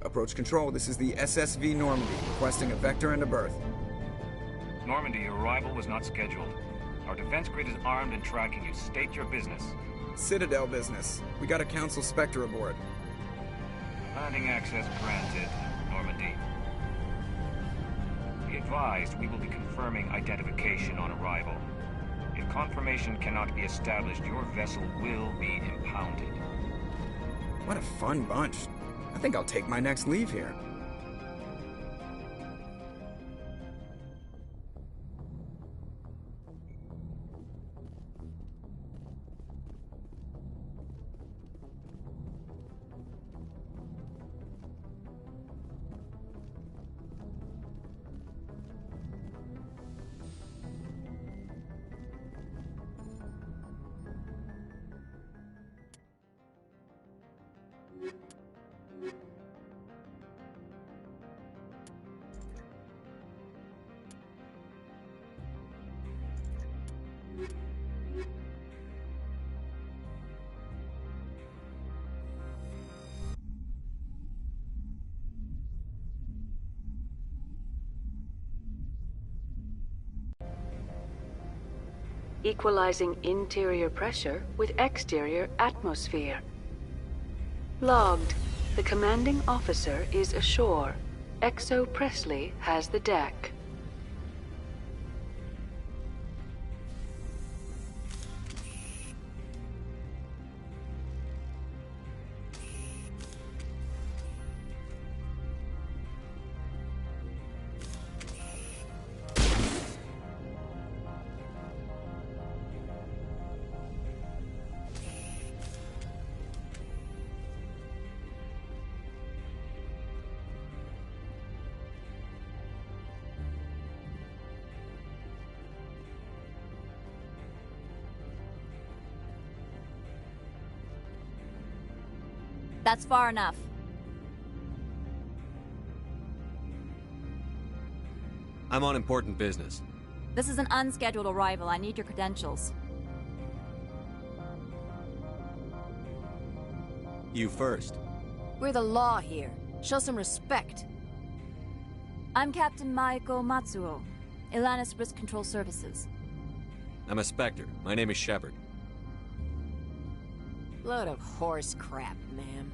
Approach control, this is the SSV Normandy, requesting a vector and a berth. Normandy, your arrival was not scheduled. Our defense grid is armed and tracking you. State your business. Citadel business. We got a Council Spectre aboard. Landing access granted, Normandy. Be advised, we will be confirming identification on arrival. If confirmation cannot be established, your vessel will be impounded. What a fun bunch. I think I'll take my next leave here. Equalizing interior pressure with exterior atmosphere. Logged. The commanding officer is ashore. Exo Presley has the deck. That's far enough. I'm on important business. This is an unscheduled arrival. I need your credentials. You first. We're the law here. Show some respect. I'm Captain Maiko Matsuo, Ilanis Risk Control Services. I'm a Spectre. My name is Shepard. Load of horse crap, ma'am.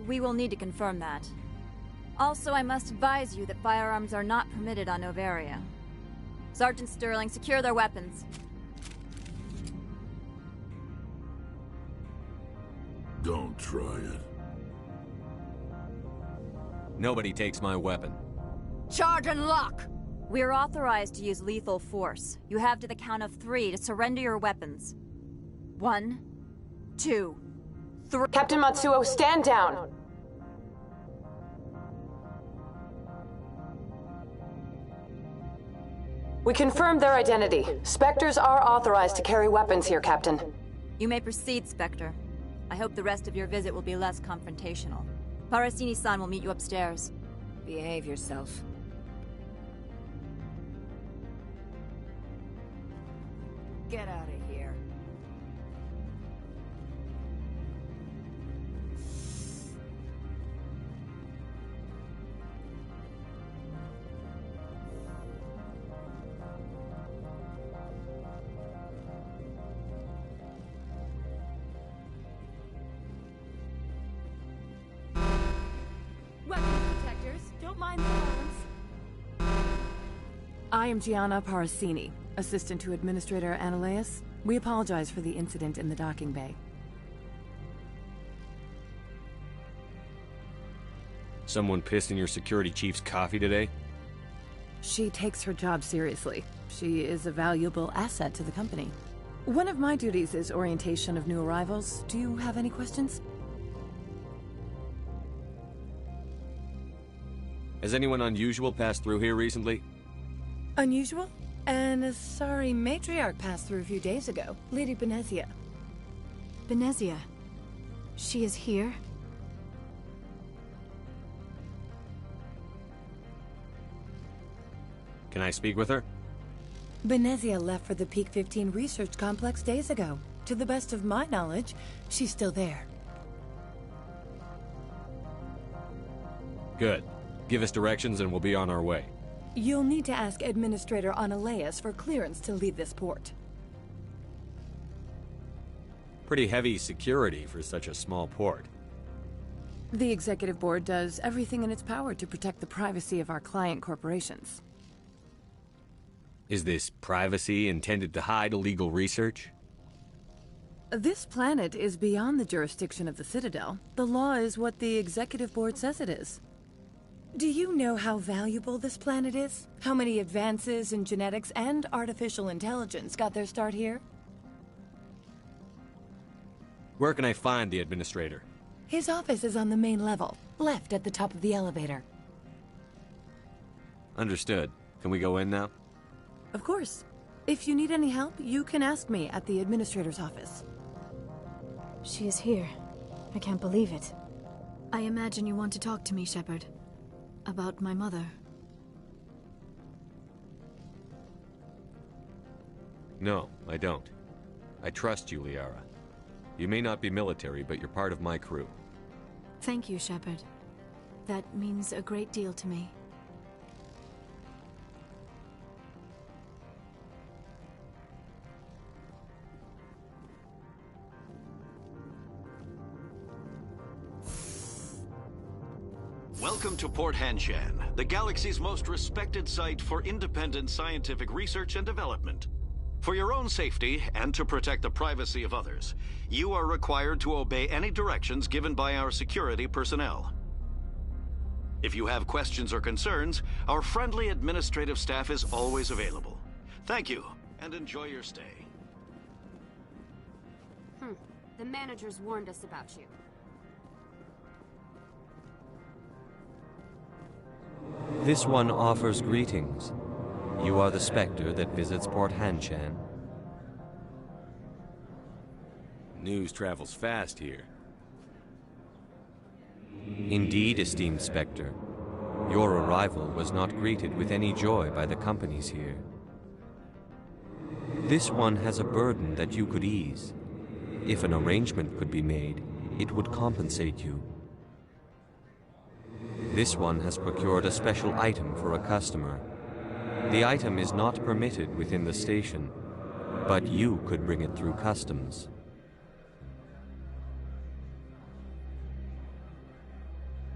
We will need to confirm that. Also, I must advise you that firearms are not permitted on Novaria. Sergeant Sterling, secure their weapons. Don't try it. Nobody takes my weapon. Charge and lock! We are authorized to use lethal force. You have to the count of 3 to surrender your weapons. 1, 2, 3. Captain Matsuo, stand down! We confirmed their identity. Spectres are authorized to carry weapons here, Captain. You may proceed, Spectre. I hope the rest of your visit will be less confrontational. Parasini-san will meet you upstairs. Behave yourself. Get out of here. Weapons detectors, don't mind the alarms. I am Gianna Parasini, assistant to Administrator Ananias. We apologize for the incident in the docking bay. Someone pissed in your security chief's coffee today? She takes her job seriously. She is a valuable asset to the company. One of my duties is orientation of new arrivals. Do you have any questions? Has anyone unusual passed through here recently? Unusual? And a sorry matriarch passed through a few days ago. Lady Benezia. Benezia. She is here? Can I speak with her? Benezia left for the Peak 15 research complex days ago. To the best of my knowledge, she's still there. Good. Give us directions and we'll be on our way. You'll need to ask Administrator Analeas for clearance to leave this port. Pretty heavy security for such a small port. The Executive Board does everything in its power to protect the privacy of our client corporations. Is this privacy intended to hide illegal research? This planet is beyond the jurisdiction of the Citadel. The law is what the Executive Board says it is. Do you know how valuable this planet is? How many advances in genetics and artificial intelligence got their start here? Where can I find the Administrator? His office is on the main level, left at the top of the elevator. Understood. Can we go in now? Of course. If you need any help, you can ask me at the Administrator's office. She is here. I can't believe it. I imagine you want to talk to me, Shepard. About my mother. No, I don't. I trust you, Liara. You may not be military, but you're part of my crew. Thank you, Shepard. That means a great deal to me. Welcome to Port Hanshan, the galaxy's most respected site for independent scientific research and development. For your own safety, and to protect the privacy of others, you are required to obey any directions given by our security personnel. If you have questions or concerns, our friendly administrative staff is always available. Thank you, and enjoy your stay. The managers warned us about you. This one offers greetings. You are the Spectre that visits Port Hanshan. News travels fast here. Indeed, esteemed Spectre. Your arrival was not greeted with any joy by the companies here. This one has a burden that you could ease. If an arrangement could be made, it would compensate you. This one has procured a special item for a customer. The item is not permitted within the station, but you could bring it through customs.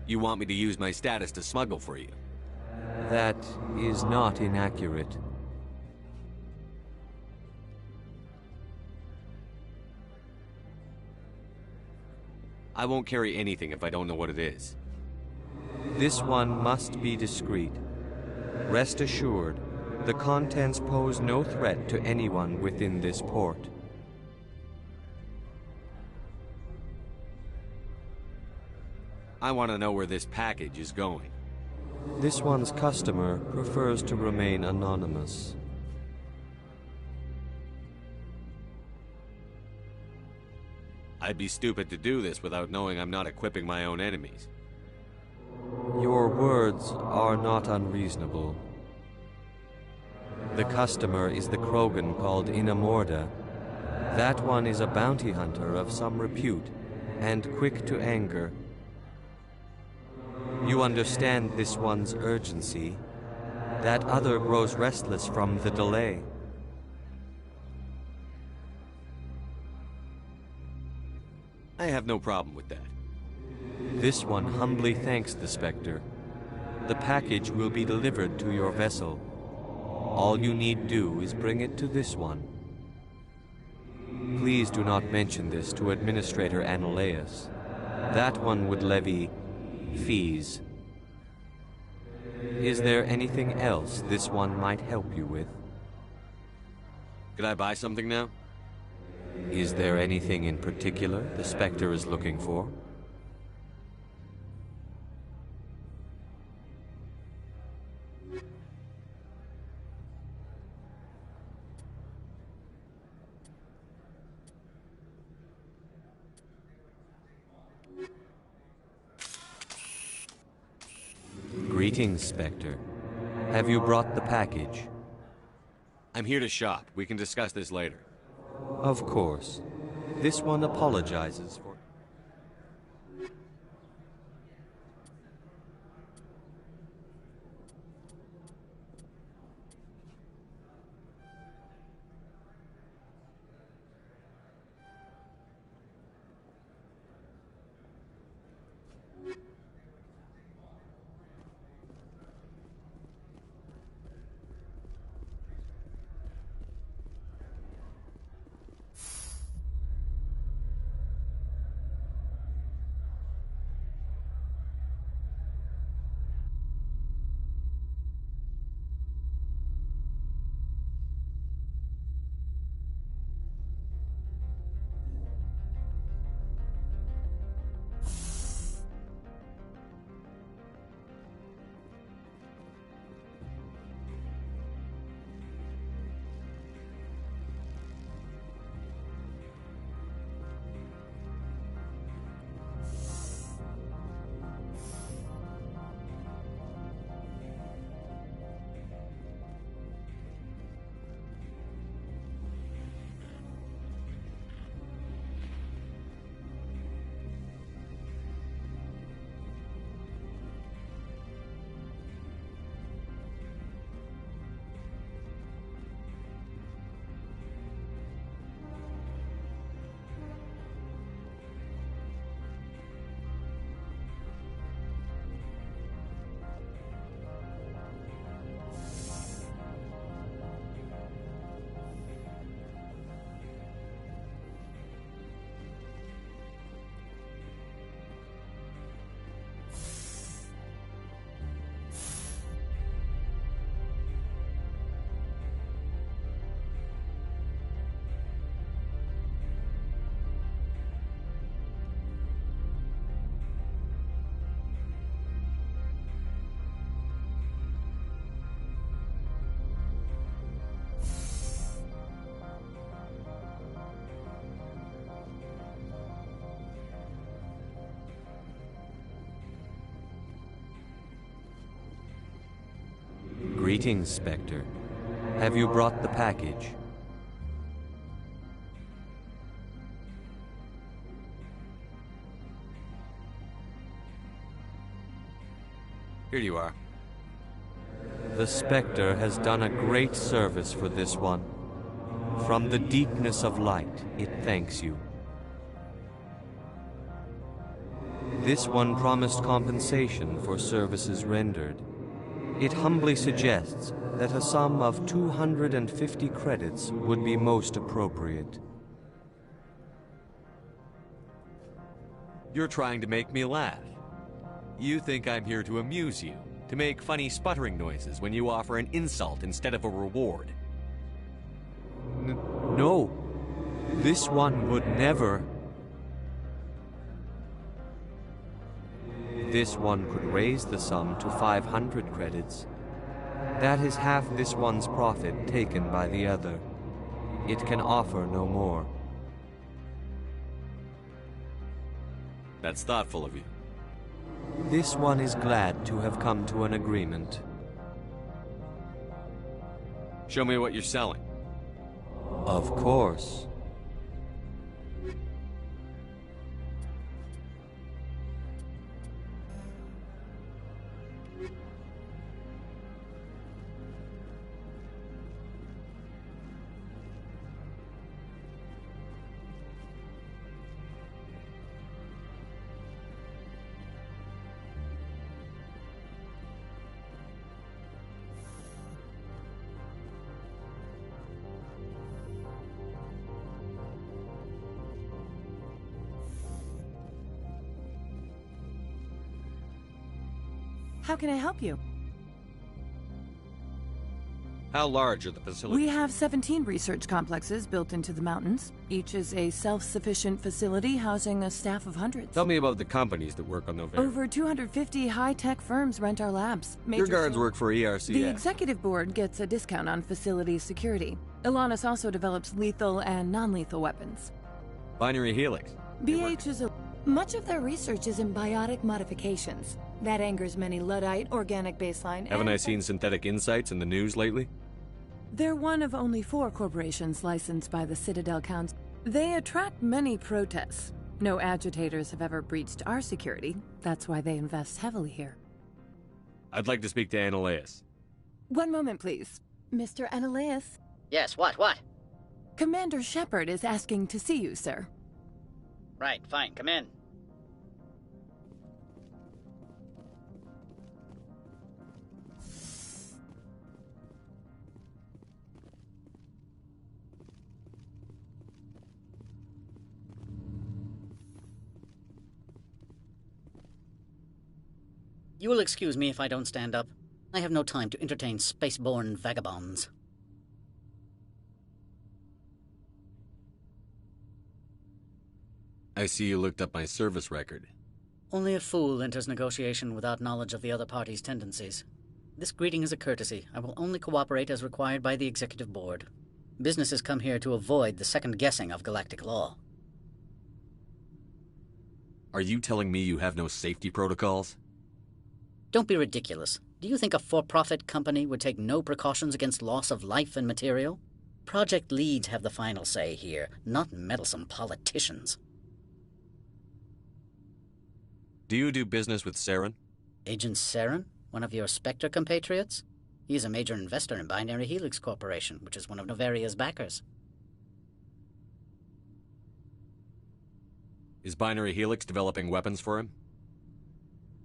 You want me to use my status to smuggle for you? That is not inaccurate. I won't carry anything if I don't know what it is. This one must be discreet. Rest assured, the contents pose no threat to anyone within this port. I want to know where this package is going. This one's customer prefers to remain anonymous. I'd be stupid to do this without knowing I'm not equipping my own enemies. Your words are not unreasonable. The customer is the Krogan called Inamorda. That one is a bounty hunter of some repute, and quick to anger. You understand this one's urgency. That other grows restless from the delay. I have no problem with that. This one humbly thanks the Spectre. The package will be delivered to your vessel. All you need do is bring it to this one. Please do not mention this to Administrator Analeas. That one would levy fees. Is there anything else this one might help you with? Could I buy something now? Is there anything in particular the Spectre is looking for? Greetings, Spectre. Have you brought the package? I'm here to shop. We can discuss this later. Of course. This one apologizes for... Greetings, Spectre. Have you brought the package? Here you are. The Spectre has done a great service for this one. From the deepness of light, it thanks you. This one promised compensation for services rendered. It humbly suggests that a sum of 250 credits would be most appropriate. You're trying to make me laugh. You think I'm here to amuse you, to make funny sputtering noises when you offer an insult instead of a reward. No. This one would never. This one could raise the sum to 500 credits. That is half this one's profit taken by the other. It can offer no more. That's thoughtful of you. This one is glad to have come to an agreement. Show me what you're selling. Of course. How can I help you? How large are the facilities? We have 17 research complexes built into the mountains. Each is a self-sufficient facility housing a staff of hundreds. Tell me about the companies that work on Novaria. Over 250 high-tech firms rent our labs. Your guards work for ERCS. The executive board gets a discount on facility security. Ilanis also develops lethal and non-lethal weapons. Binary Helix. BH is a... Much of their research is in biotic modifications. That angers many Luddite, organic baseline, Haven't I seen Synthetic Insights in the news lately? They're one of only 4 corporations licensed by the Citadel Council. They attract many protests. No agitators have ever breached our security. That's why they invest heavily here. I'd like to speak to Annaleus. One moment, please. Mr. Annaleus? Yes, what? Commander Shepard is asking to see you, sir. Right, fine, come in. You will excuse me if I don't stand up. I have no time to entertain spaceborne vagabonds. I see you looked up my service record. Only a fool enters negotiation without knowledge of the other party's tendencies. This greeting is a courtesy. I will only cooperate as required by the Executive Board. Businesses come here to avoid the second guessing of galactic law. Are you telling me you have no safety protocols? Don't be ridiculous. Do you think a for-profit company would take no precautions against loss of life and material? Project leads have the final say here, not meddlesome politicians. Do you do business with Saren? Agent Saren? One of your Spectre compatriots? He is a major investor in Binary Helix Corporation, which is one of Novaria's backers. Is Binary Helix developing weapons for him?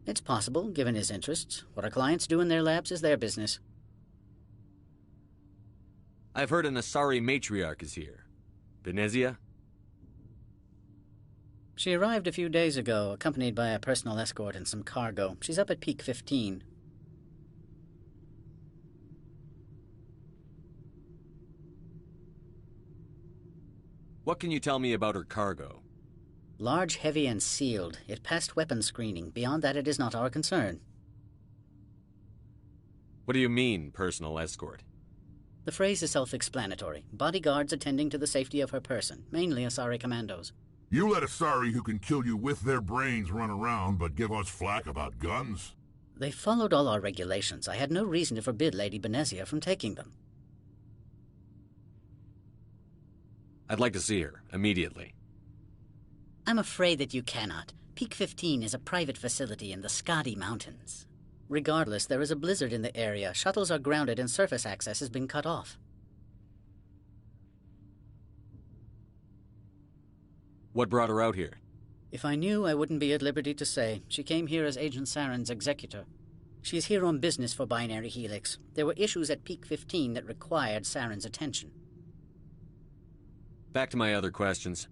It's possible, given his interests. What our clients do in their labs is their business. I've heard an Asari matriarch is here. Venezia? She arrived a few days ago, accompanied by a personal escort and some cargo. She's up at Peak 15. What can you tell me about her cargo? Large, heavy, and sealed. It passed weapons screening. Beyond that, it is not our concern. What do you mean, personal escort? The phrase is self-explanatory. Bodyguards attending to the safety of her person, mainly Asari commandos. You let Asari who can kill you with their brains run around, but give us flack about guns? They followed all our regulations. I had no reason to forbid Lady Benezia from taking them. I'd like to see her, immediately. I'm afraid that you cannot. Peak 15 is a private facility in the Skadi Mountains. Regardless, there is a blizzard in the area. Shuttles are grounded and surface access has been cut off. What brought her out here? If I knew, I wouldn't be at liberty to say. She came here as Agent Saren's executor. She is here on business for Binary Helix. There were issues at Peak 15 that required Saren's attention. Back to my other questions.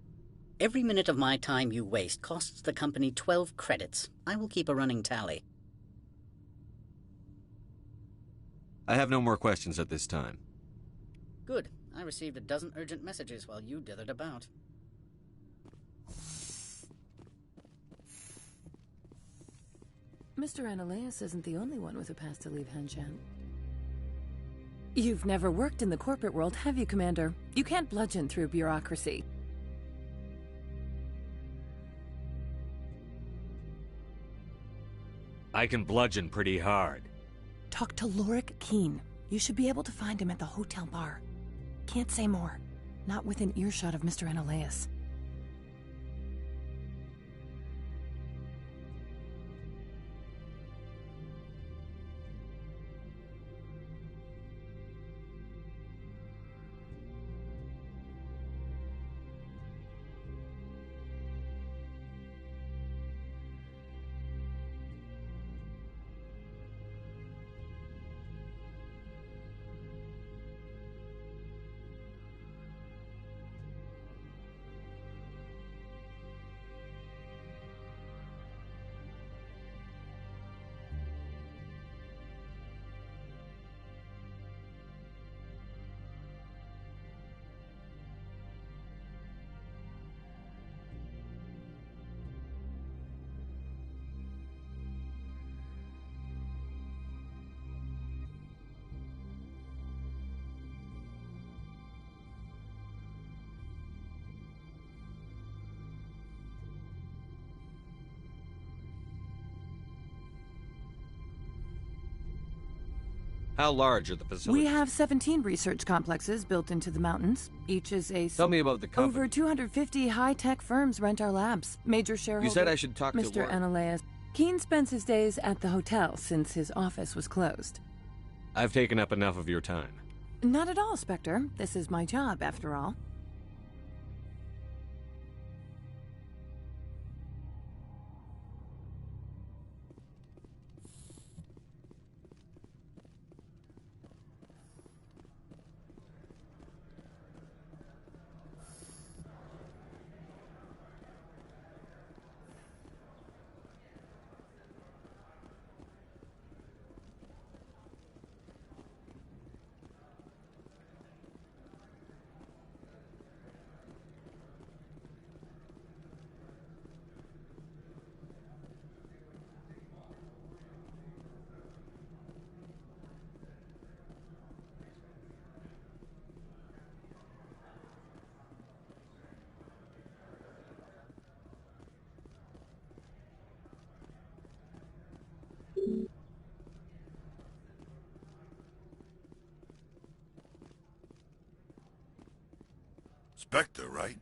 Every minute of my time you waste costs the company 12 credits. I will keep a running tally. I have no more questions at this time. Good. I received a dozen urgent messages while you dithered about. Mr. Ananias isn't the only one with a pass to leave Henshan. You've never worked in the corporate world, have you, Commander? You can't bludgeon through bureaucracy. I can bludgeon pretty hard. Talk to Lorik Keen. You should be able to find him at the hotel bar. Can't say more. Not within earshot of Mr. Ananias. How large are the facilities? We have 17 research complexes built into the mountains. Each is a... Tell me about the company. Over 250 high-tech firms rent our labs. Major shareholder... You said I should talk to Mr. Ananias. Keen spends his days at the hotel since his office was closed. I've taken up enough of your time. Not at all, Spectre. This is my job, after all. Spectre, right?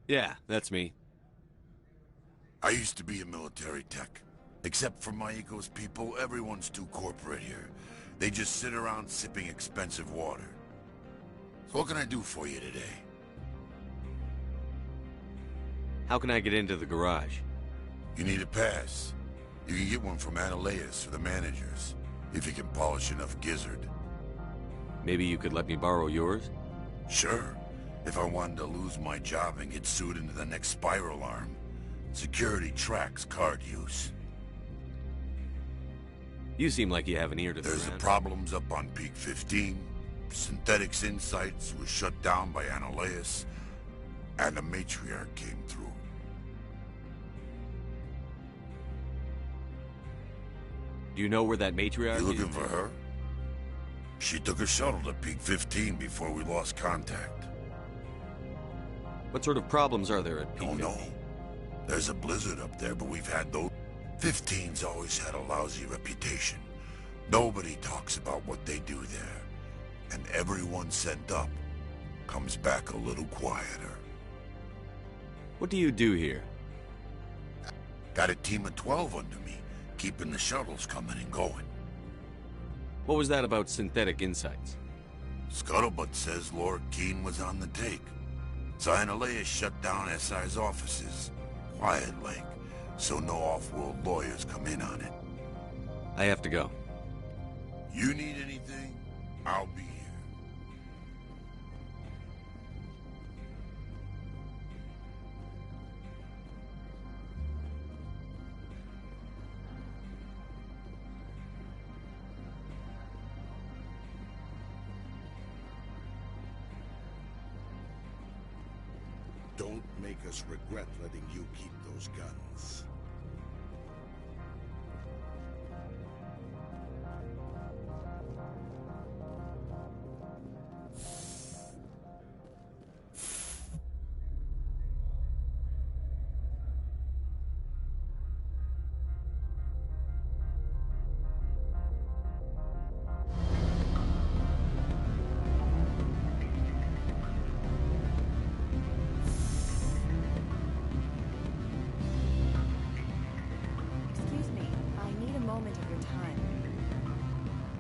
Yeah, that's me. I used to be a military tech. Except for my eco's people, everyone's too corporate here. They just sit around sipping expensive water. So what can I do for you today? How can I get into the garage? You need a pass. You can get one from Ananias or the managers, if you can polish enough gizzard. Maybe you could let me borrow yours? Sure. If I wanted to lose my job and get sued into the next spiral arm. Security tracks card use. You seem like you have an ear to the There's the problems up on Peak 15. Synthetics Insights was shut down by Ananias, and the matriarch came through. Do you know where that matriarch is? You looking for her? She took a shuttle to Peak 15 before we lost contact. What sort of problems are there at P50? Don't know. There's a blizzard up there, but we've had those. 15's always had a lousy reputation. Nobody talks about what they do there. And everyone sent up comes back a little quieter. What do you do here? Got a team of 12 under me, keeping the shuttles coming and going. What was that about synthetic insights? Scuttlebutt says Lord Keene was on the take. Sinalea shut down SI's offices. Quiet like, so no off-world lawyers come in on it. I have to go. You need anything? I'll be here. Don't make us regret letting you keep those guns.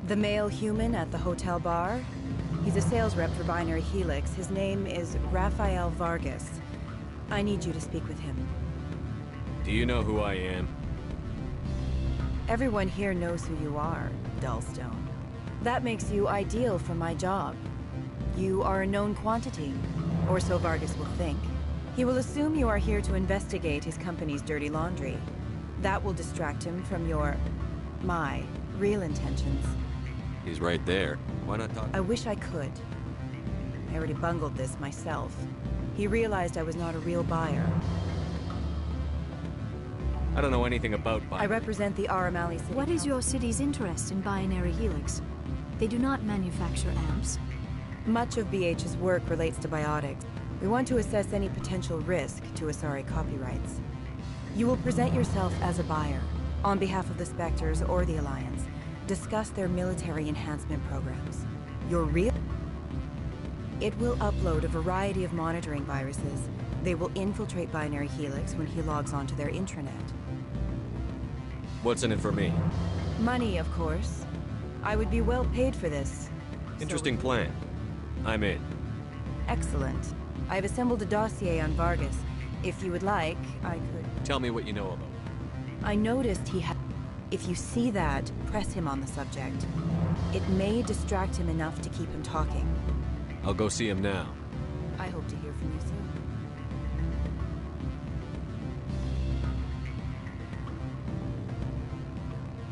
The male human at the hotel bar? He's a sales rep for Binary Helix. His name is Rafael Vargas. I need you to speak with him. Do you know who I am? Everyone here knows who you are, Dullstone. That makes you ideal for my job. You are a known quantity, or so Vargas will think. He will assume you are here to investigate his company's dirty laundry. That will distract him from my real intentions. He's right there. Why not talk? I wish I could. I already bungled this myself. He realized I was not a real buyer. I don't know anything about buying. I represent the Aramali City. What is your city's interest in Binary Helix? They do not manufacture amps. Much of BH's work relates to biotics. We want to assess any potential risk to Asari copyrights. You will present yourself as a buyer, on behalf of the Spectres or the Alliance. Discuss their military enhancement programs. It will upload a variety of monitoring viruses. They will infiltrate Binary Helix when he logs onto their intranet. What's in it for me? Money, of course. I would be well paid for this. Interesting plan. I'm in. Excellent. I've assembled a dossier on Vargas. If you would like, I could... Tell me what you know about. I noticed he had... If you see that, press him on the subject. It may distract him enough to keep him talking. I'll go see him now. I hope to hear from you soon.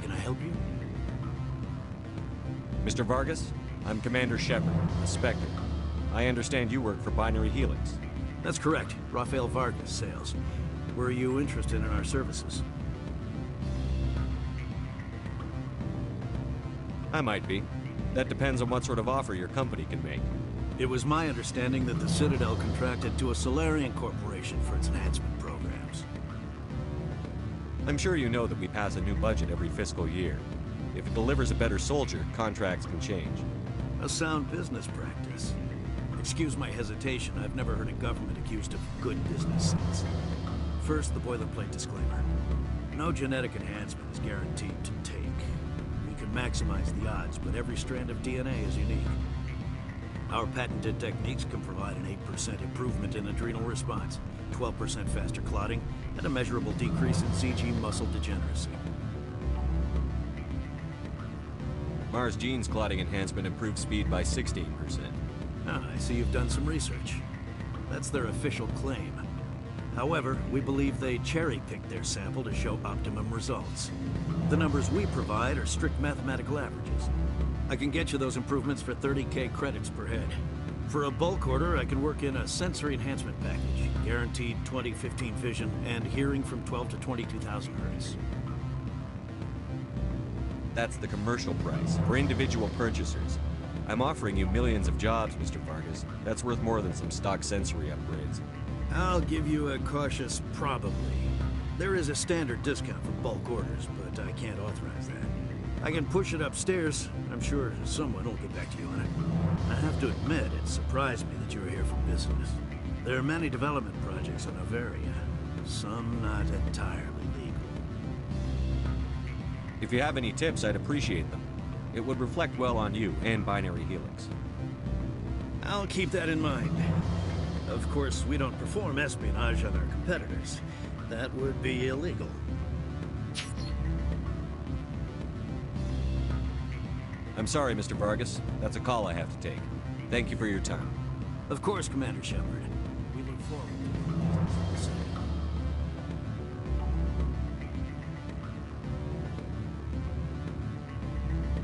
Can I help you? Mr. Vargas, I'm Commander Shepard, a Spectre. I understand you work for Binary Helix. That's correct. Rafael Vargas, sales. Were you interested in our services? I might be. That depends on what sort of offer your company can make. It was my understanding that the Citadel contracted to a Solarian corporation for its enhancement programs. I'm sure you know that we pass a new budget every fiscal year. If it delivers a better soldier, contracts can change. A sound business practice. Excuse my hesitation, I've never heard a government accused of good business sense. First, the boilerplate disclaimer. No genetic enhancement is guaranteed to take. We can maximize the odds, but every strand of DNA is unique. Our patented techniques can provide an 8% improvement in adrenal response, 12% faster clotting, and a measurable decrease in CG muscle degeneracy. Mars Gene's clotting enhancement improves speed by 16%. Ah, I see you've done some research. That's their official claim. However, we believe they cherry-picked their sample to show optimum results. The numbers we provide are strict mathematical averages. I can get you those improvements for 30K credits per head. For a bulk order, I can work in a sensory enhancement package, guaranteed 20/15 vision, and hearing from 12 to 22,000 hertz. That's the commercial price, for individual purchasers. I'm offering you millions of jobs, Mr. Vargas. That's worth more than some stock sensory upgrades. I'll give you a cautious probably. There is a standard discount for bulk orders, but I can't authorize that. I can push it upstairs. I'm sure someone will get back to you on it. I have to admit, it surprised me that you were here for business. There are many development projects on Noveria, some not entirely legal. If you have any tips, I'd appreciate them. It would reflect well on you and Binary Helix. I'll keep that in mind. Of course, we don't perform espionage on our competitors. That would be illegal. I'm sorry, Mr. Vargas. That's a call I have to take. Thank you for your time. Of course, Commander Shepard. We look forward to doing business with the Citadel.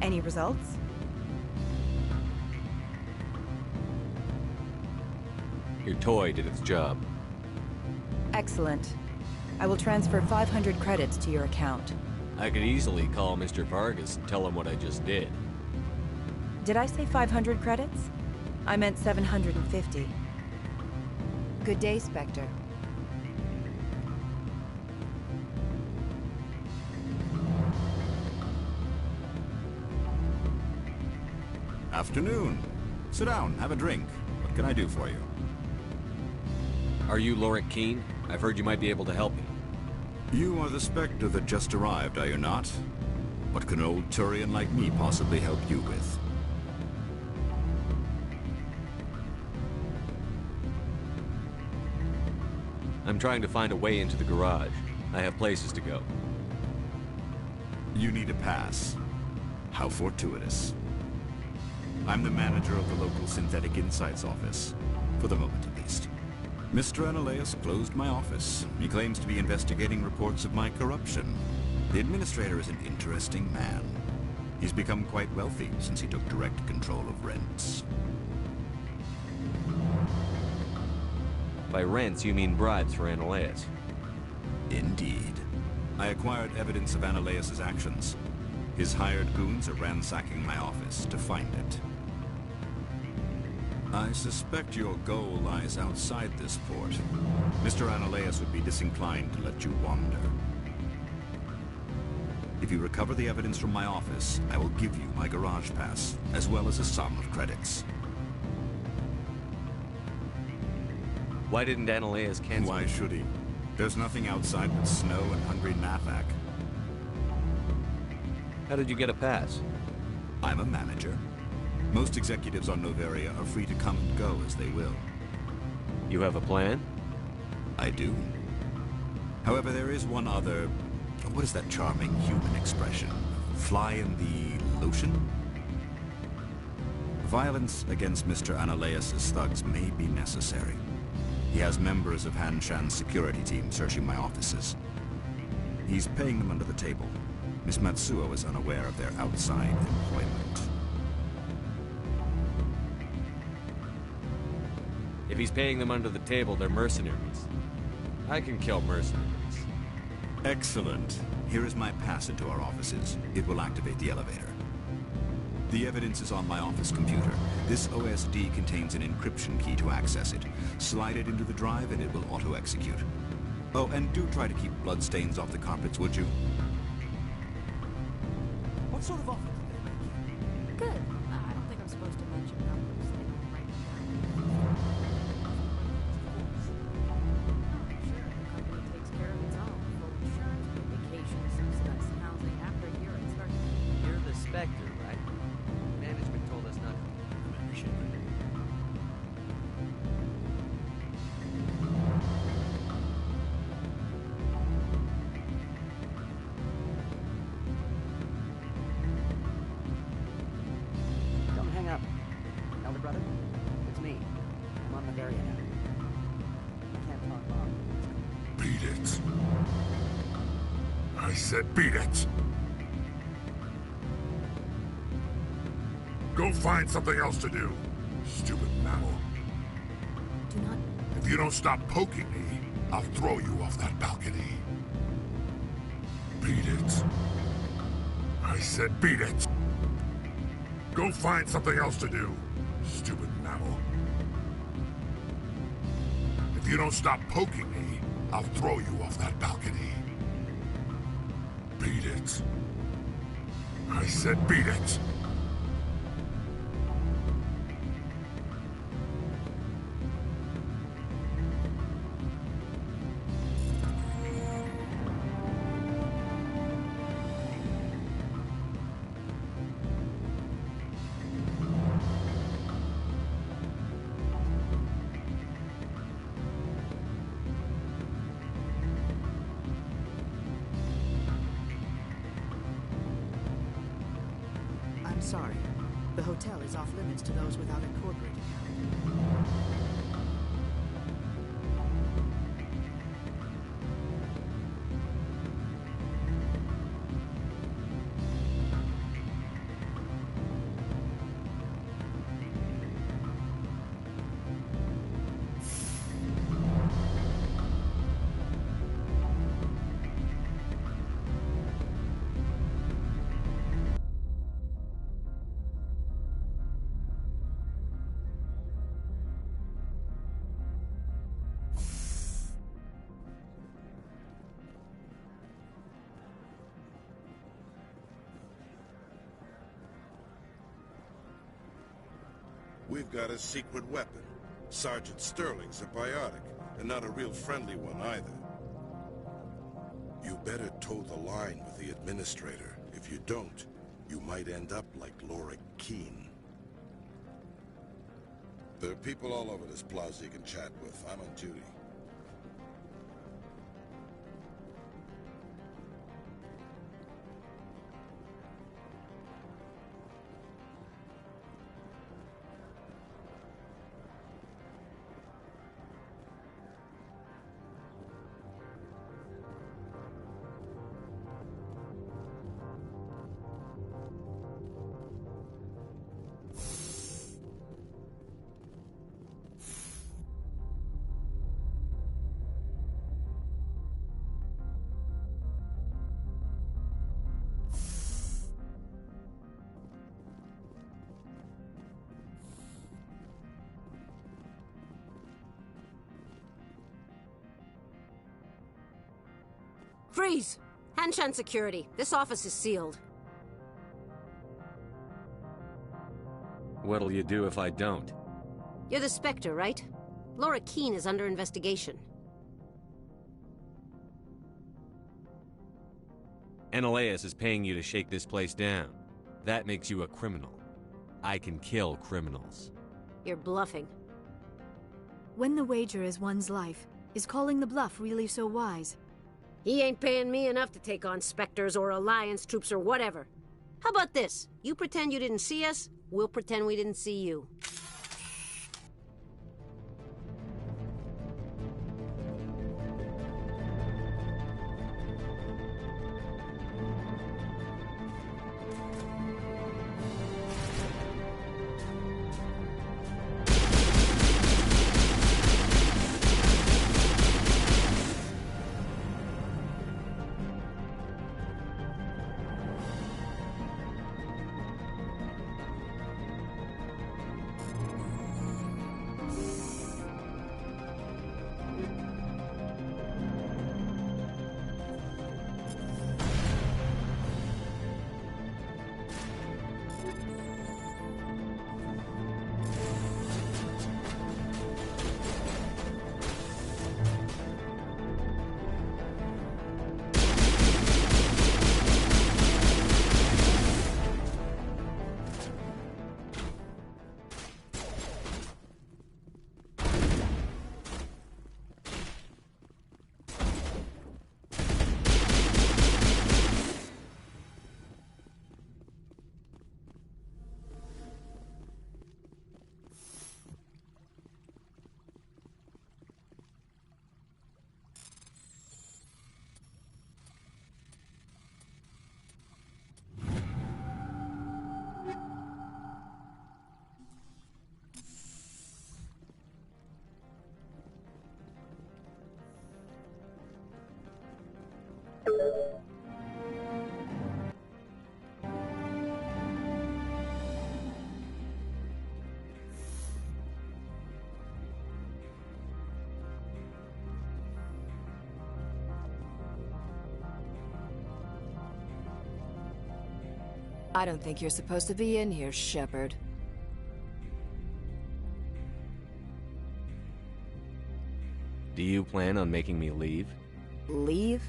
Any results? Your toy did its job. Excellent. I will transfer 500 credits to your account. I could easily call Mr. Vargas and tell him what I just did. Did I say 500 credits? I meant 750. Good day, Spectre. Afternoon. Sit down, have a drink. What can I do for you? Are you Lorik Keen? I've heard you might be able to help me. You are the Spectre that just arrived, are you not? What can an old Turian like me possibly help you with? I'm trying to find a way into the garage. I have places to go. You need a pass. How fortuitous. I'm the manager of the local Synthetic Insights office. For the moment, at least. Mr. Analaeus closed my office. He claims to be investigating reports of my corruption. The administrator is an interesting man. He's become quite wealthy since he took direct control of rents. By rents, you mean bribes for Analaeus? Indeed. I acquired evidence of Analaeus' actions. His hired goons are ransacking my office to find it. I suspect your goal lies outside this port. Mr. Analaeus would be disinclined to let you wander. If you recover the evidence from my office, I will give you my garage pass, as well as a sum of credits. Why didn't Analaeus cancel? Why should he? There's nothing outside but snow and hungry Nathak. How did you get a pass? I'm a manager. Most executives on Noveria are free to come and go as they will. You have a plan? I do. However, there is one other... What is that charming human expression? Fly in the lotion? Violence against Mr. Analaeus' thugs may be necessary. He has members of Han Shan's security team searching my offices. He's paying them under the table. Miss Matsuo is unaware of their outside employment. If he's paying them under the table, they're mercenaries. I can kill mercenaries. Excellent. Here is my pass into our offices. It will activate the elevator. The evidence is on my office computer. This OSD contains an encryption key to access it. Slide it into the drive and it will auto-execute. Oh, and do try to keep bloodstains off the carpets, would you? What sort of offer did they make you? Good. I don't think I'm supposed to mention numbers. They don't write them down. Sure, the company takes care of its own. Full insurance, vacation, subsidized housing. After a year, it starts... You're the Spectre, right? Management told us not to. Commander Shepard. Don't hang up. Elder brother, it's me. I'm on Noveria now. I can't talk long. Beat it. I said beat it. Go find something else to do, stupid mammal. Do not... If you don't stop poking me, I'll throw you off that balcony. Beat it. I said beat it. Go find something else to do, stupid mammal. If you don't stop poking me, I'll throw you off that balcony. Beat it. I said beat it. I'm sorry. The hotel is off limits to those without a corporate account. We've got a secret weapon. Sergeant Sterling's a biotic, and not a real friendly one either. You better toe the line with the administrator. If you don't, you might end up like Laura Keene. There are people all over this plaza you can chat with. I'm on duty. Freeze! Hanshan security. This office is sealed. What'll you do if I don't? You're the Spectre, right? Laura Keene is under investigation. Eneleus is paying you to shake this place down. That makes you a criminal. I can kill criminals. You're bluffing. When the wager is one's life, is calling the bluff really so wise? He ain't paying me enough to take on Spectres or Alliance troops or whatever. How about this? You pretend you didn't see us, we'll pretend we didn't see you. I don't think you're supposed to be in here, Shepard. Do you plan on making me leave? Leave?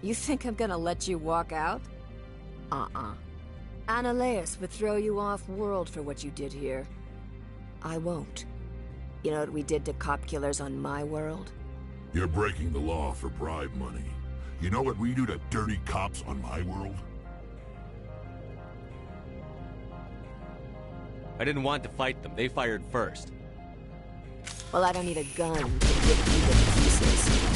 You think I'm gonna let you walk out? Annaleus would throw you off-world for what you did here. I won't. You know what we did to cop killers on my world? You're breaking the law for bribe money. You know what we do to dirty cops on my world? I didn't want to fight them. They fired first. Well, I don't need a gun to rip you to pieces.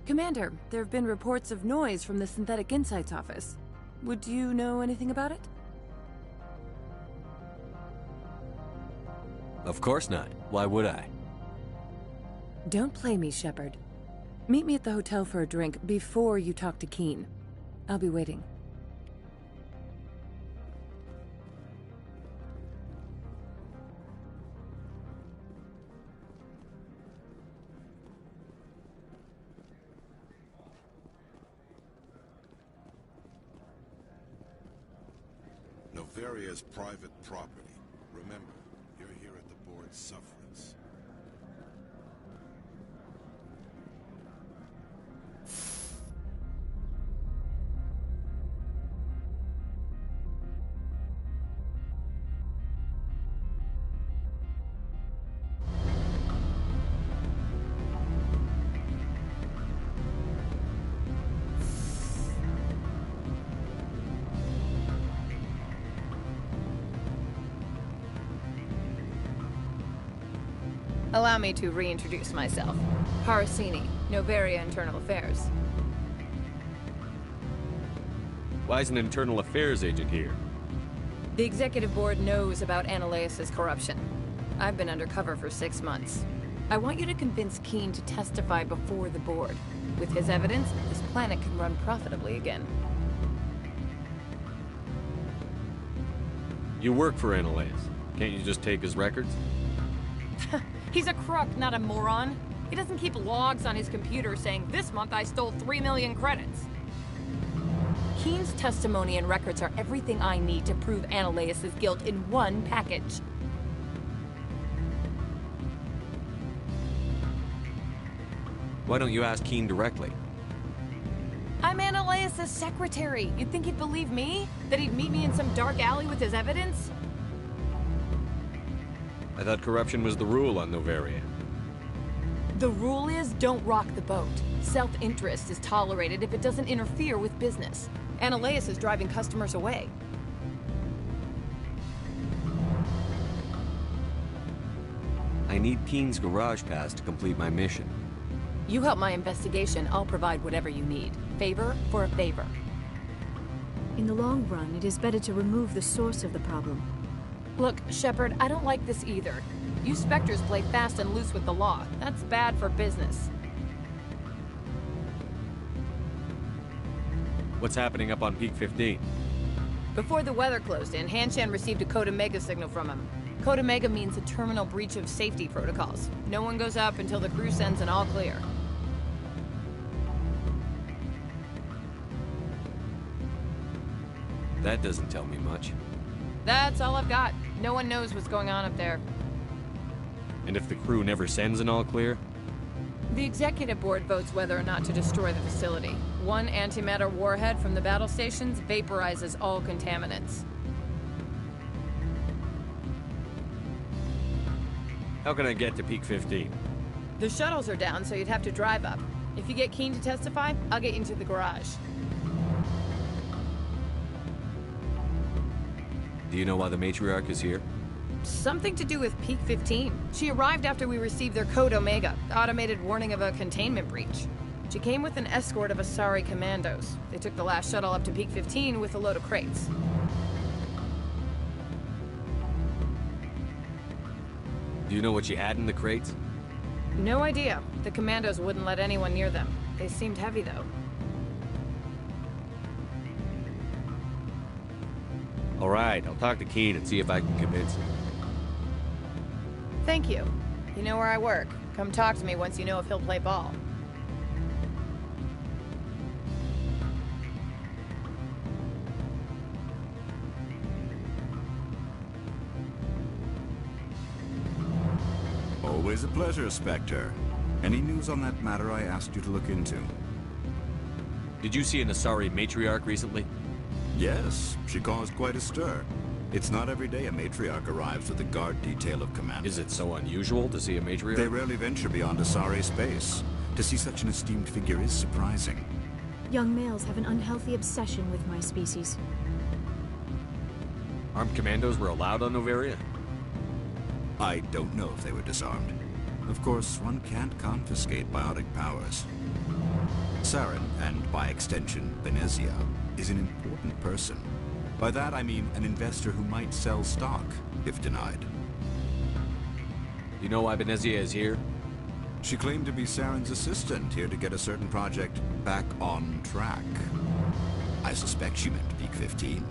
Commander, there have been reports of noise from the Synthetic Insights office. Would you know anything about it? Of course not. Why would I? Don't play me, Shepard. Meet me at the hotel for a drink before you talk to Keen. I'll be waiting. Novaria's private property. Remember, you're here at the board's sufferance. Allow me to reintroduce myself. Harasini, Novaria Internal Affairs. Why is an internal affairs agent here? The Executive Board knows about Annaleus' corruption. I've been undercover for 6 months. I want you to convince Keen to testify before the board. With his evidence, this planet can run profitably again. You work for Annaleas. Can't you just take his records? He's a crook, not a moron. He doesn't keep logs on his computer saying, "This month I stole 3 million credits." Keen's testimony and records are everything I need to prove Annaleas' guilt in one package. Why don't you ask Keen directly? I'm Annaleas' secretary. You'd think he'd believe me? That he'd meet me in some dark alley with his evidence? I thought corruption was the rule on Noveria. The rule is, don't rock the boat. Self-interest is tolerated if it doesn't interfere with business. Annaleas is driving customers away. I need Keen's garage pass to complete my mission. You help my investigation, I'll provide whatever you need. Favor for a favor. In the long run, it is better to remove the source of the problem. Look, Shepard, I don't like this either. You Spectres play fast and loose with the law. That's bad for business. What's happening up on Peak 15? Before the weather closed in, Hanshan received a Code Omega signal from him. Code Omega means a terminal breach of safety protocols. No one goes up until the crew sends an all clear. That doesn't tell me much. That's all I've got. No one knows what's going on up there. And if the crew never sends an all clear? The executive board votes whether or not to destroy the facility. One antimatter warhead from the battle stations vaporizes all contaminants. How can I get to Peak 15? The shuttles are down, so you'd have to drive up. If you get Keen to testify, I'll get you into the garage. Do you know why the matriarch is here? Something to do with Peak 15. She arrived after we received their Code Omega, the automated warning of a containment breach. She came with an escort of Asari commandos. They took the last shuttle up to Peak 15 with a load of crates. Do you know what she had in the crates? No idea. The commandos wouldn't let anyone near them. They seemed heavy, though. All right, I'll talk to Keen and see if I can convince him. Thank you. You know where I work. Come talk to me once you know if he'll play ball. Always a pleasure, Spectre. Any news on that matter I asked you to look into? Did you see an Asari matriarch recently? Yes, she caused quite a stir. It's not every day a matriarch arrives with a guard detail of command. Is it so unusual to see a matriarch? They rarely venture beyond Asari space. To see such an esteemed figure is surprising. Young males have an unhealthy obsession with my species. Armed commandos were allowed on Noveria? I don't know if they were disarmed. Of course, one can't confiscate biotic powers. Saren, and by extension, Benezia, is an important person. By that I mean an investor who might sell stock, if denied. You know why Benezia is here? She claimed to be Saren's assistant, here to get a certain project back on track. I suspect she meant Peak 15.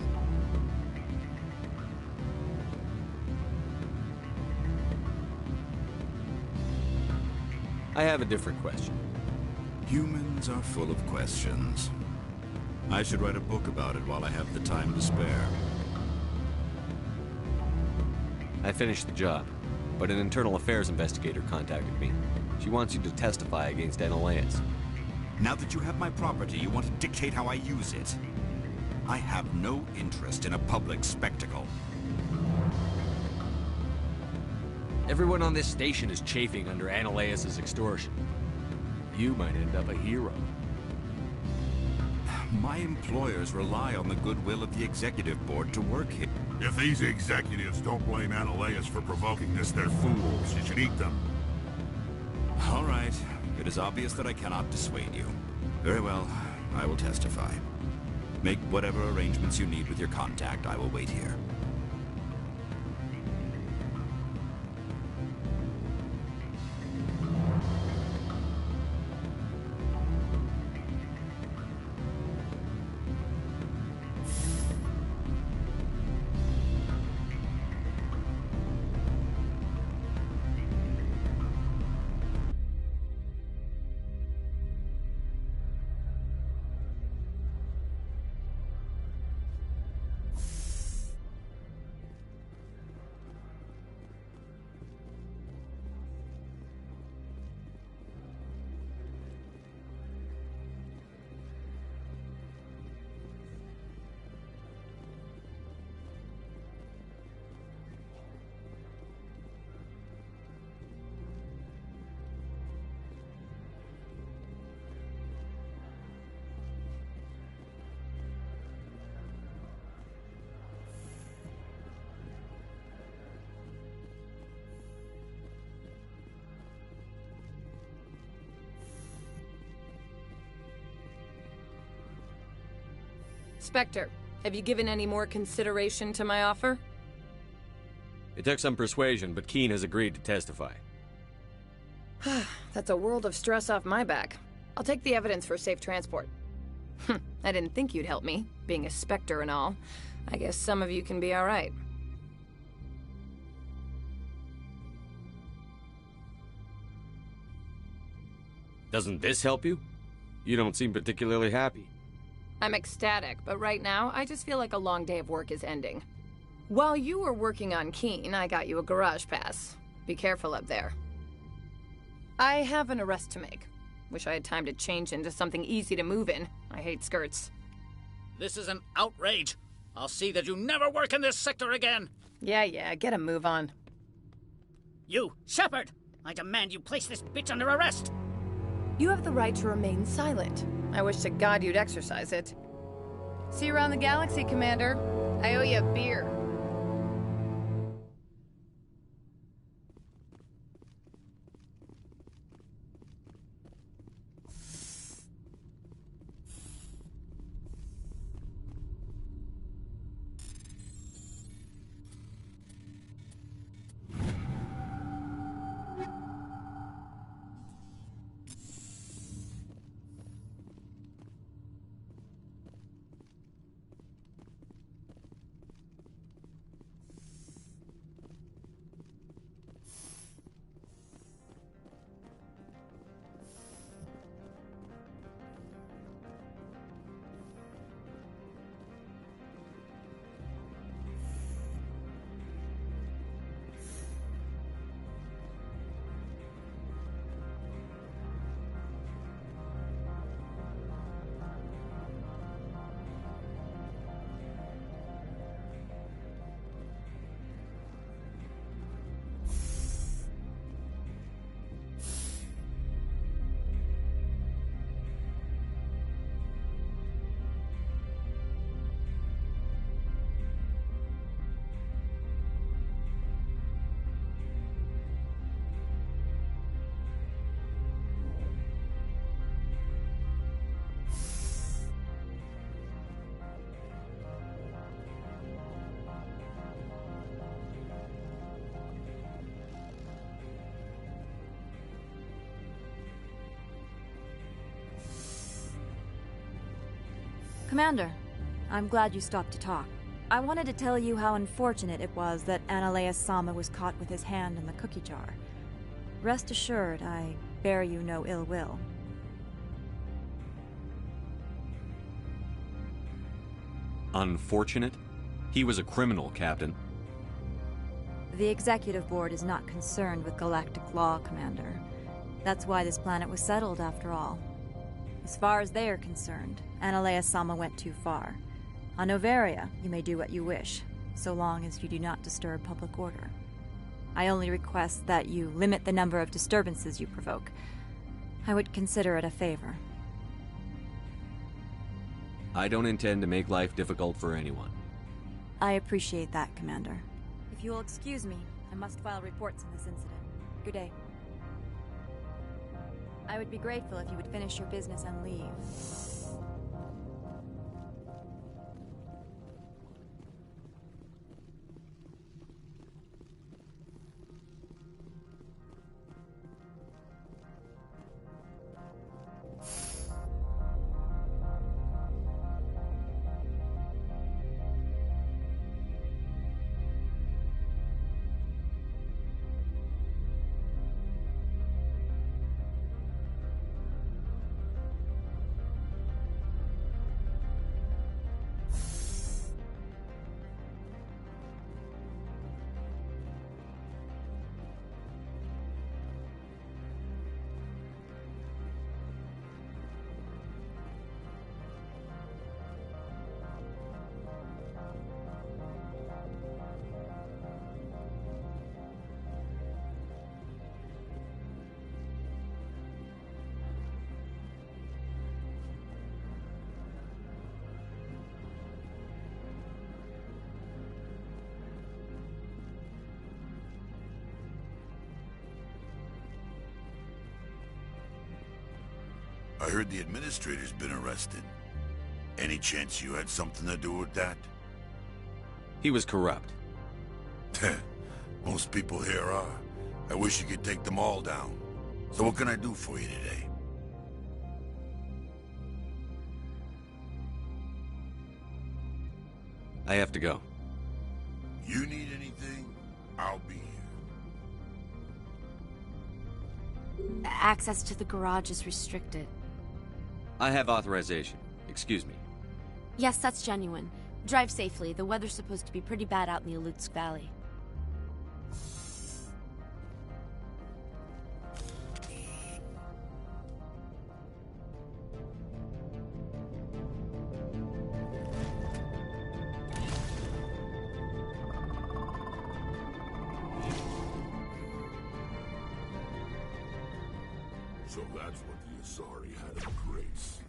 I have a different question. Humans are full of questions. I should write a book about it while I have the time to spare. I finished the job, but an internal affairs investigator contacted me. She wants you to testify against Annaleas. Now that you have my property, you want to dictate how I use it. I have no interest in a public spectacle. Everyone on this station is chafing under Annaleas' extortion. You might end up a hero. My employers rely on the goodwill of the executive board to work here. If these executives don't blame Annaleas for provoking this, they're fools. You should eat them. All right. It is obvious that I cannot dissuade you. Very well. I will testify. Make whatever arrangements you need with your contact. I will wait here. Spectre, have you given any more consideration to my offer? It took some persuasion, but Keen has agreed to testify. That's a world of stress off my back. I'll take the evidence for safe transport. I didn't think you'd help me, being a Spectre and all. I guess some of you can be alright. Doesn't this help you? You don't seem particularly happy. I'm ecstatic, but right now, I just feel like a long day of work is ending. While you were working on Keen, I got you a garage pass. Be careful up there. I have an arrest to make. Wish I had time to change into something easy to move in. I hate skirts. This is an outrage. I'll see that you never work in this sector again. Yeah, get a move on. You, Shepard! I demand you place this bitch under arrest! You have the right to remain silent. I wish to God you'd exercise it. See you around the galaxy, Commander. I owe you a beer. Commander, I'm glad you stopped to talk. I wanted to tell you how unfortunate it was that Analea-sama was caught with his hand in the cookie jar. Rest assured, I bear you no ill will. Unfortunate? He was a criminal, Captain. The Executive Board is not concerned with galactic law, Commander. That's why this planet was settled, after all. As far as they are concerned, Analea-sama went too far. On Noveria, you may do what you wish, so long as you do not disturb public order. I only request that you limit the number of disturbances you provoke. I would consider it a favor. I don't intend to make life difficult for anyone. I appreciate that, Commander. If you will excuse me, I must file reports on this incident. Good day. I would be grateful if you would finish your business and leave. I heard the administrator's been arrested. Any chance you had something to do with that? He was corrupt. Most people here are. I wish you could take them all down. So what can I do for you today? I have to go. You need anything, I'll be here. Access to the garage is restricted. I have authorization. Excuse me. Yes, that's genuine. Drive safely. The weather's supposed to be pretty bad out in the Alutsk Valley. So that's what the Asari had in Grace.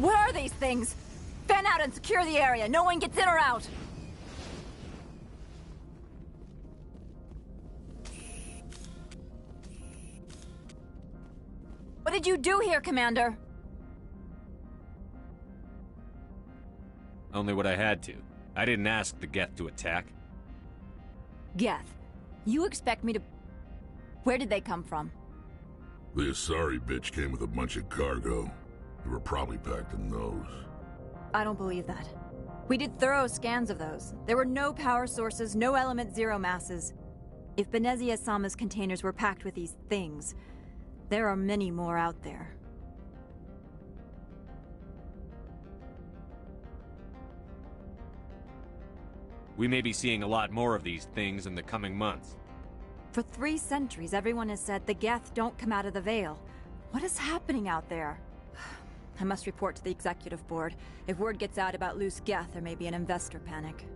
Where are these things? Fan out and secure the area. No one gets in or out. What did you do here, Commander? Only what I had to. I didn't ask the Geth to attack. Geth, you expect me to... Where did they come from? The Asari bitch came with a bunch of cargo. They were probably packed in those. I don't believe that. We did thorough scans of those. There were no power sources, no element zero masses. If Benezia-sama's containers were packed with these things, there are many more out there. We may be seeing a lot more of these things in the coming months. For 3 centuries, everyone has said the Geth don't come out of the Veil. What is happening out there? I must report to the Executive Board. If word gets out about loose Geth, there may be an investor panic.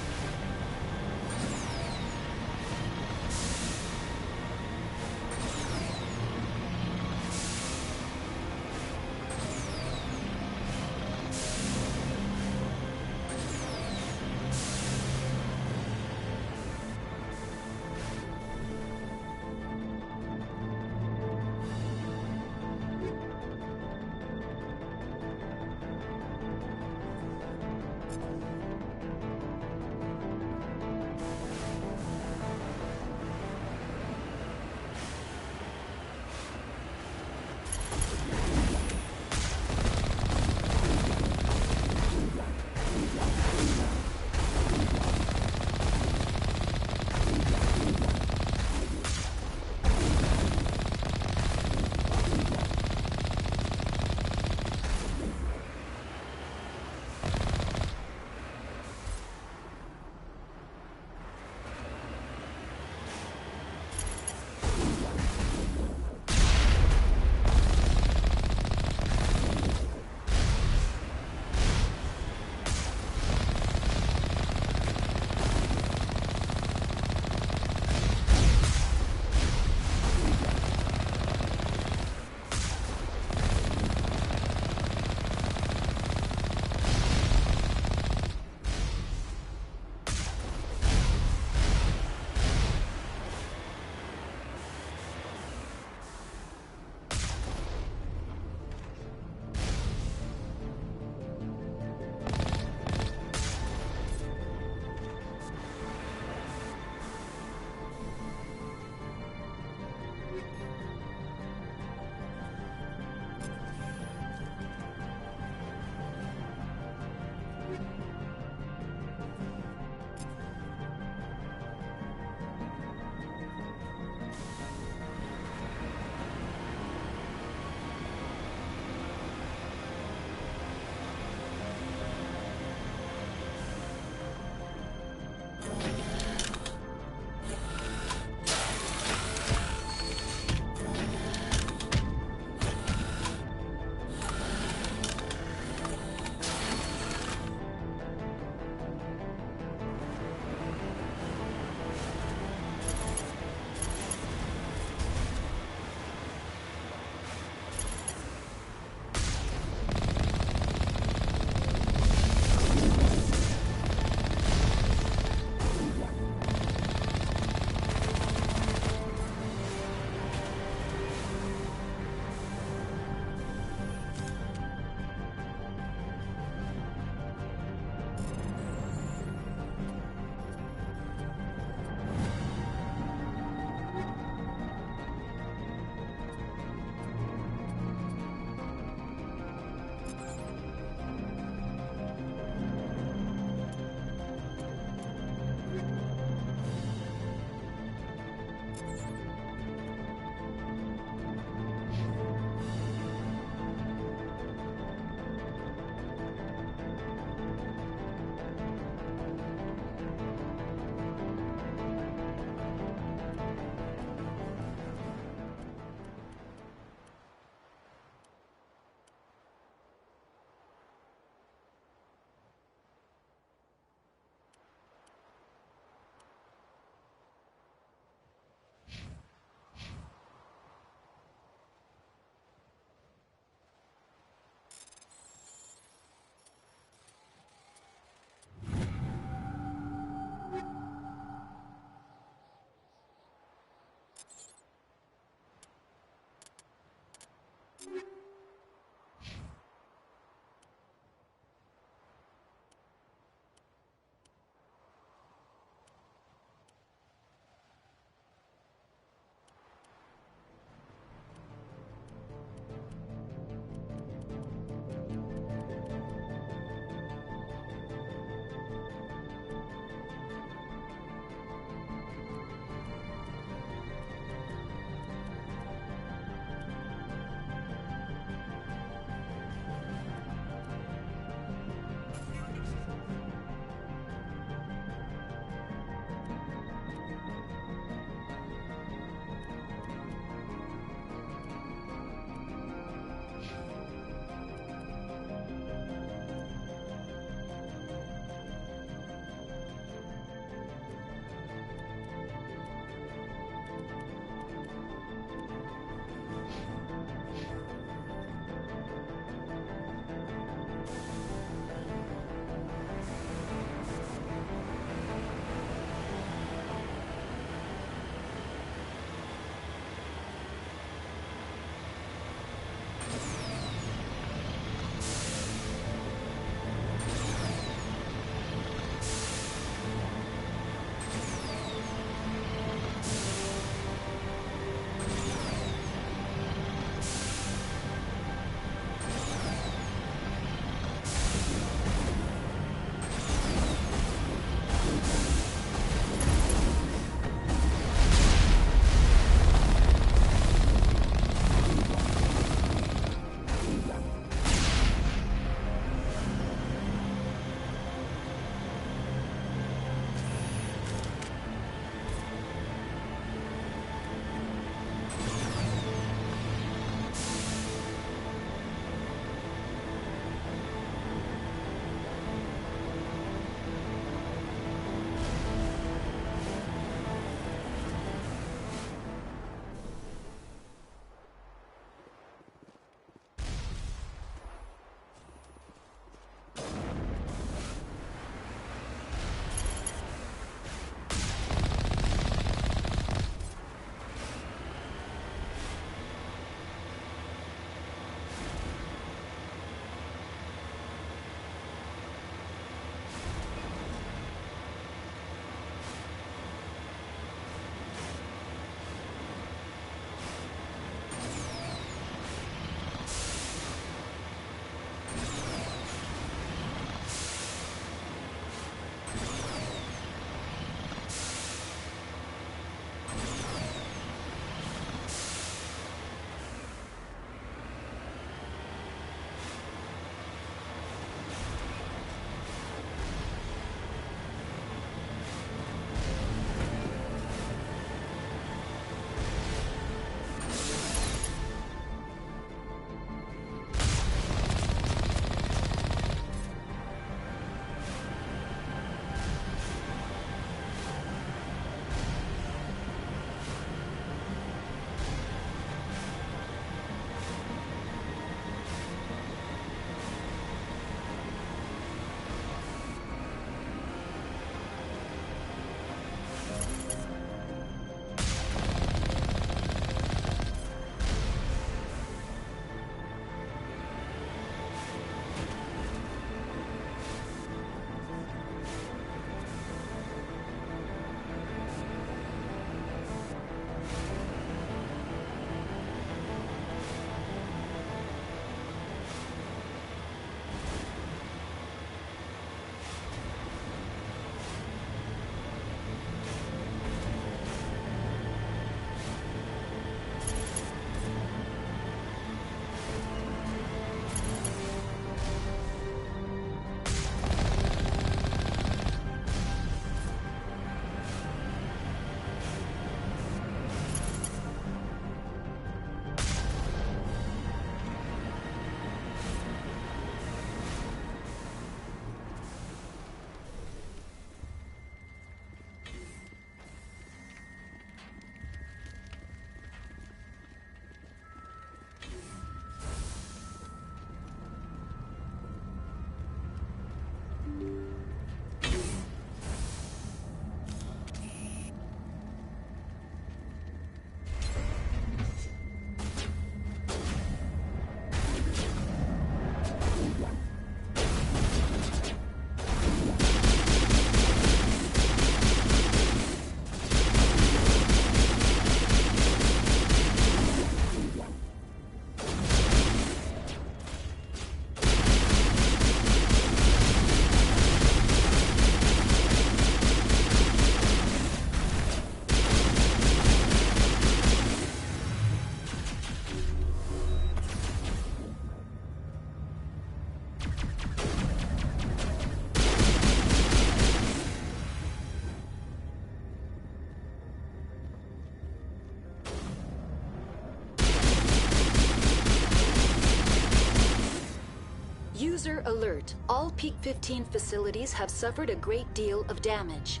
report, all Peak 15 facilities have suffered a great deal of damage.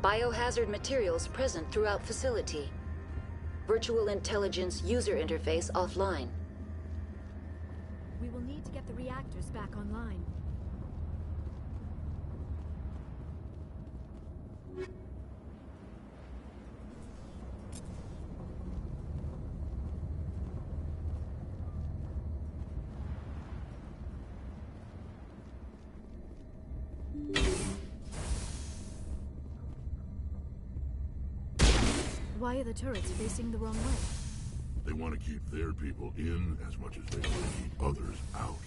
Biohazard materials present throughout facility. Virtual intelligence user interface offline. We will need to get the reactors back online. Why are the turrets facing the wrong way? They want to keep their people in as much as they want to keep others out.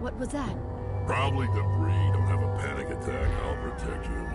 What was that? Probably debris. Don't have a panic attack. I'll protect you.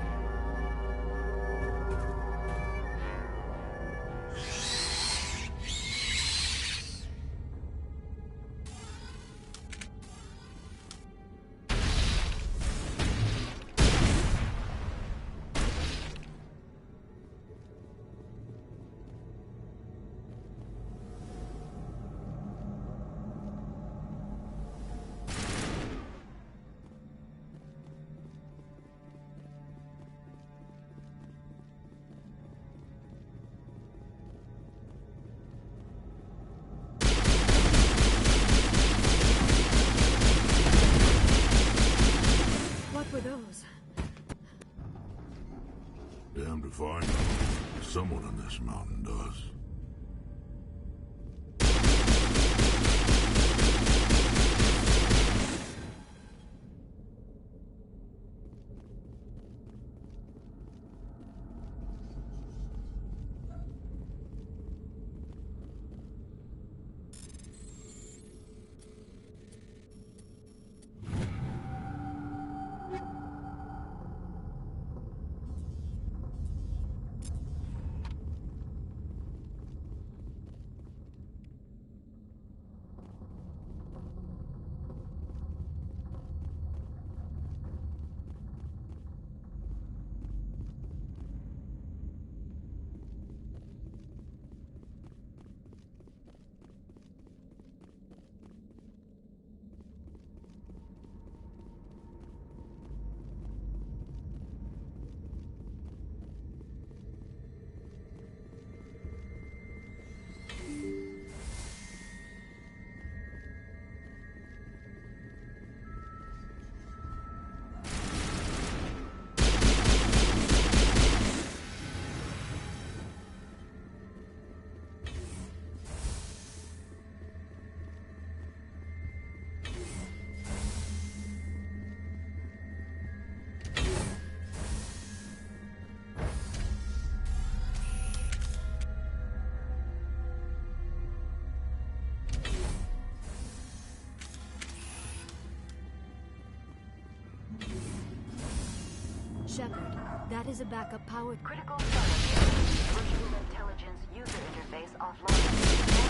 Damned if I know. Someone on this mountain does. Shepard, that is a backup powered... Critical virtual intelligence user interface offline.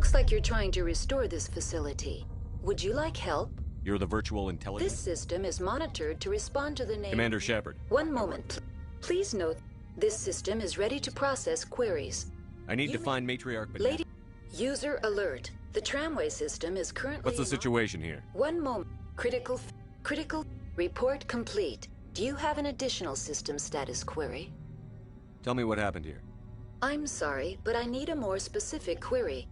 Looks like you're trying to restore this facility. Would you like help? You're the virtual intelligence? This system is monitored to respond to the name... Commander Shepard. One moment. Please note, this system is ready to process queries. I need to find Matriarch Banana. Lady... User alert. The tramway system is currently... What's the situation here? One moment. Critical... Report complete. Do you have an additional system status query? Tell me what happened here. I'm sorry, but I need a more specific query.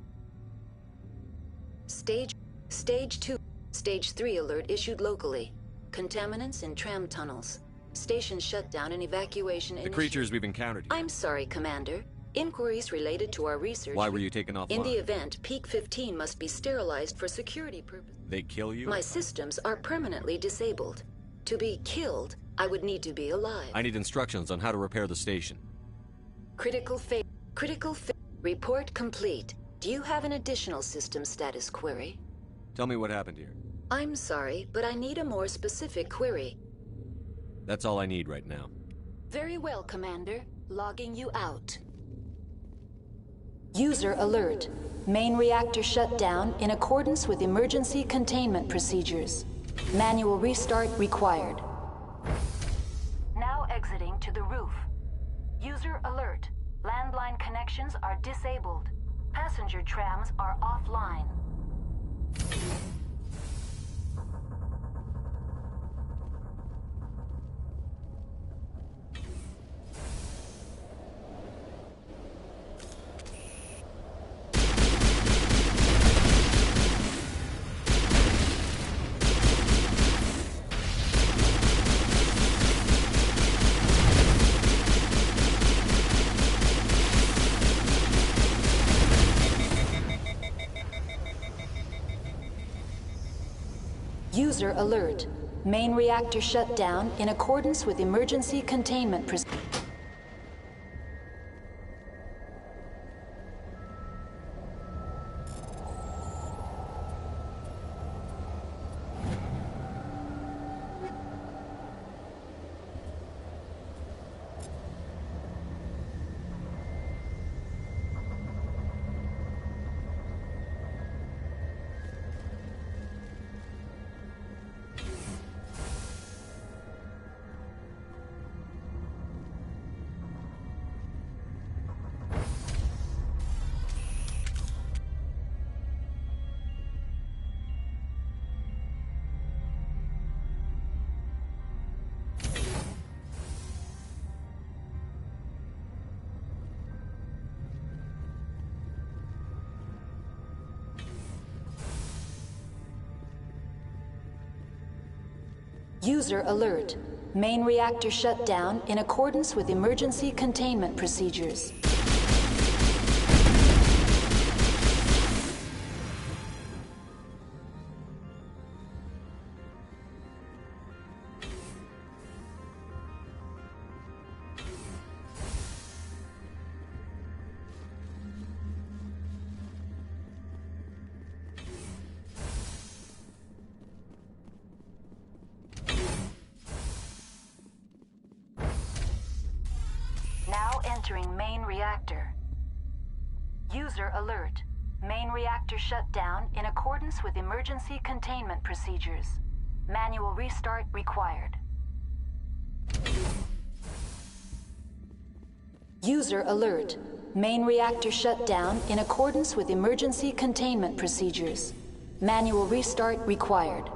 Stage 2. Stage 3 alert issued locally. Contaminants in tram tunnels. Station shutdown and evacuation The creatures we've encountered here. I'm sorry, Commander. Inquiries related to our research... Why were you taken offline? In the event, Peak 15 must be sterilized for security purposes. They kill you? My systems are permanently disabled. To be killed, I would need to be alive. I need instructions on how to repair the station. Report complete. Do you have an additional system status query? Tell me what happened here. I'm sorry, but I need a more specific query. That's all I need right now. Very well, Commander. Logging you out. User alert. Main reactor shut down in accordance with emergency containment procedures. Manual restart required. Now exiting to the roof. User alert. Landline connections are disabled. Passenger trams are offline. User alert. Main reactor shut down in accordance with emergency containment procedures. User alert. Main reactor shut down in accordance with emergency containment procedures. Entering main reactor. User alert. Main reactor shut down in accordance with emergency containment procedures. Manual restart required. User alert. Main reactor shut down in accordance with emergency containment procedures. Manual restart required.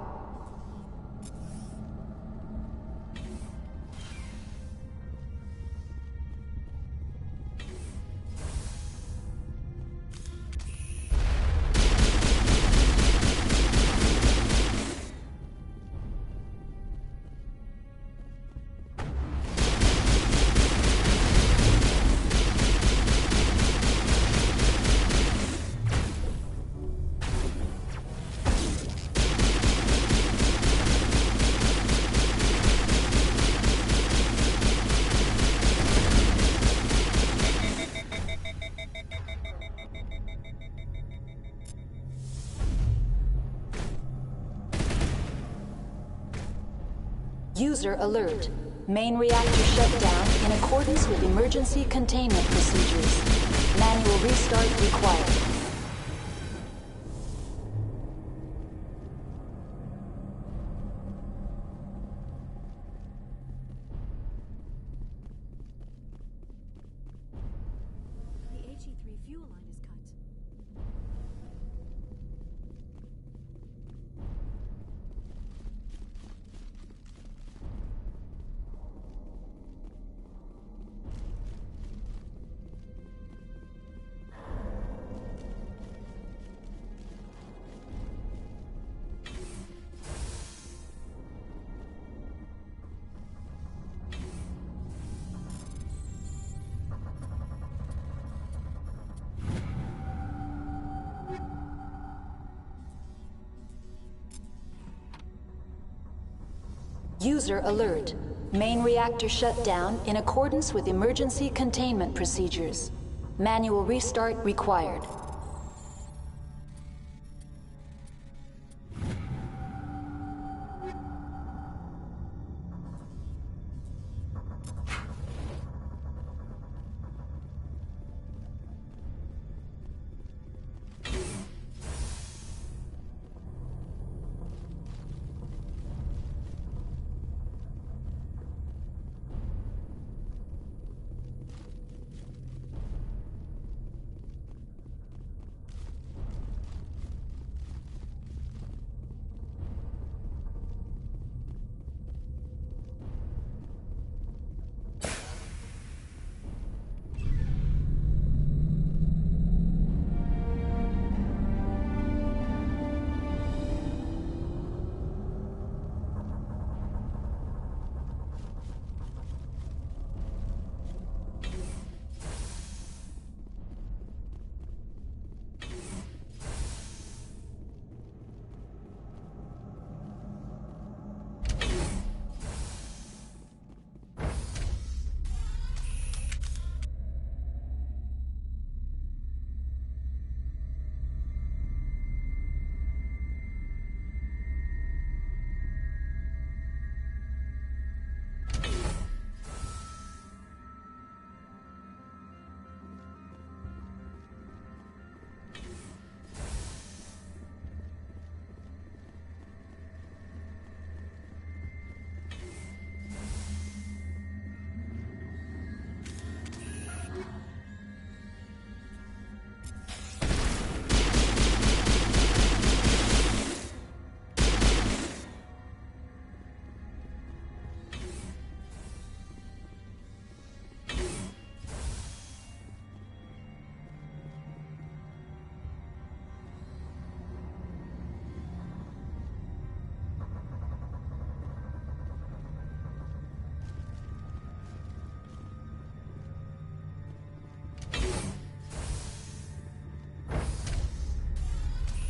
User alert. Main reactor shut down in accordance with emergency containment procedures. Manual restart required. User alert. Main reactor shut down in accordance with emergency containment procedures. Manual restart required.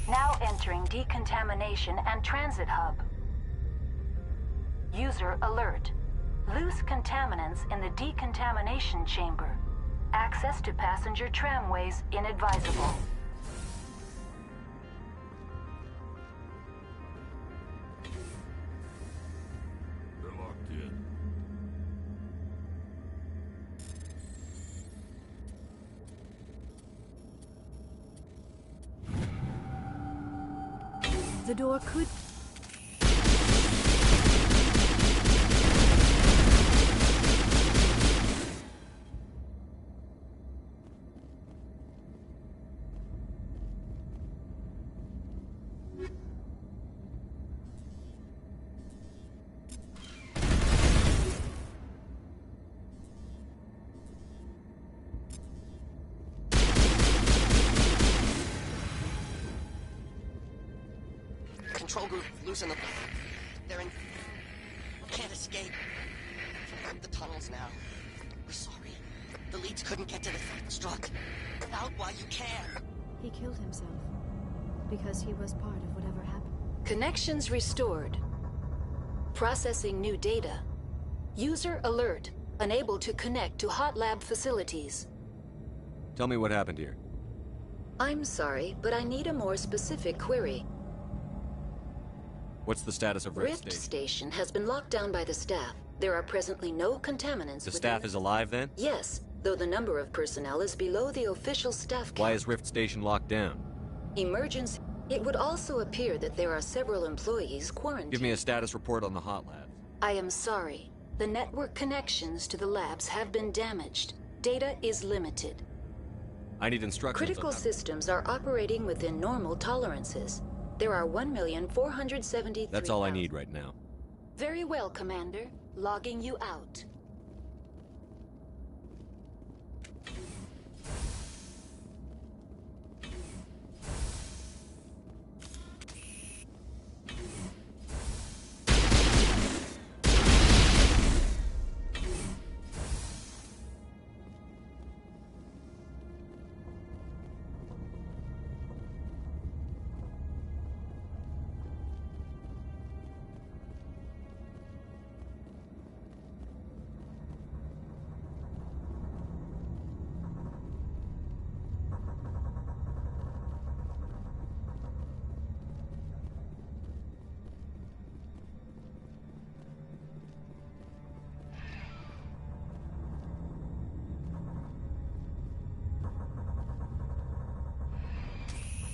Now entering decontamination and transit hub. User alert. Loose contaminants in the decontamination chamber. Access to passenger tramways inadvisable. They're locked in. The door could... Control group, loosen up. They're in... Can't escape. From the tunnels now. We're sorry. The leads couldn't get to the struck. Out while you can. He killed himself. Because he was part of whatever happened. Connections restored. Processing new data. User alert. Unable to connect to hot lab facilities. Tell me what happened here. I'm sorry, but I need a more specific query. What's the status of Rift Station has been locked down by the staff. There are presently no contaminants. The staff is alive then? Yes, though the number of personnel is below the official staff count. Why is Rift Station locked down? Emergency. It would also appear that there are several employees quarantined. Give me a status report on the hot lab. I am sorry. The network connections to the labs have been damaged. Data is limited. I need instructions. Critical systems are operating within normal tolerances. There are 1,473,000. That's all I need right now. Very well, Commander. Logging you out.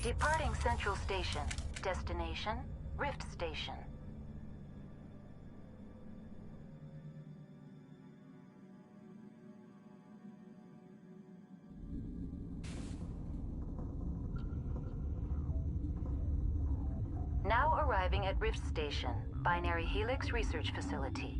Departing Central Station. Destination, Rift Station. Now arriving at Rift Station, Binary Helix Research Facility.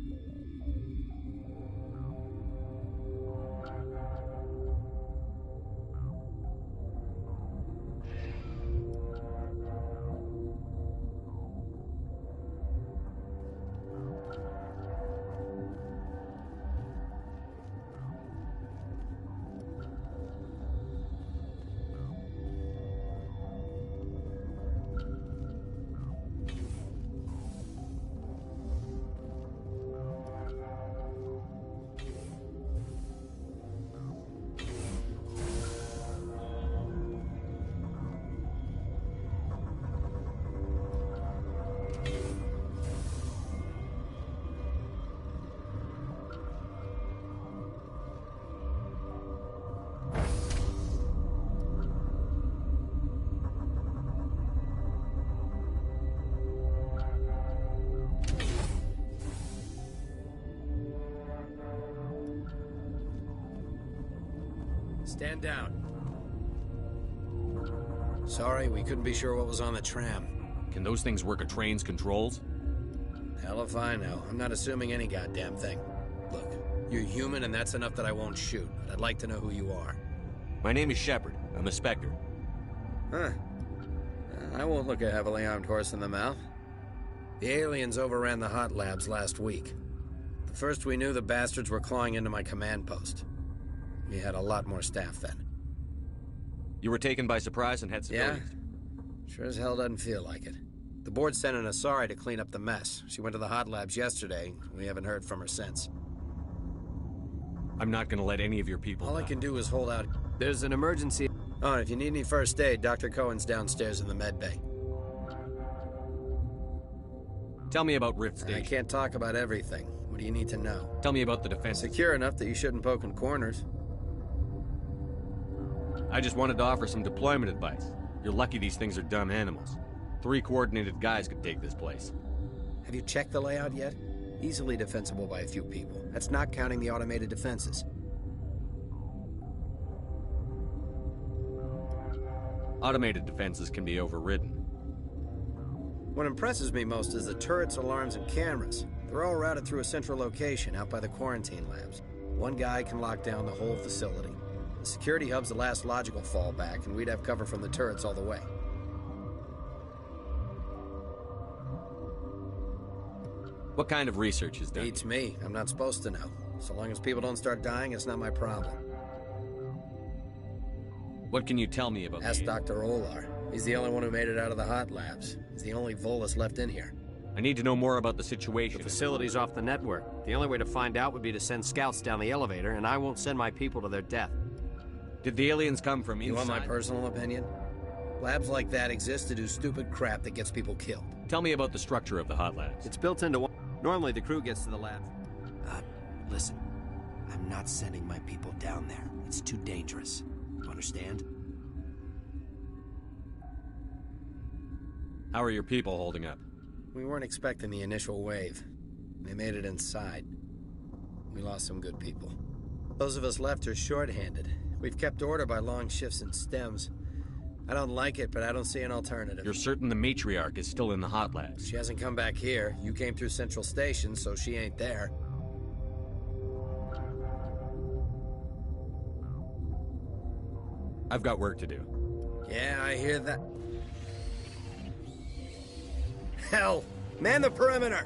Stand down. Sorry, we couldn't be sure what was on the tram. Can those things work a train's controls? Hell if I know. I'm not assuming any goddamn thing. Look, you're human and that's enough that I won't shoot, but I'd like to know who you are. My name is Shepard. I'm a Spectre. Huh. I won't look a heavily armed horse in the mouth. The aliens overran the hot labs last week. The first we knew, the bastards were clawing into my command post. We had a lot more staff then. You were taken by surprise and had civilians? Yeah. Sure as hell doesn't feel like it. The board sent an Asari to clean up the mess. She went to the hot labs yesterday. We haven't heard from her since. I'm not gonna let any of your people All die. I can do is hold out. There's an emergency. Oh, and if you need any first aid, Dr. Cohen's downstairs in the med bay. Tell me about Rift Station. I can't talk about everything. What do you need to know? Tell me about the defense. Secure enough that you shouldn't poke in corners. I just wanted to offer some deployment advice. You're lucky these things are dumb animals. 3 coordinated guys could take this place. Have you checked the layout yet? Easily defensible by a few people. That's not counting the automated defenses. Automated defenses can be overridden. What impresses me most is the turrets, alarms, and cameras. They're all routed through a central location out by the quarantine labs. One guy can lock down the whole facility. The security hub's the last logical fallback, and we'd have cover from the turrets all the way. What kind of research is done? Beats me. I'm not supposed to know. So long as people don't start dying, it's not my problem. What can you tell me about Ask Dr. Olar. He's the only one who made it out of the hot labs. He's the only Volus left in here. I need to know more about the situation. The facility's off the network. The only way to find out would be to send scouts down the elevator, and I won't send my people to their death. Did the aliens come from inside? You want my personal opinion? Labs like that exist to do stupid crap that gets people killed. Tell me about the structure of the hot labs. It's built into one. Normally the crew gets to the lab. Listen. I'm not sending my people down there. It's too dangerous. You understand? How are your people holding up? We weren't expecting the initial wave. They made it inside. We lost some good people. Those of us left are short-handed. We've kept order by long shifts and stems. I don't like it, but I don't see an alternative. You're certain the matriarch is still in the hot labs? She hasn't come back here. You came through Central Station, so she ain't there. I've got work to do. Yeah, I hear that. Hell! Man the perimeter!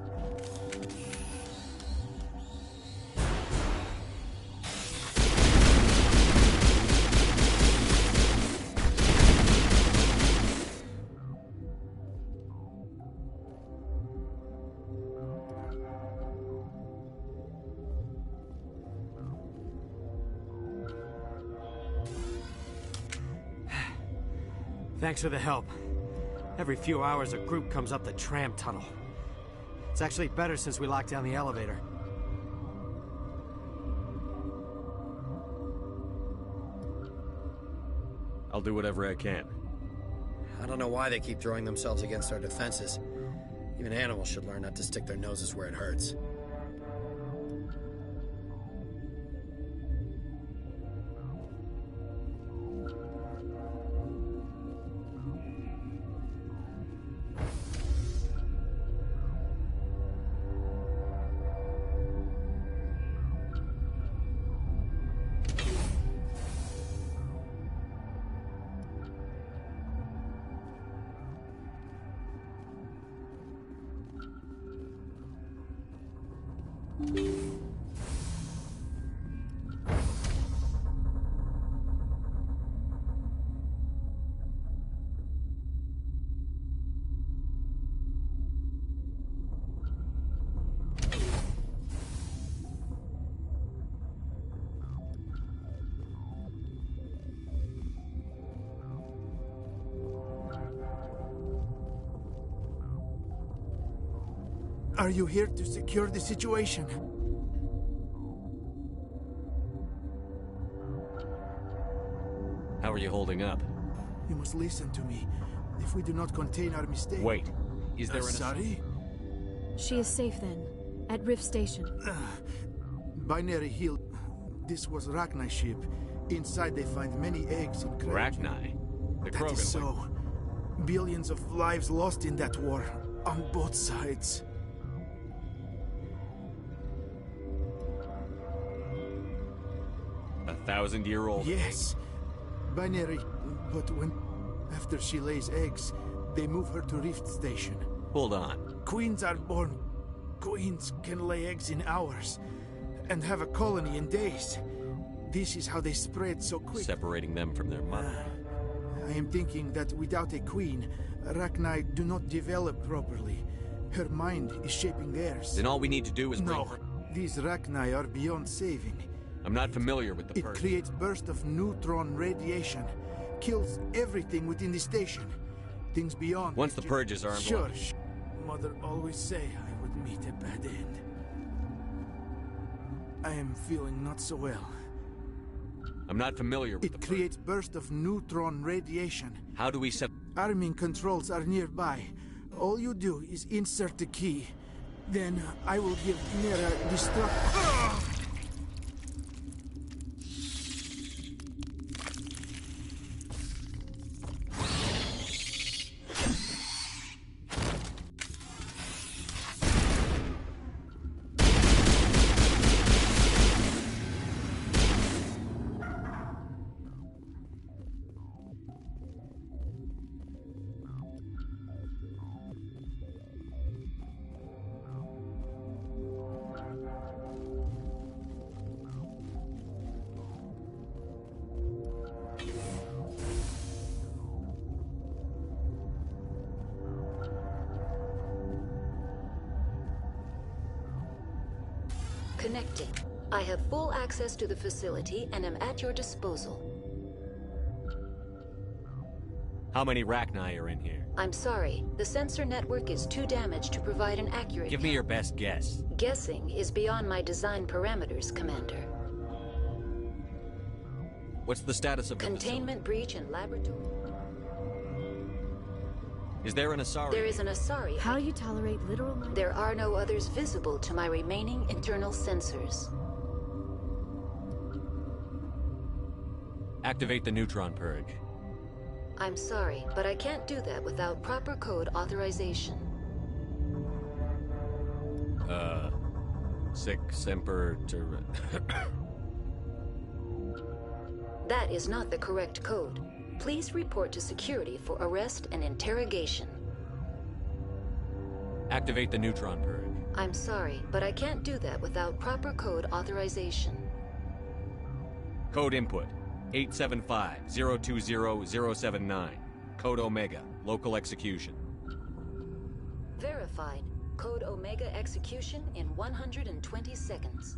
Thanks for the help. Every few hours, a group comes up the tram tunnel. It's actually better since we locked down the elevator. I'll do whatever I can. I don't know why they keep throwing themselves against our defenses. Even animals should learn not to stick their noses where it hurts. Are you here to secure the situation? How are you holding up? You must listen to me. If we do not contain our mistake... Wait, is there an... Sorry? She is safe then, at Rift Station. Binary Hill. This was Rachni's ship. Inside they find many eggs in Rachni? The That is so. Billions of lives lost in that war, on both sides. A 1,000-year-old? Yes. Binary, but after she lays eggs, they move her to Rift Station. Hold on. Queens are born. Queens can lay eggs in hours, and have a colony in days. This is how they spread so quick. Separating them from their mother. I am thinking that without a queen, Rachni do not develop properly. Her mind is shaping theirs. Then all we need to do is bring No, her... these Rachni are beyond saving. I'm not familiar with the It creates burst of neutron radiation. Kills everything within the station. Things beyond... Once the purges are Sure. unblocked. Mother always say I would meet a bad end. I am feeling not so well. I'm not familiar with It creates burst of neutron radiation. How do we set... Arming controls are nearby. All you do is insert the key. Then I will give Mira destruct... Connecting. I have full access to the facility and am at your disposal. How many Rachni are in here? I'm sorry. The sensor network is too damaged to provide an accurate... Give me your best guess. Guessing is beyond my design parameters, Commander. What's the status of the Containment breach in laboratory. Is there an Asari? There is an Asari. How you tolerate literal... There are no others visible to my remaining internal sensors. Activate the neutron purge. I'm sorry, but I can't do that without proper code authorization. Sic semper That is not the correct code. Please report to security for arrest and interrogation. Activate the neutron purge. I'm sorry, but I can't do that without proper code authorization. Code input 875-020-079. Code Omega. Local execution. Verified. Code Omega execution in 120 seconds.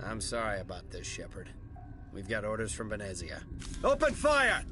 I'm sorry about this, Shepard. We've got orders from Venezia. Open fire!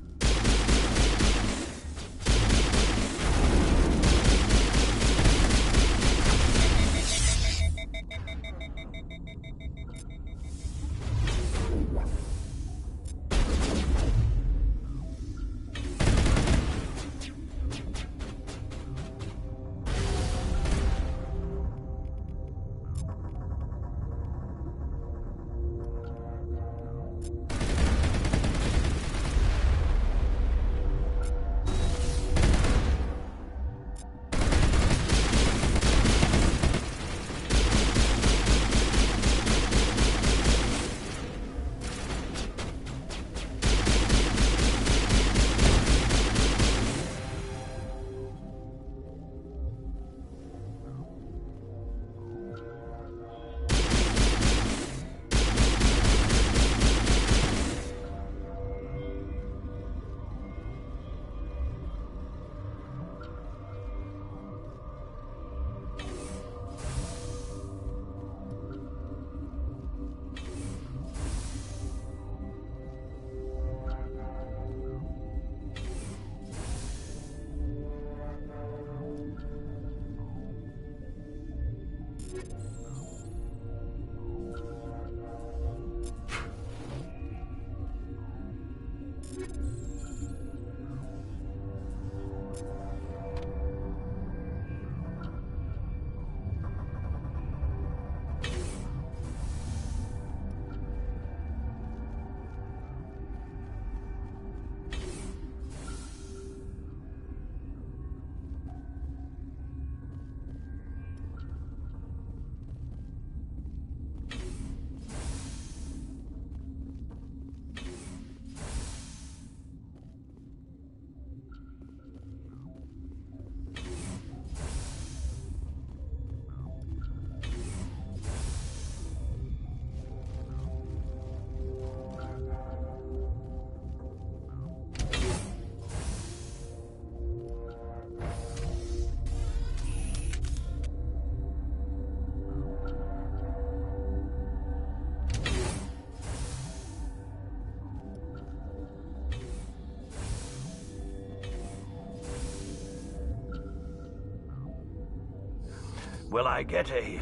Will I get a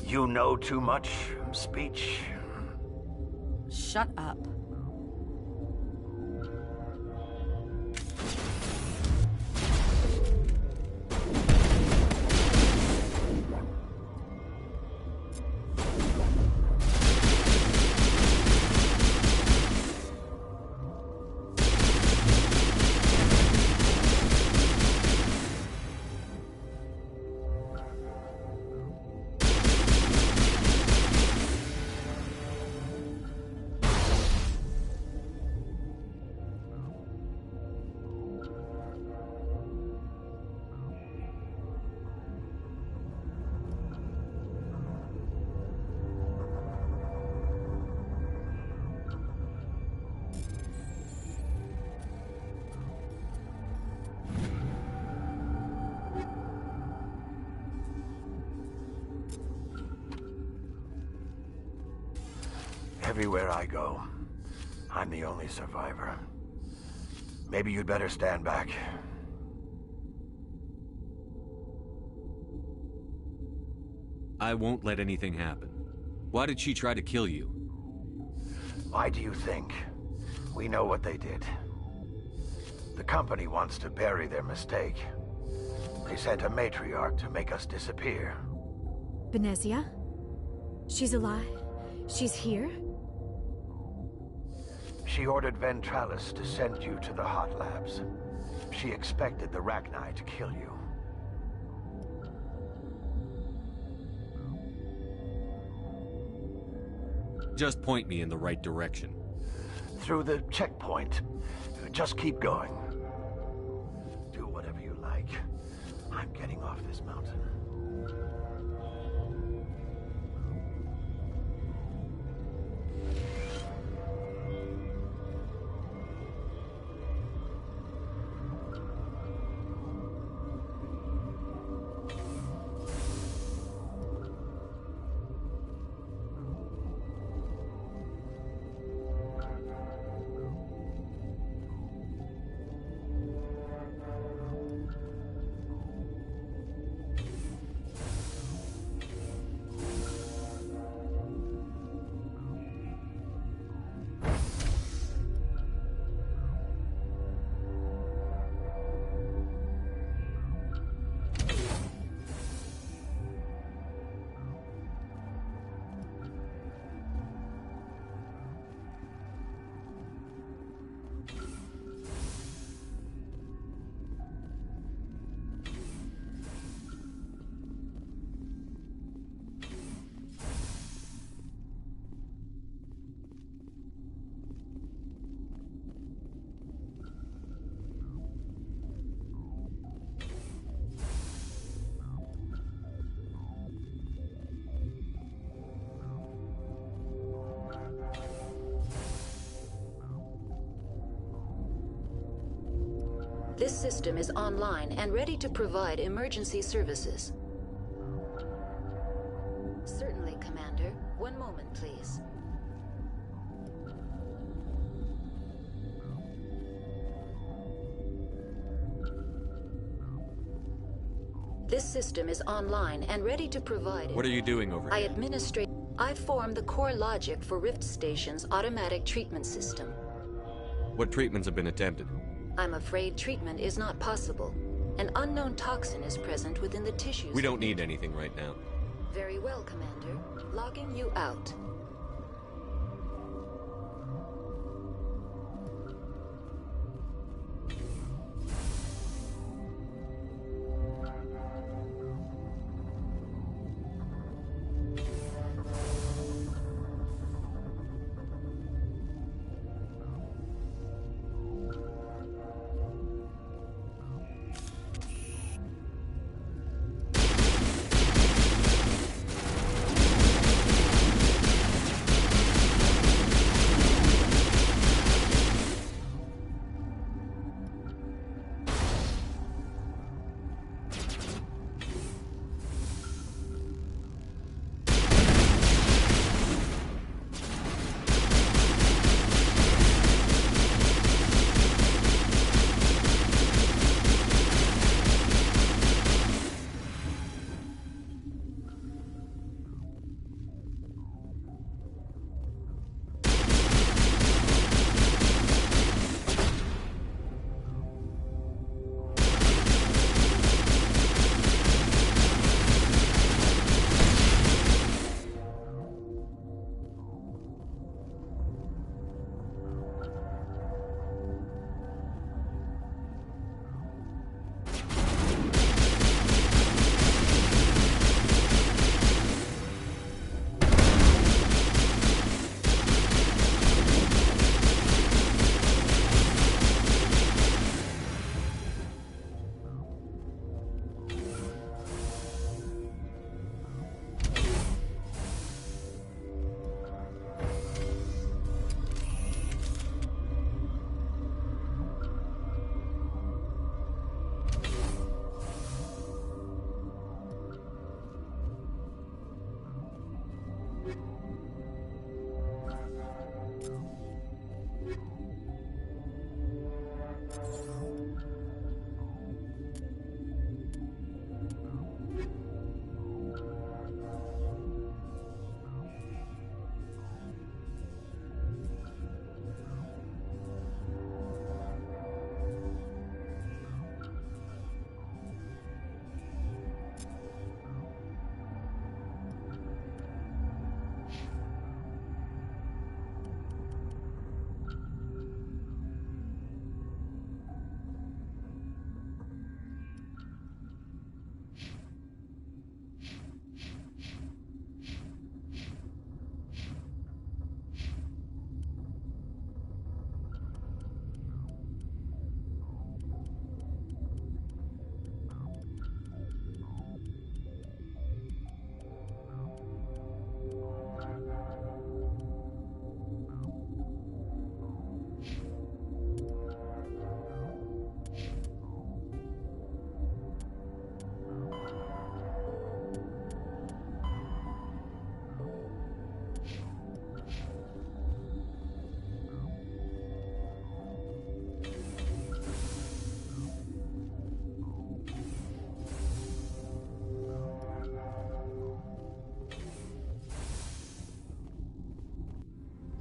"you know too much" speech? Shut up. Everywhere I go, I'm the only survivor. Maybe you'd better stand back. I won't let anything happen. Why did she try to kill you? Why do you think? We know what they did. The company wants to bury their mistake. They sent a matriarch to make us disappear. Venezia? She's alive? She's here? She ordered Ventralis to send you to the hot labs. She expected the Rachni to kill you. Just point me in the right direction. Through the checkpoint. Just keep going. Do whatever you like. I'm getting off this mountain. This system is online and ready to provide emergency services. Certainly, Commander. One moment, please. This system is online and ready to provide... What are you doing over here? I form the core logic for Rift Station's automatic treatment system. What treatments have been attempted? I'm afraid treatment is not possible. An unknown toxin is present within the tissues. We don't need anything right now. Very well, Commander. Logging you out.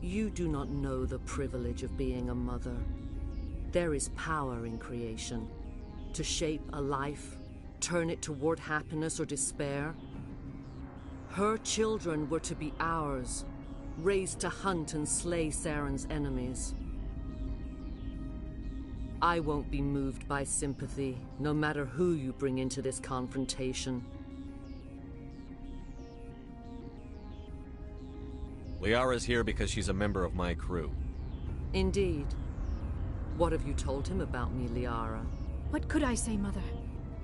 You do not know the privilege of being a mother. There is power in creation. To shape a life, turn it toward happiness or despair. Her children were to be ours, raised to hunt and slay Saren's enemies. I won't be moved by sympathy, no matter who you bring into this confrontation. Liara's here because she's a member of my crew. Indeed. What have you told him about me, Liara? What could I say, Mother?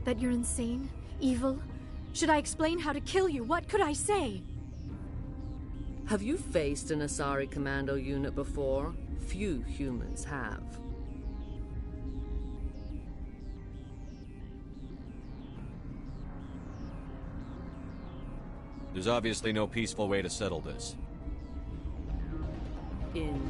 That you're insane? Evil? Should I explain how to kill you? What could I say? Have you faced an Asari commando unit before? Few humans have. There's obviously no peaceful way to settle this. Indeed.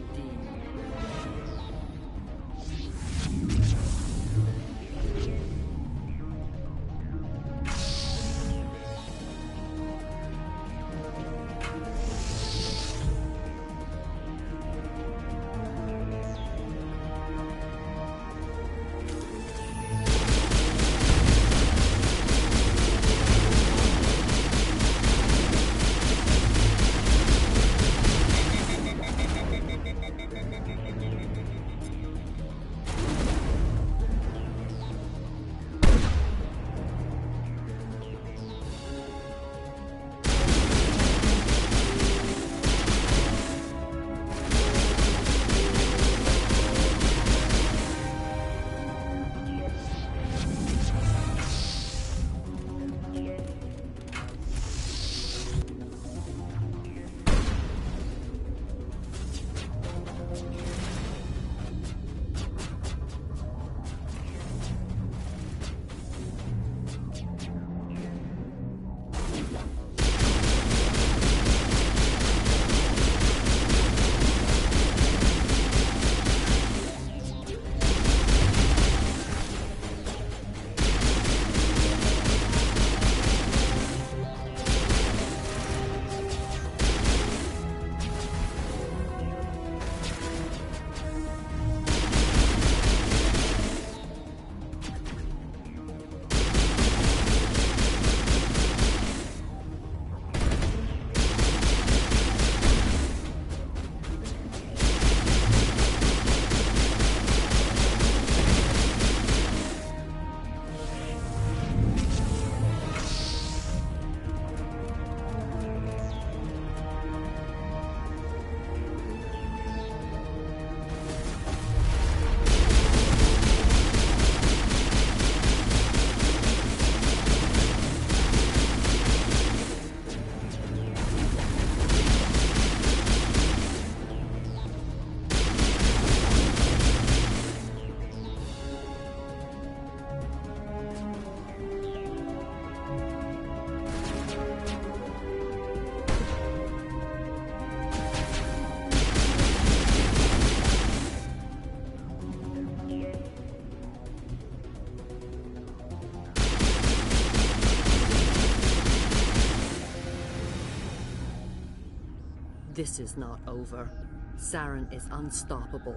This is not over. Saren is unstoppable.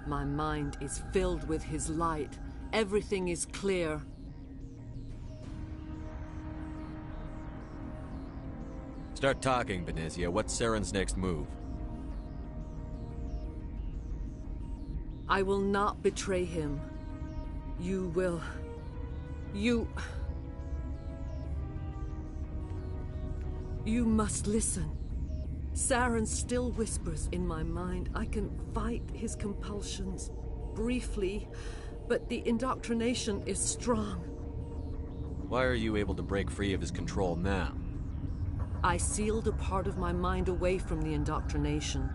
My mind is filled with his light. Everything is clear. Start talking, Benezia. What's Saren's next move? I will not betray him. You will... You must listen. Saren still whispers in my mind. I can fight his compulsions, briefly, but the indoctrination is strong. Why are you able to break free of his control now? I sealed a part of my mind away from the indoctrination,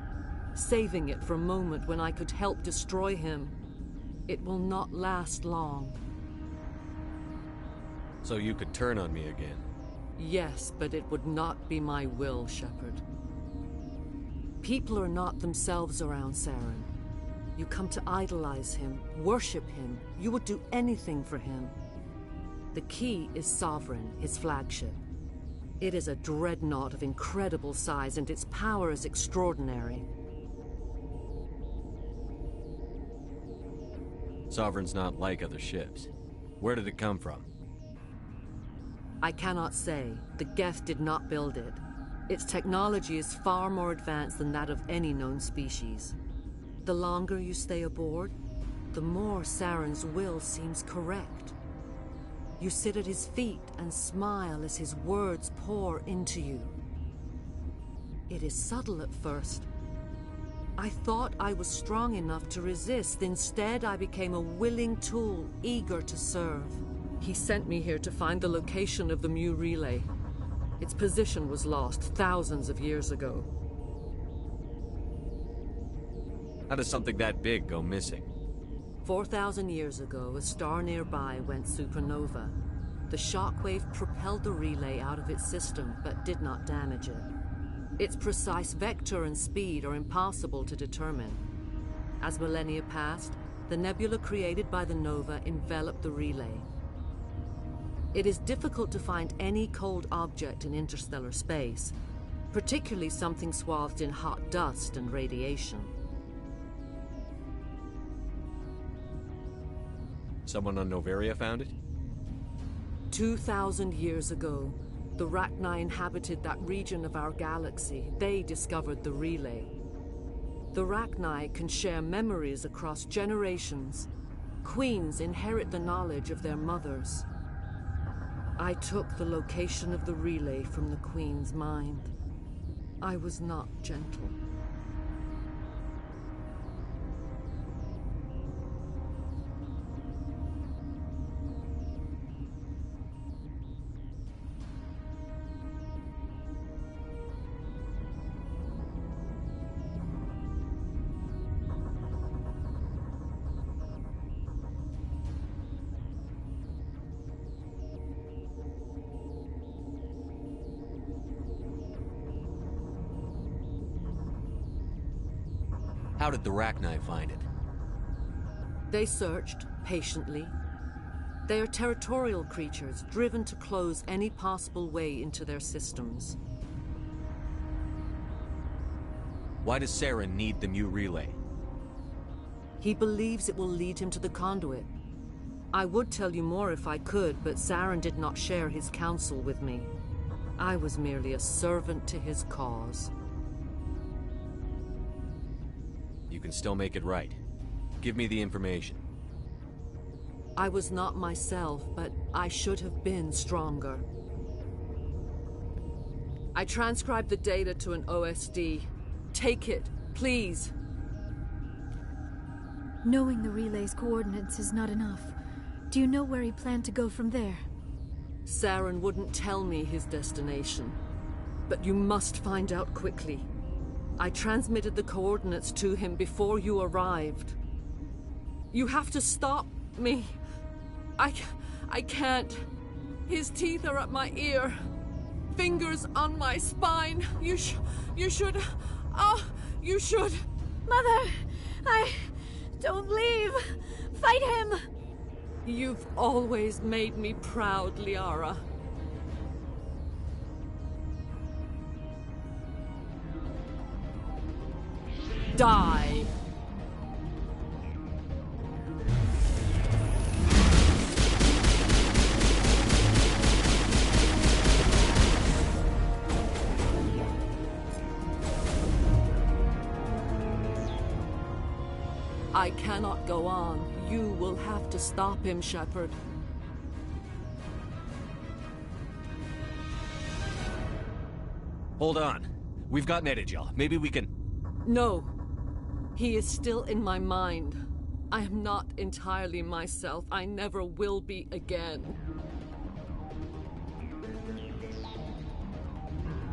saving it for a moment when I could help destroy him. It will not last long. So you could turn on me again? Yes, but it would not be my will, Shepard. People are not themselves around Saren. You come to idolize him, worship him. You would do anything for him. The key is Sovereign, his flagship. It is a dreadnought of incredible size, and its power is extraordinary. Sovereign's not like other ships. Where did it come from? I cannot say. The Geth did not build it. Its technology is far more advanced than that of any known species. The longer you stay aboard, the more Saren's will seems correct. You sit at his feet and smile as his words pour into you. It is subtle at first. I thought I was strong enough to resist. Instead, I became a willing tool, eager to serve. He sent me here to find the location of the Mu relay. Its position was lost thousands of years ago. How does something that big go missing? 4,000 years ago, a star nearby went supernova. The shockwave propelled the relay out of its system, but did not damage it. Its precise vector and speed are impossible to determine. As millennia passed, the nebula created by the nova enveloped the relay. It is difficult to find any cold object in interstellar space, particularly something swathed in hot dust and radiation. Someone on Novaria found it? 2,000 years ago, the Rachni inhabited that region of our galaxy. They discovered the relay. The Rachni can share memories across generations. Queens inherit the knowledge of their mothers. I took the location of the relay from the Queen's mind. I was not gentle. How did the Rachni find it? They searched, patiently. They are territorial creatures, driven to close any possible way into their systems. Why does Saren need the Mu relay? He believes it will lead him to the conduit. I would tell you more if I could, but Saren did not share his counsel with me. I was merely a servant to his cause. You can still make it right. Give me the information. I was not myself, but I should have been stronger. I transcribed the data to an OSD. Take it, please. Knowing the relay's coordinates is not enough. Do you know where he planned to go from there? Saren wouldn't tell me his destination. But you must find out quickly. I transmitted the coordinates to him before you arrived. You have to stop me. I can't. His teeth are at my ear. Fingers on my spine. You should... Oh, you should... Mother! Don't leave! Fight him! You've always made me proud, Liara. Die! I cannot go on. You will have to stop him, Shepard. Hold on. We've got Metagel. Maybe we can... No. He is still in my mind. I am not entirely myself. I never will be again.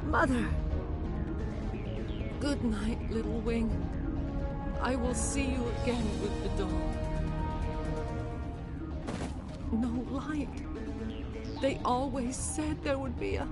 Mother! Good night, little wing. I will see you again with the dawn. No light. They always said there would be a...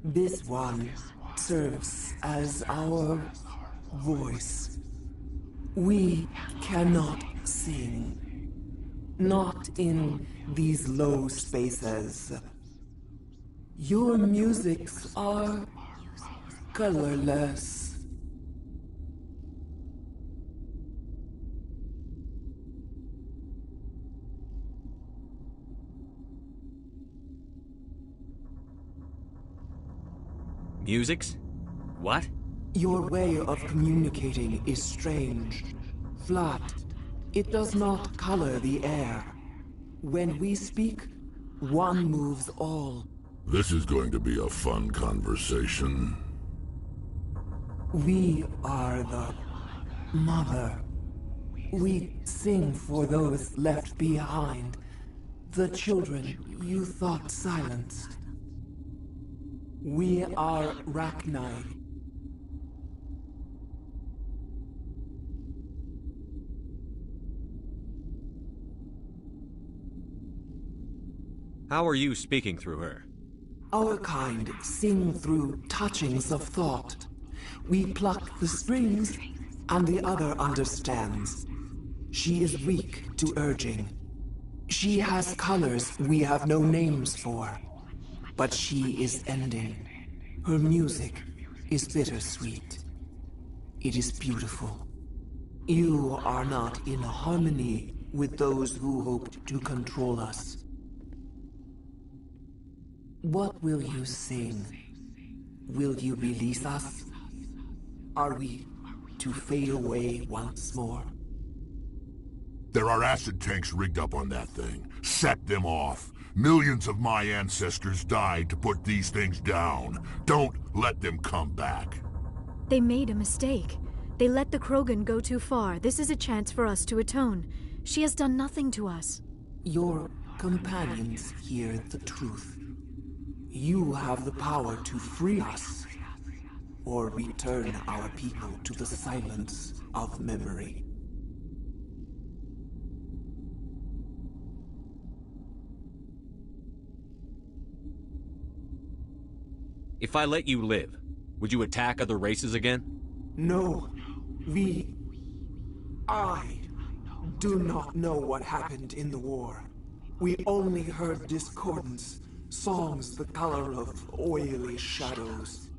This one serves as our voice. We cannot sing. Not in these low spaces. Your musics are colorless. Musics? What? Your way of communicating is strange, flat. It does not color the air. When we speak, one moves all. This is going to be a fun conversation. We are the mother. We sing for those left behind, the children you thought silenced. We are Rachni. How are you speaking through her? Our kind sing through touchings of thought. We pluck the strings, and the other understands. She is weak to urging. She has colors we have no names for. But she is ending. Her music is bittersweet. It is beautiful. You are not in harmony with those who hoped to control us. What will you sing? Will you release us? Are we to fade away once more? There are acid tanks rigged up on that thing. Set them off. Millions of my ancestors died to put these things down. Don't let them come back. They made a mistake. They let the Krogan go too far. This is a chance for us to atone. She has done nothing to us. Your companions hear the truth. You have the power to free us, or return our people to the silence of memory. If I let you live, would you attack other races again? No. I do not know what happened in the war. We only heard discordance, songs the color of oily shadows.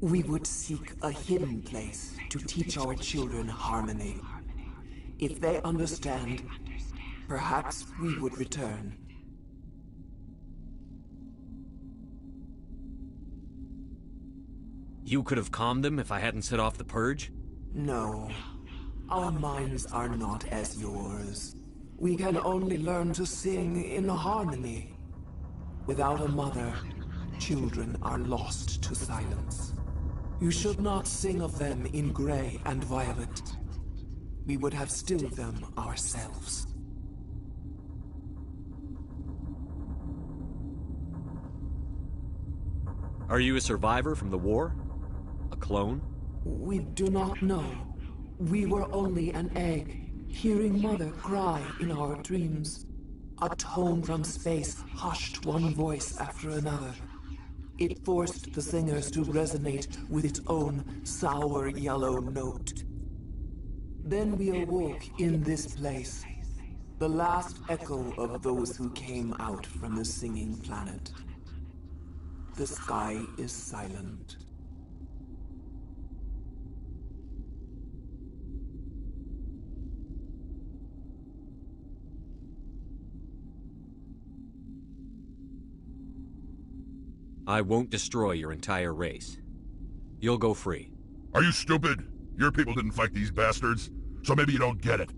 We would seek a hidden place to teach our children harmony. If they understand, perhaps we would return. You could have calmed them if I hadn't set off the purge? No. Our minds are not as yours. We can only learn to sing in harmony. Without a mother, children are lost to silence. You should not sing of them in gray and violet. We would have stilled them ourselves. Are you a survivor from the war? A clone? We do not know. We were only an egg, hearing Mother cry in our dreams. A tone from space hushed one voice after another. It forced the singers to resonate with its own sour yellow note. Then we awoke in this place, the last echo of those who came out from the singing planet. The sky is silent. I won't destroy your entire race. You'll go free. Are you stupid? Your people didn't fight these bastards, so maybe you don't get it.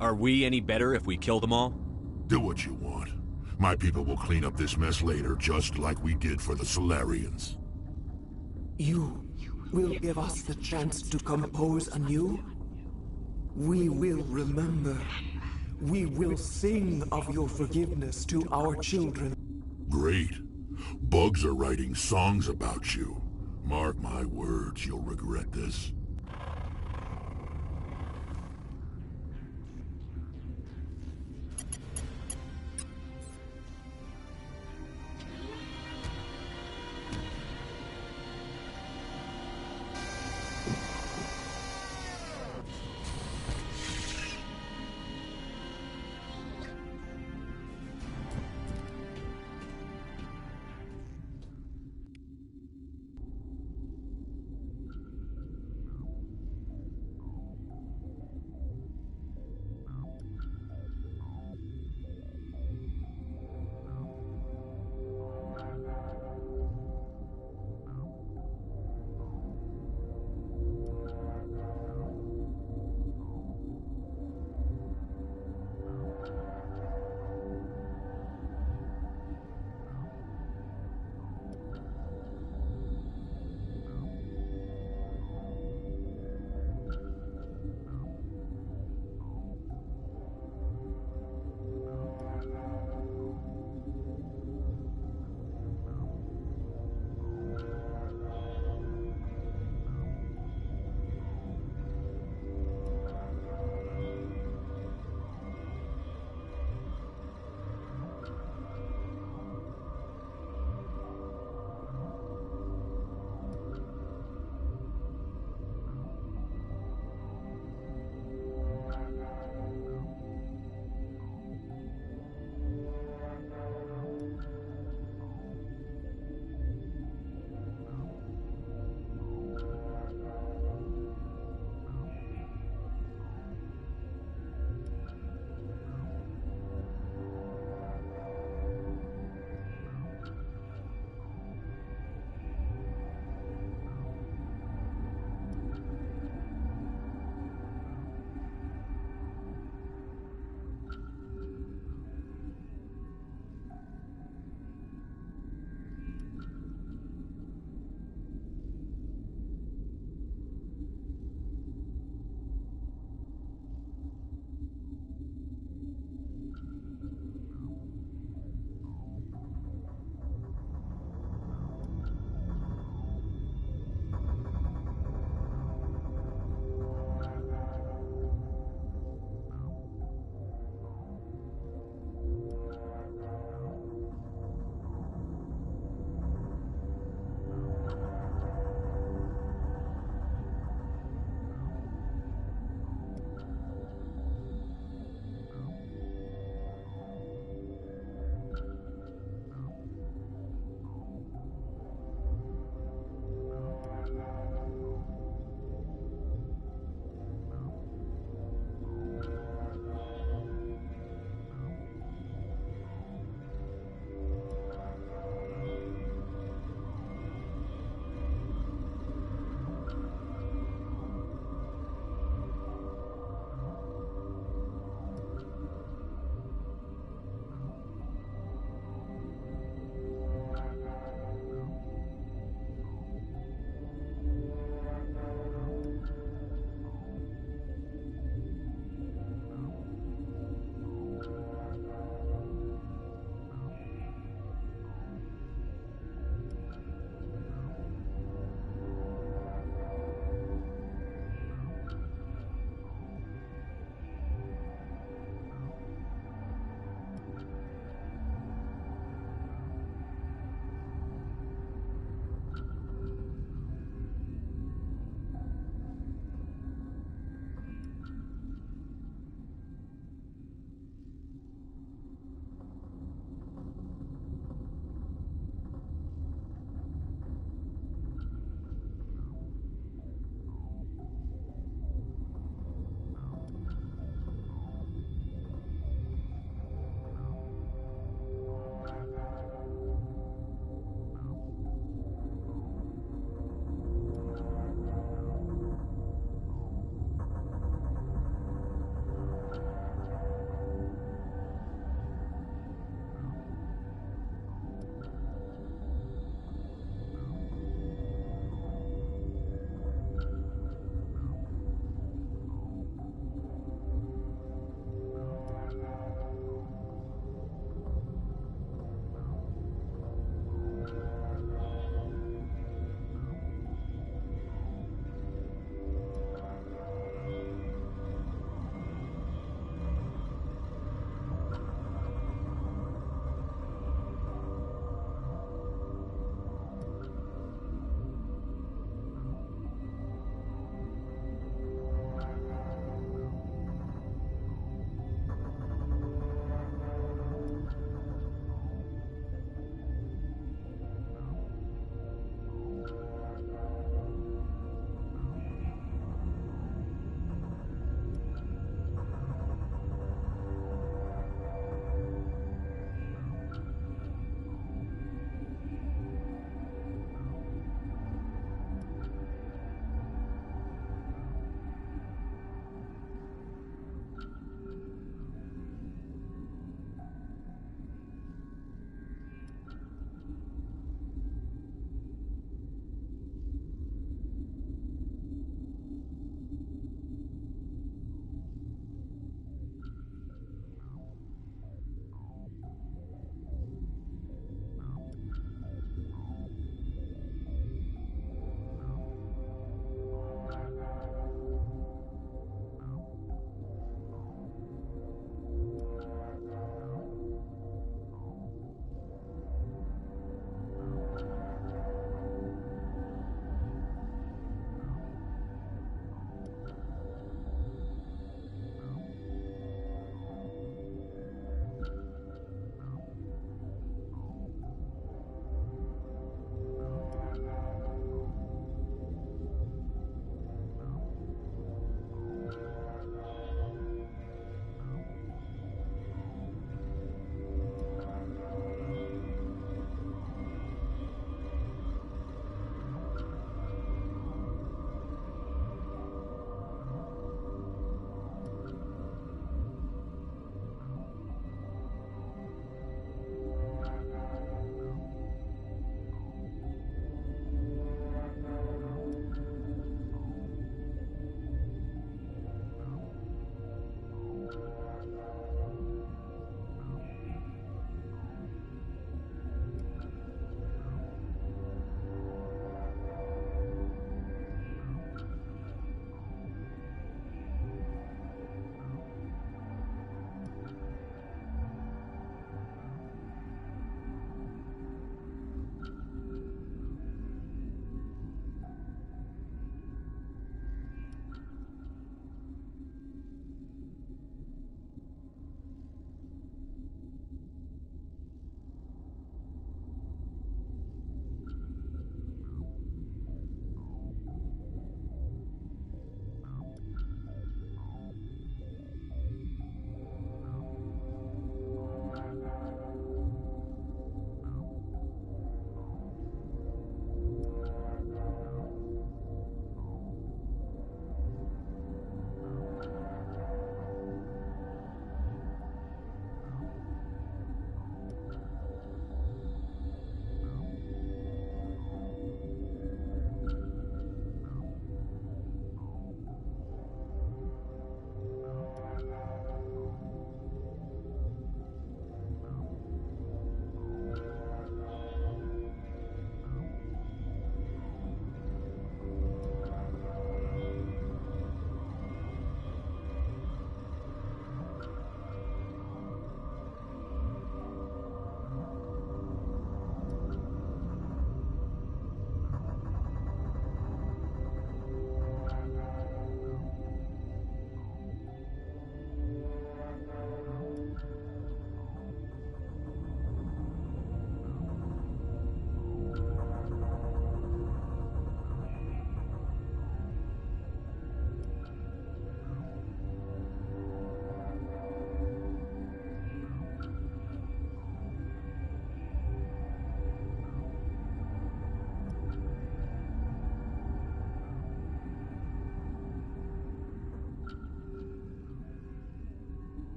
Are we any better if we kill them all? Do what you want. My people will clean up this mess later, just like we did for the Solarians. You will give us the chance to compose anew? We will remember. We will sing of your forgiveness to our children. Great. Bugs are writing songs about you. Mark my words, you'll regret this.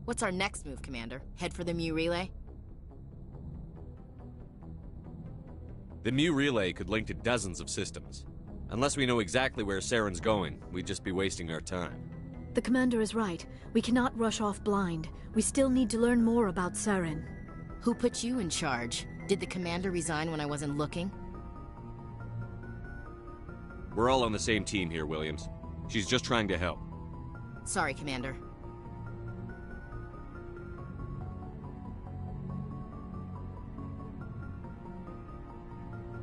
What's our next move, Commander? Head for the Mu relay? The Mu relay could link to dozens of systems. Unless we know exactly where Saren's going, we'd just be wasting our time. The Commander is right. We cannot rush off blind. We still need to learn more about Saren. Who put you in charge? Did the Commander resign when I wasn't looking? We're all on the same team here, Williams. She's just trying to help. Sorry, Commander.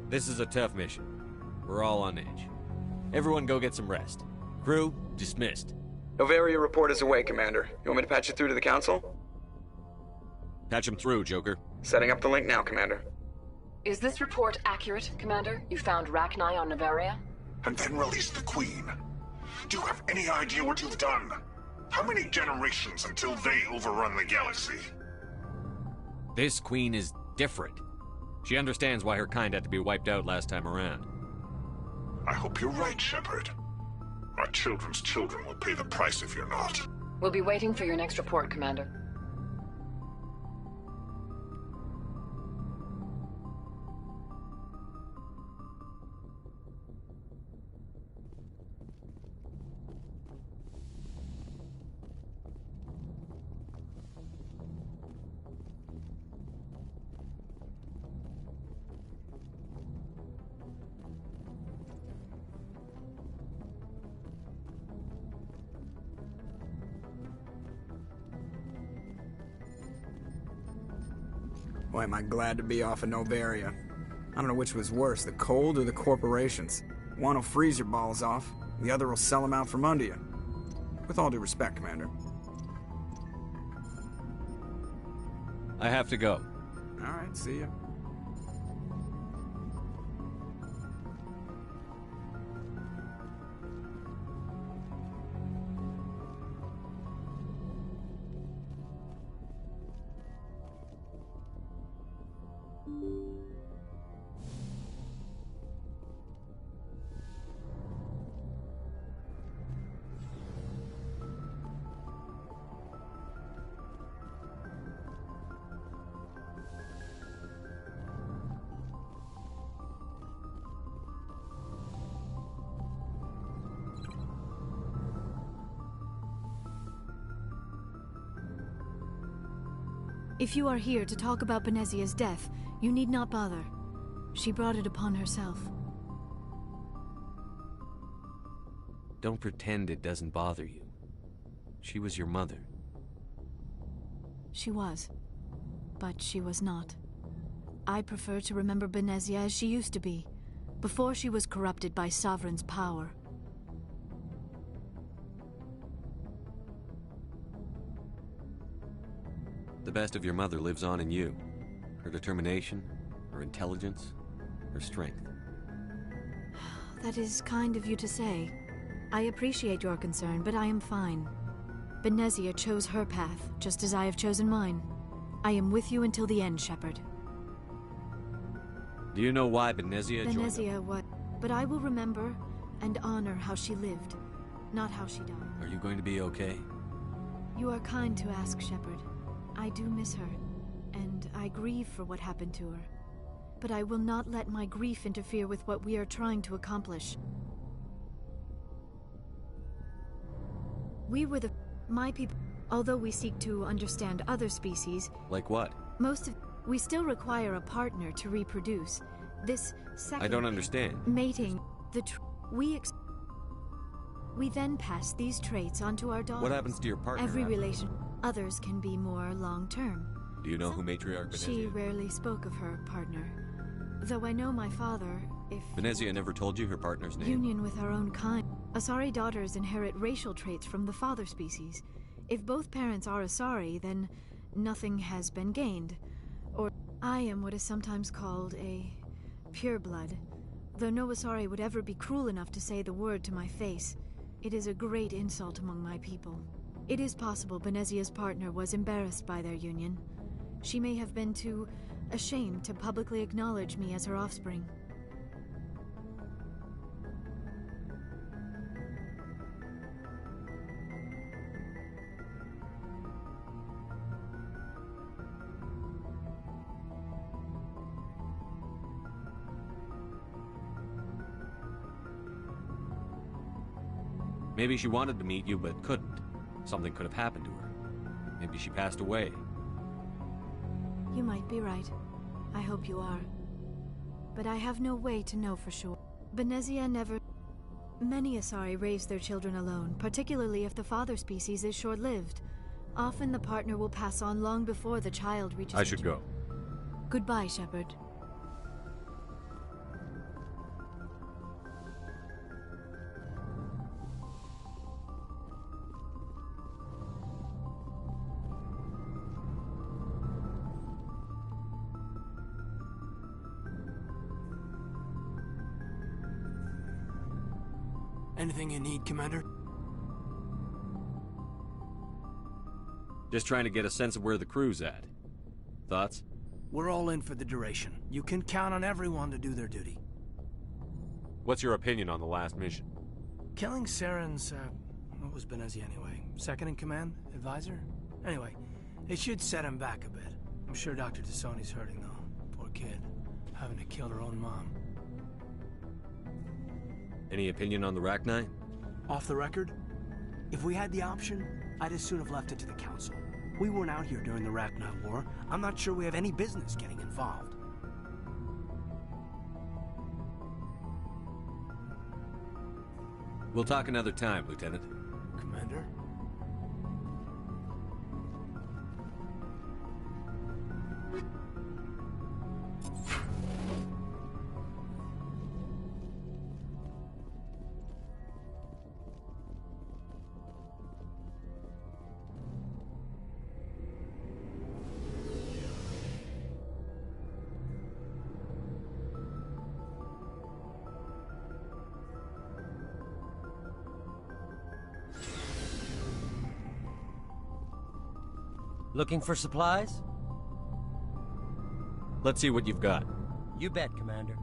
This is a tough mission. We're all on edge. Everyone go get some rest. Crew, dismissed. Novaria report is away, Commander. You want me to patch you through to the Council? Patch him through, Joker. Setting up the link now, Commander. Is this report accurate, Commander? You found Rachni on Novaria? And then release the Queen. Do you have any idea what you've done? How many generations until they overrun the galaxy? This Queen is different. She understands why her kind had to be wiped out last time around. I hope you're right, Shepard. Our children's children will pay the price if you're not. We'll be waiting for your next report, Commander. Boy, am I glad to be off of Novaria. I don't know which was worse, the cold or the corporations. One will freeze your balls off, the other will sell them out from under you. With all due respect, Commander. I have to go. All right, see ya. If you are here to talk about Benezia's death, you need not bother. She brought it upon herself. Don't pretend it doesn't bother you. She was your mother. She was. But she was not. I prefer to remember Benezia as she used to be, before she was corrupted by Sovereign's power. The best of your mother lives on in you. Her determination, her intelligence, her strength. That is kind of you to say. I appreciate your concern, but I am fine. Benezia chose her path, just as I have chosen mine. I am with you until the end, Shepard. Do you know why Benezia joined them? Benezia, what? But I will remember and honor how she lived, not how she died. Are you going to be okay? You are kind to ask, Shepard. I do miss her, and I grieve for what happened to her. But I will not let my grief interfere with what we are trying to accomplish. We were my people. Although we seek to understand other species... Like what? We still require a partner to reproduce. This second... I don't understand. Mating. We then pass these traits onto our daughters. What happens to your partner? Every relation... Others can be more long-term. Do you know who Matriarch Benezia is? She rarely spoke of her partner. Though I know my father, if... Benezia never told you her partner's name? Union with our own kind. Asari daughters inherit racial traits from the father species. If both parents are Asari, then nothing has been gained. Or I am what is sometimes called a pureblood. Though no Asari would ever be cruel enough to say the word to my face, it is a great insult among my people. It is possible Benezia's partner was embarrassed by their union. She may have been too ashamed to publicly acknowledge me as her offspring. Maybe she wanted to meet you, but couldn't. Something could have happened to her. Maybe she passed away. You might be right. I hope you are. But I have no way to know for sure. Benezia never... Many Asari raise their children alone, particularly if the father species is short-lived. Often the partner will pass on long before the child reaches... I should go. Goodbye, Shepard. Anything you need, Commander? Just trying to get a sense of where the crew's at. Thoughts? We're all in for the duration. You can count on everyone to do their duty. What's your opinion on the last mission? Killing Saren's, what was Benezia anyway? Second in command? Advisor? Anyway, it should set him back a bit. I'm sure Dr. Tassoni's hurting, though. Poor kid. Having to kill her own mom. Any opinion on the Rachni? Off the record? If we had the option, I'd as soon have left it to the Council. We weren't out here during the Rachni War. I'm not sure we have any business getting involved. We'll talk another time, Lieutenant. Commander? Looking for supplies? Let's see what you've got. You bet, Commander.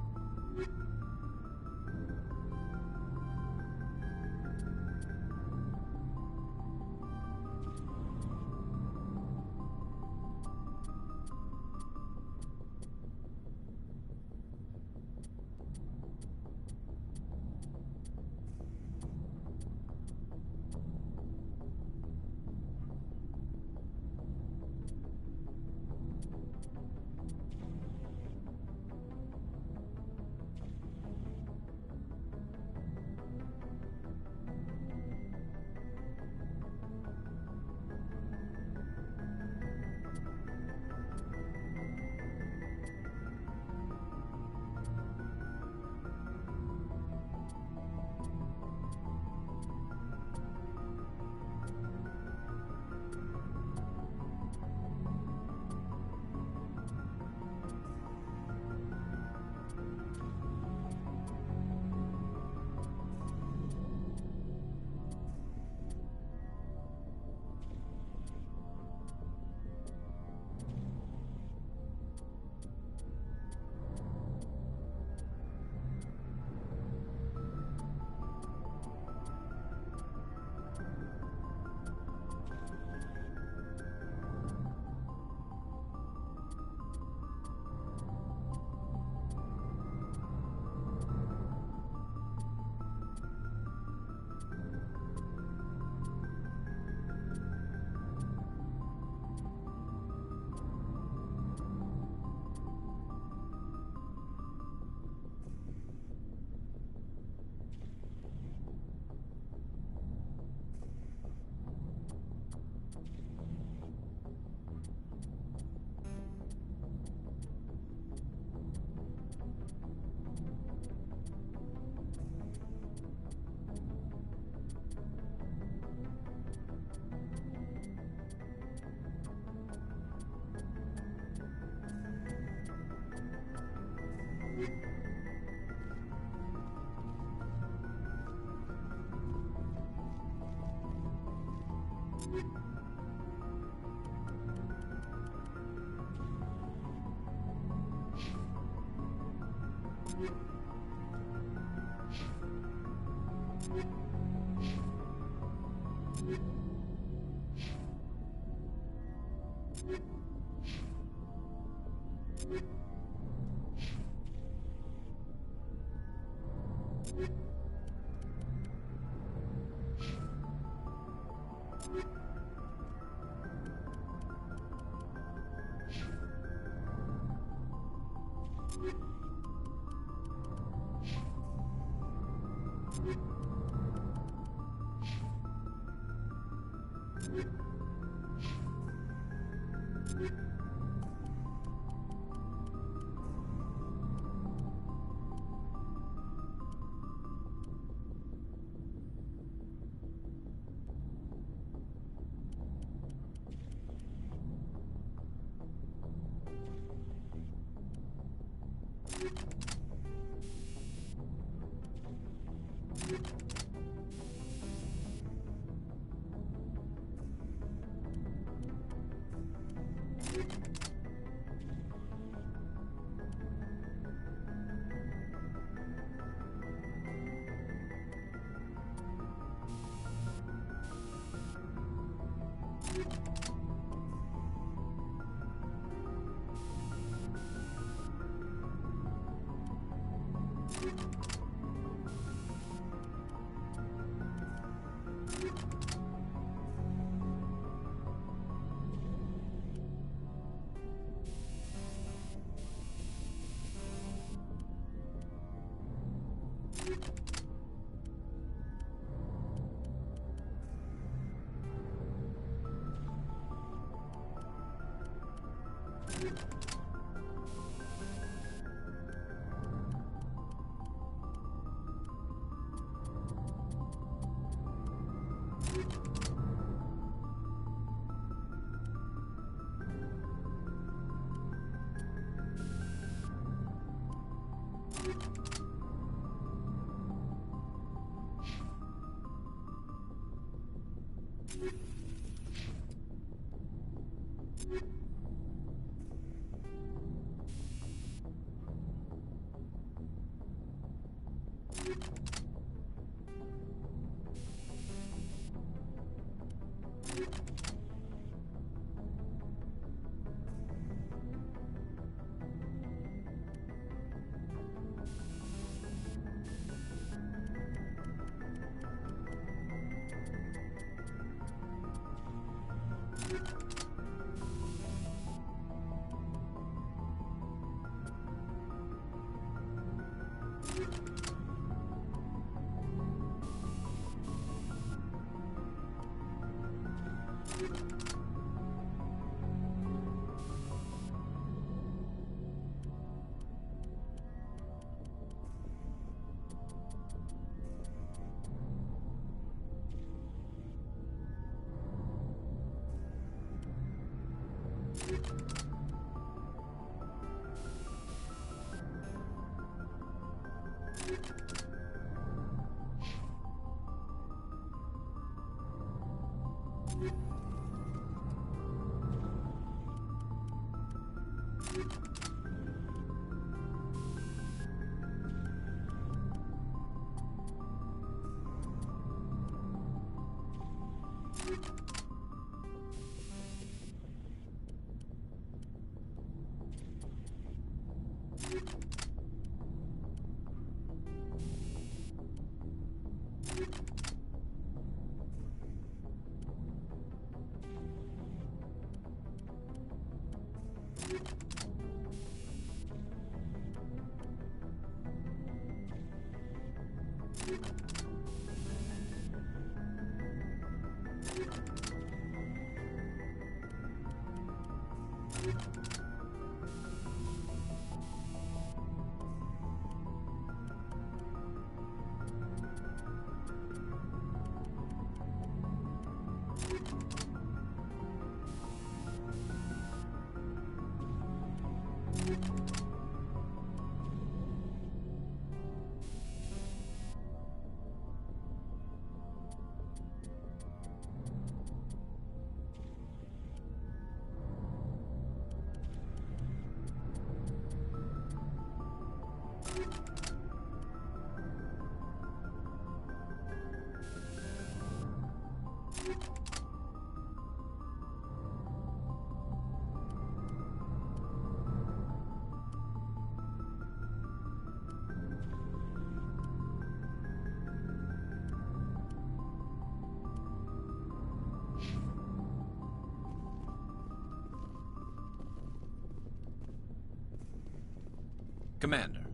Commander,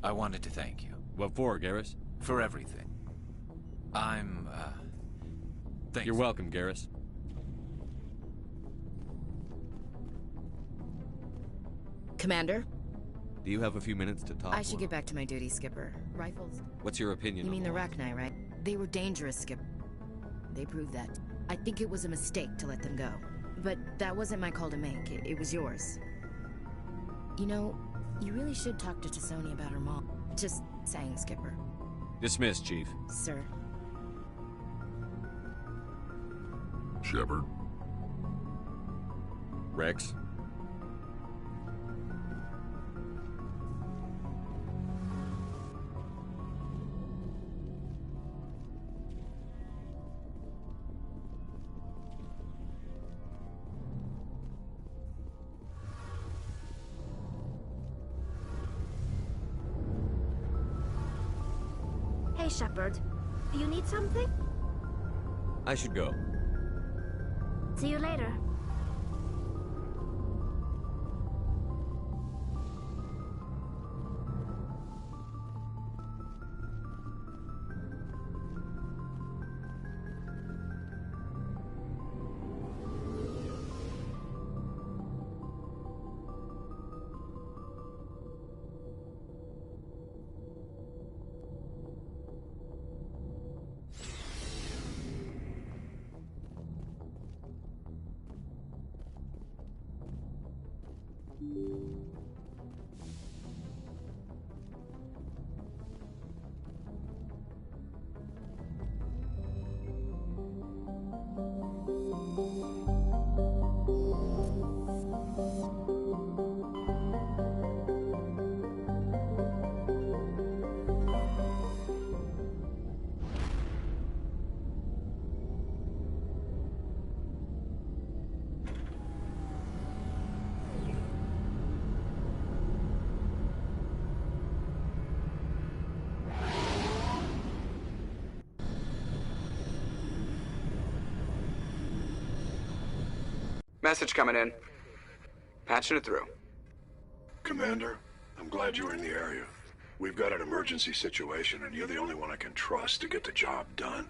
I wanted to thank you. What for, Garrus? For everything. Thanks. You're welcome, Garrus. Commander? Do you have a few minutes to talk? I should get back to my duty, Skipper. Rifles? What's your opinion? You mean the Rachni, right? They were dangerous, Skipper. They proved that. I think it was a mistake to let them go. But that wasn't my call to make. It was yours. You know, you really should talk to T'Soni about her mom. Just saying, Skipper. Dismissed, Chief. Sir. Shepard. Rex. Hey, Shepard. Do you need something? I should go. See you later. Message coming in. Patching it through. Commander, I'm glad you were in the area. We've got an emergency situation, and you're the only one I can trust to get the job done.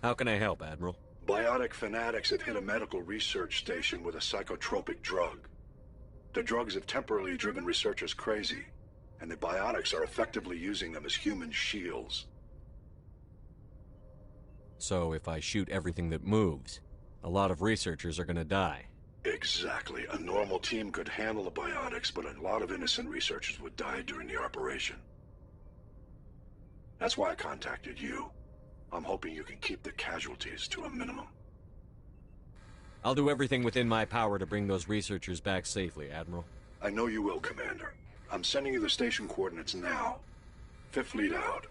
How can I help, Admiral? Biotic fanatics have hit a medical research station with a psychotropic drug. The drugs have temporarily driven researchers crazy, and the biotics are effectively using them as human shields. So if I shoot everything that moves, a lot of researchers are gonna die. Exactly. A normal team could handle the biotics, but a lot of innocent researchers would die during the operation. That's why I contacted you. I'm hoping you can keep the casualties to a minimum. I'll do everything within my power to bring those researchers back safely, Admiral. I know you will, Commander. I'm sending you the station coordinates now. Fifth Fleet out.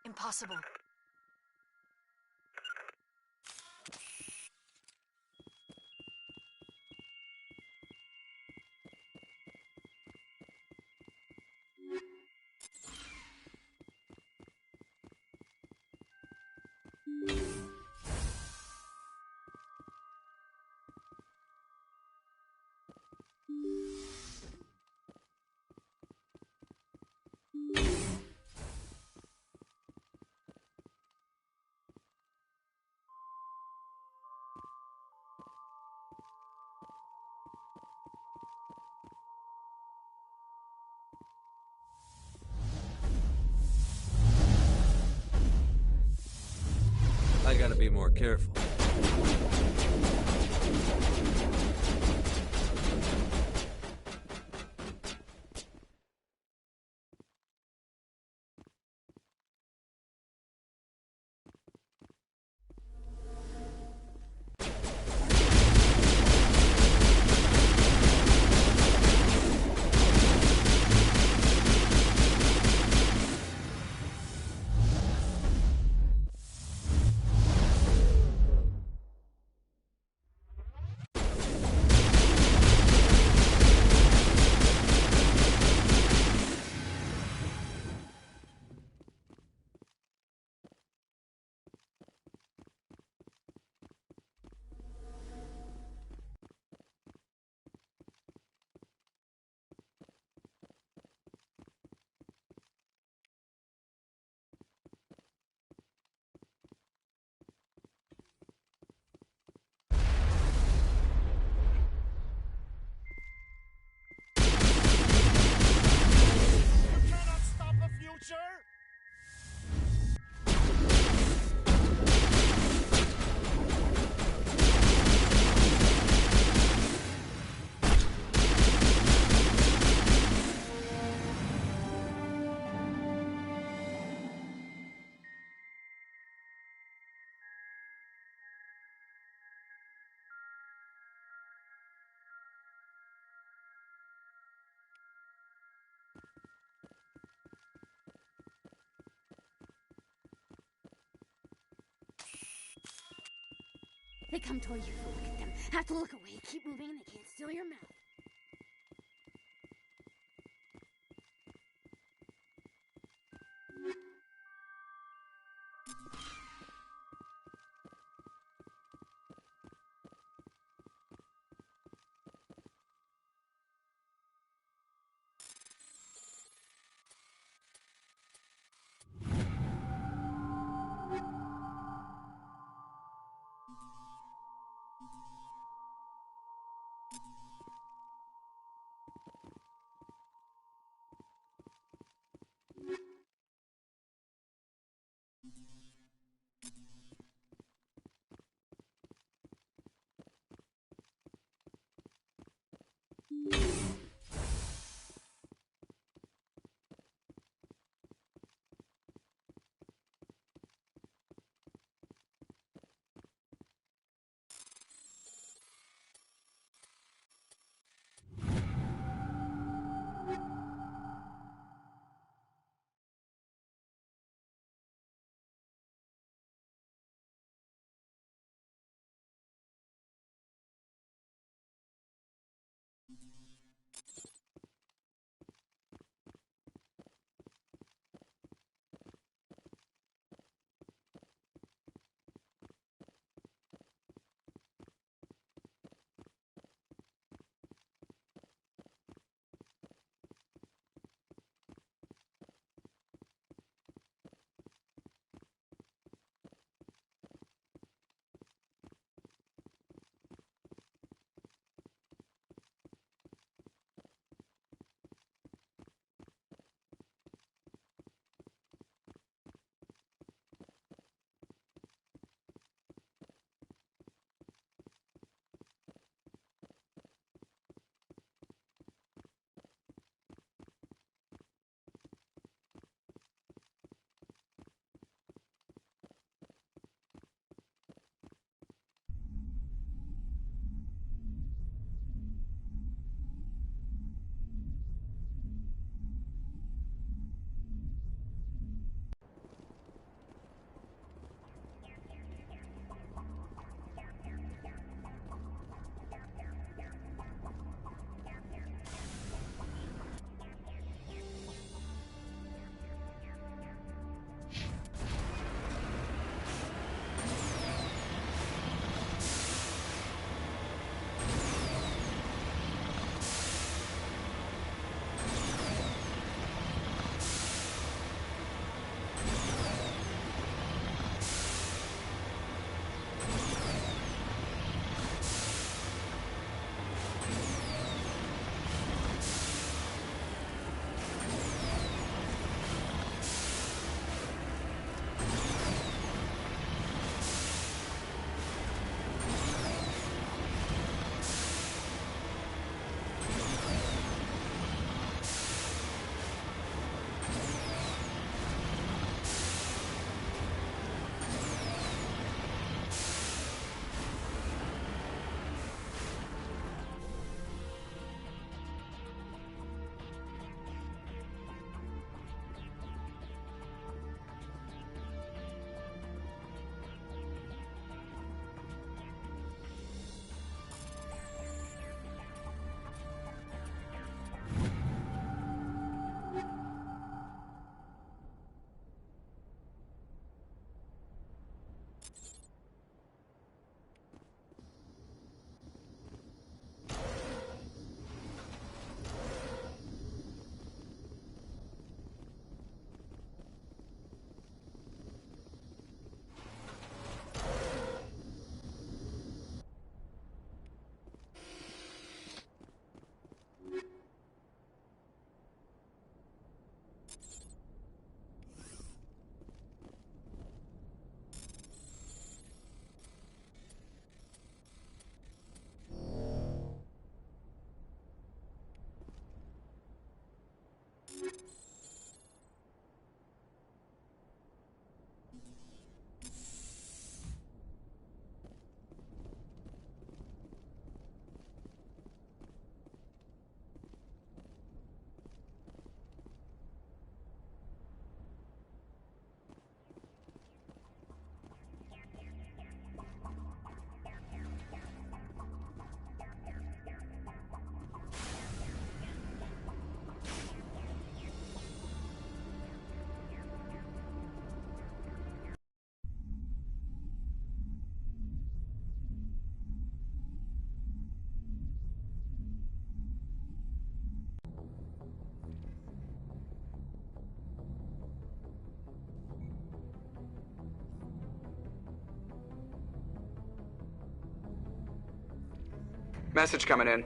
Impossible. I gotta be more careful. They come toward you, so look at them. Have to look away. Keep moving and they can't steal your mouth. Message coming in.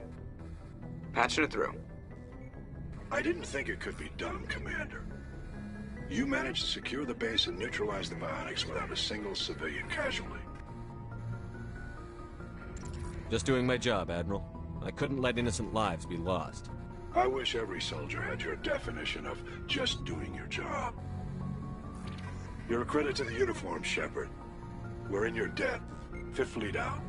Patching it through. I didn't think it could be done, Commander. You managed to secure the base and neutralize the biotics without a single civilian casualty. Just doing my job, Admiral. I couldn't let innocent lives be lost. I wish every soldier had your definition of just doing your job. You're a credit to the uniform, Shepard. We're in your debt. Fifth Fleet out.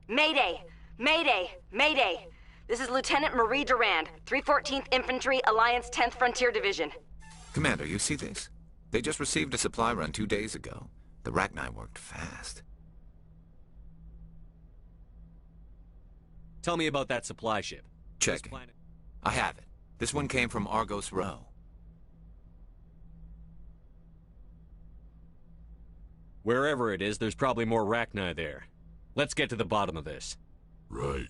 Mayday! Mayday! Mayday! This is Lieutenant Marie Durand, 314th Infantry, Alliance 10th Frontier Division. Commander, you see this? They just received a supply run 2 days ago. The Rachni worked fast. Tell me about that supply ship. Checking. I have it. This one came from Argos Row. Wherever it is, there's probably more Rachni there. Let's get to the bottom of this. Right.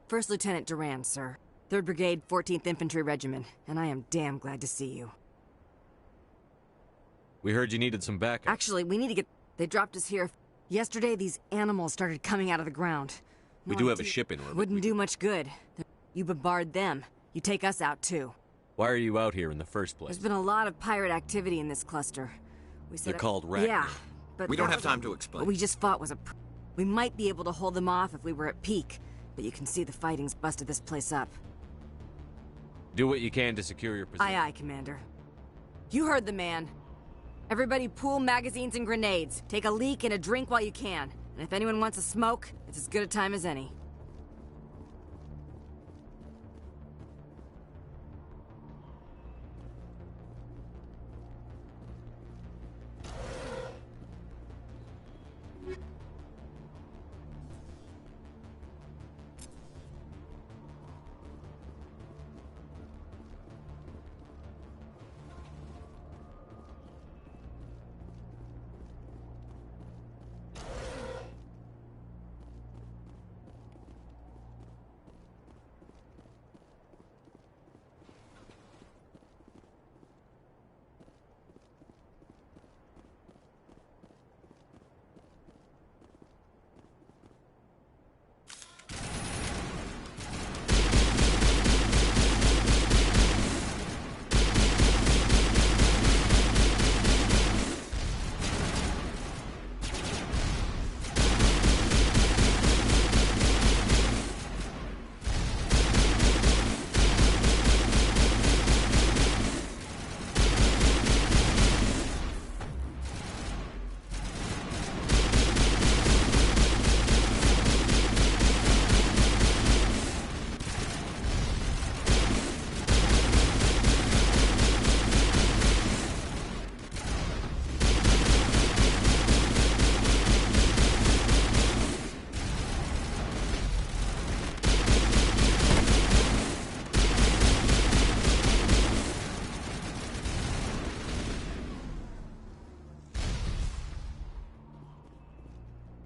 First Lieutenant Durand, sir. 3rd Brigade, 14th Infantry Regiment, and I am damn glad to see you. We heard you needed some backup. Actually, we need to get... They dropped us here. Yesterday, these animals started coming out of the ground. We do have a ship in orbit. Wouldn't do much good. You bombard them. You take us out, too. Why are you out here in the first place? There's been a lot of pirate activity in this cluster. They're called Ragnar. Yeah, but... We don't have time to explain. What we just fought was a... We might be able to hold them off if we were at peak, but you can see the fighting's busted this place up. Do what you can to secure your position. Aye, aye, Commander. You heard the man. Everybody pool magazines and grenades. Take a leak and a drink while you can. And if anyone wants a smoke, it's as good a time as any.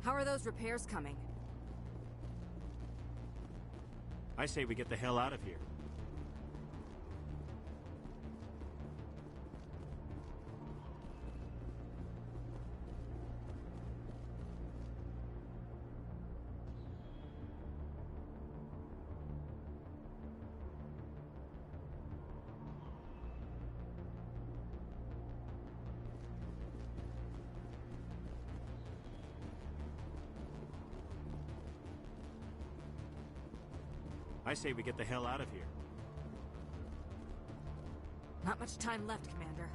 How are those repairs coming? I say we get the hell out of here. I say we get the hell out of here. Not much time left, Commander.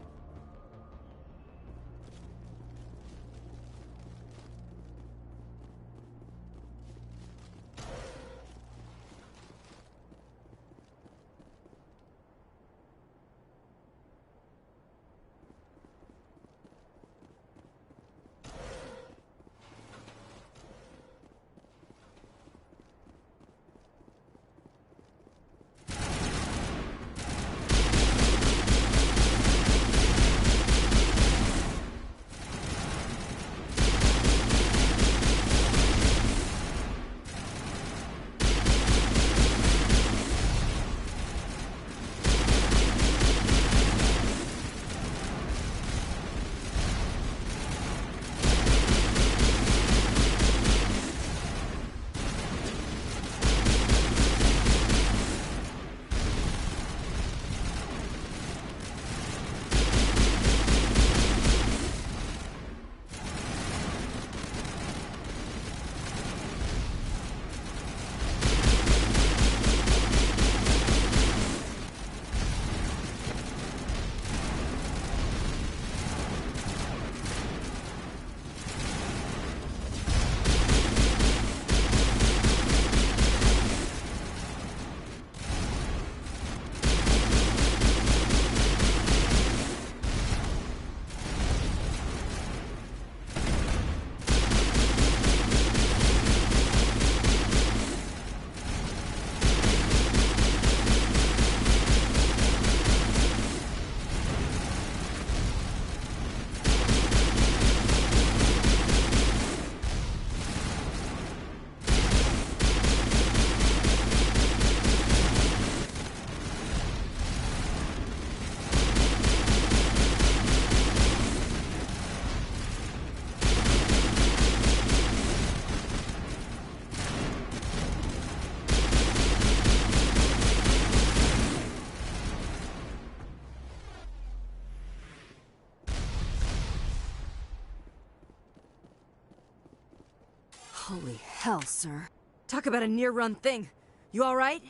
Holy hell, sir. Talk about a near-run thing. You alright?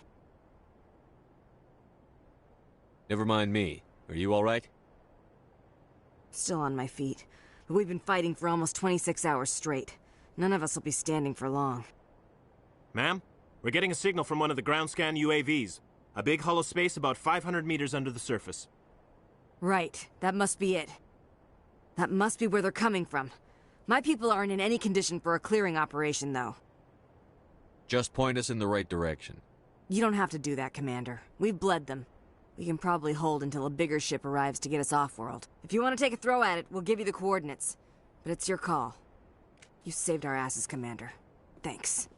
Never mind me. Are you alright? Still on my feet. But we've been fighting for almost 26 hours straight. None of us will be standing for long. Ma'am, we're getting a signal from one of the ground scan UAVs. A big hollow space about 500 meters under the surface. Right. That must be it. That must be where they're coming from. My people aren't in any condition for a clearing operation, though. Just point us in the right direction. You don't have to do that, Commander. We've bled them. We can probably hold until a bigger ship arrives to get us off-world. If you want to take a throw at it, we'll give you the coordinates. But it's your call. You saved our asses, Commander. Thanks.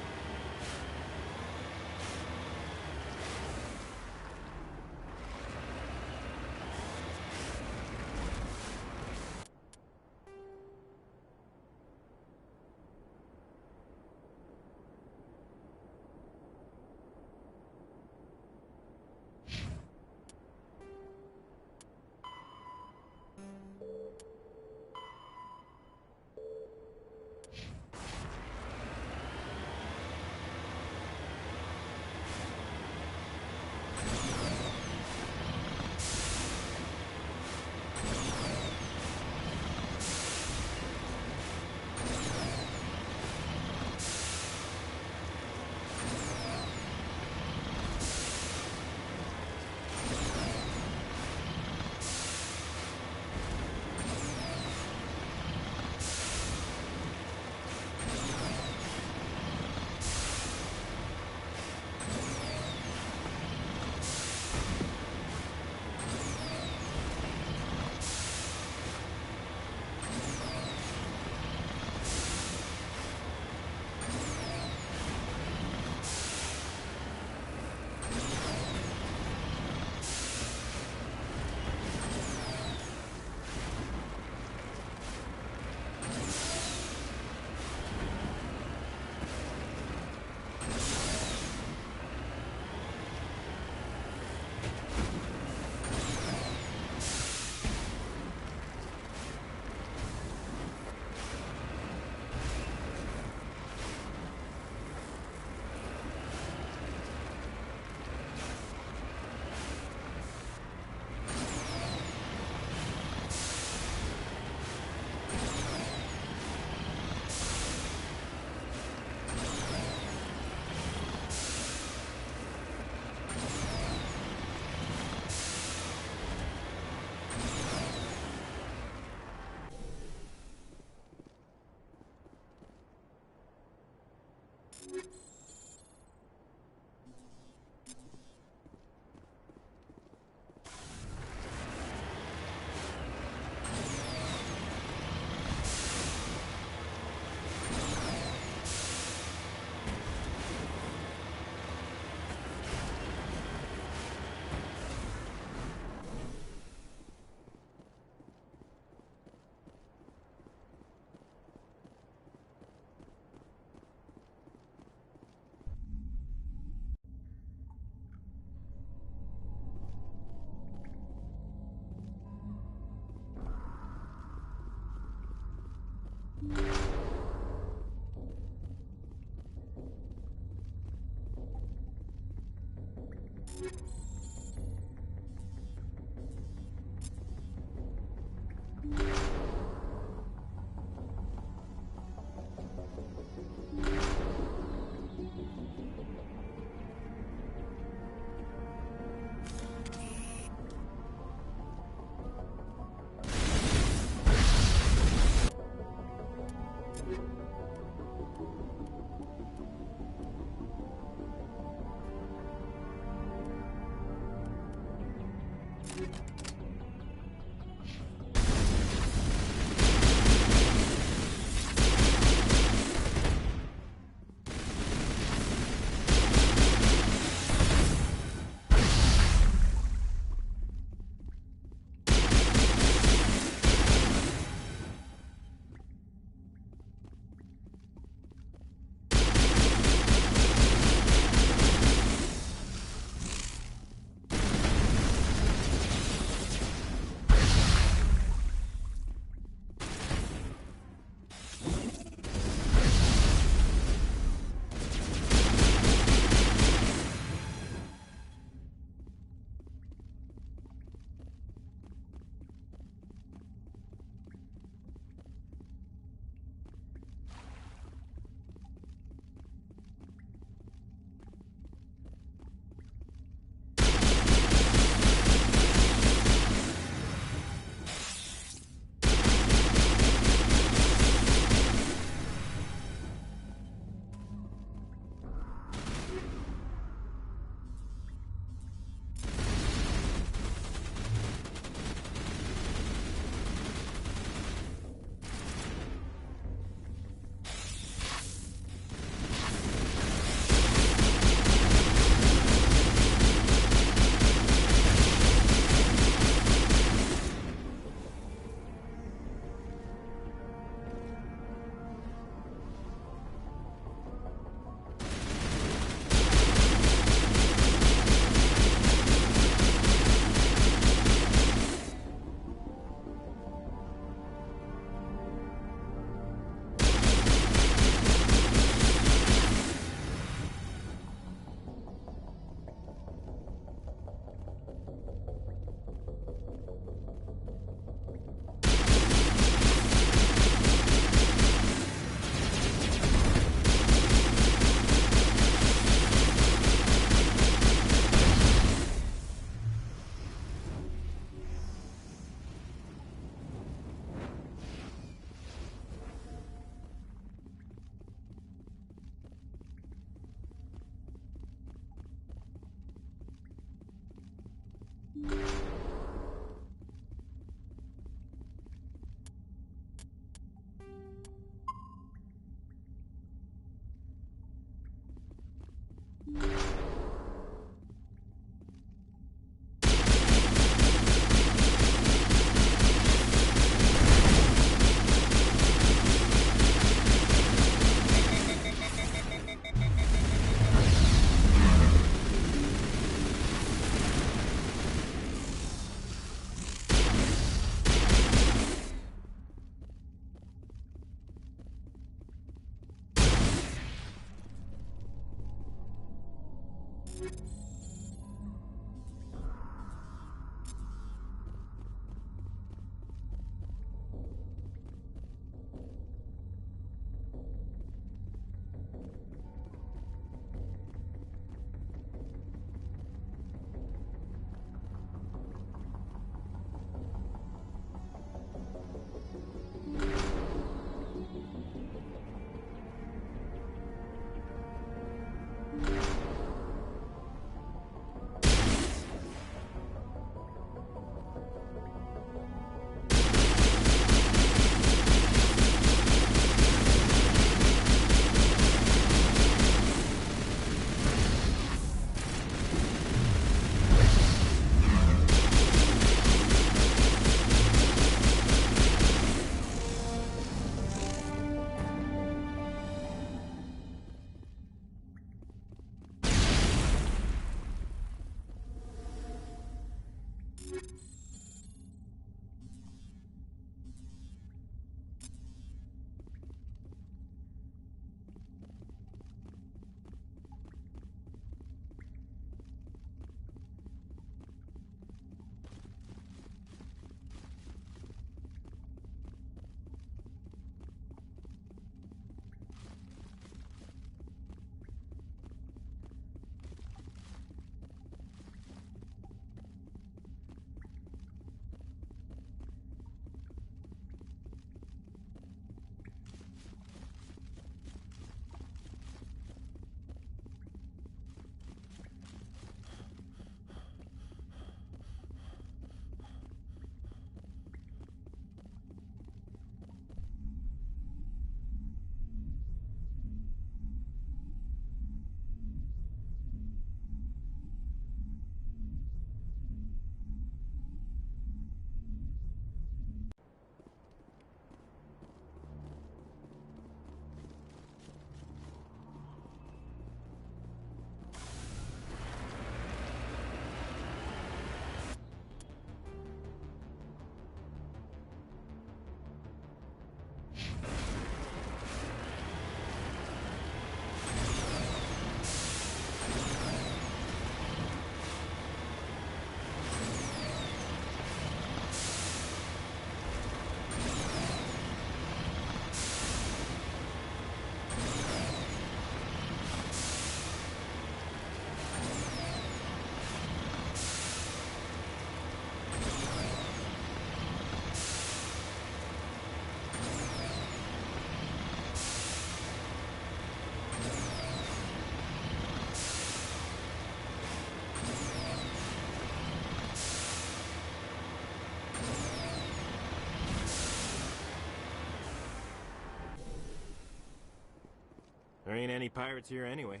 ain't any pirates here anyway.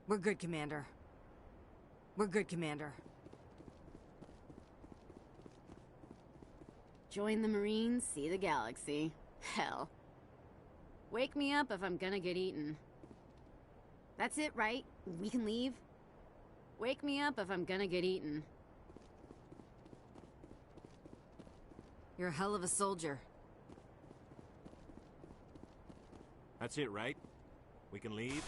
We're good, Commander. We're good, Commander. Join the Marines, see the galaxy. Hell. Wake me up if I'm gonna get eaten. That's it, right? We can leave? Wake me up if I'm gonna get eaten. You're a hell of a soldier. That's it, right? We can leave?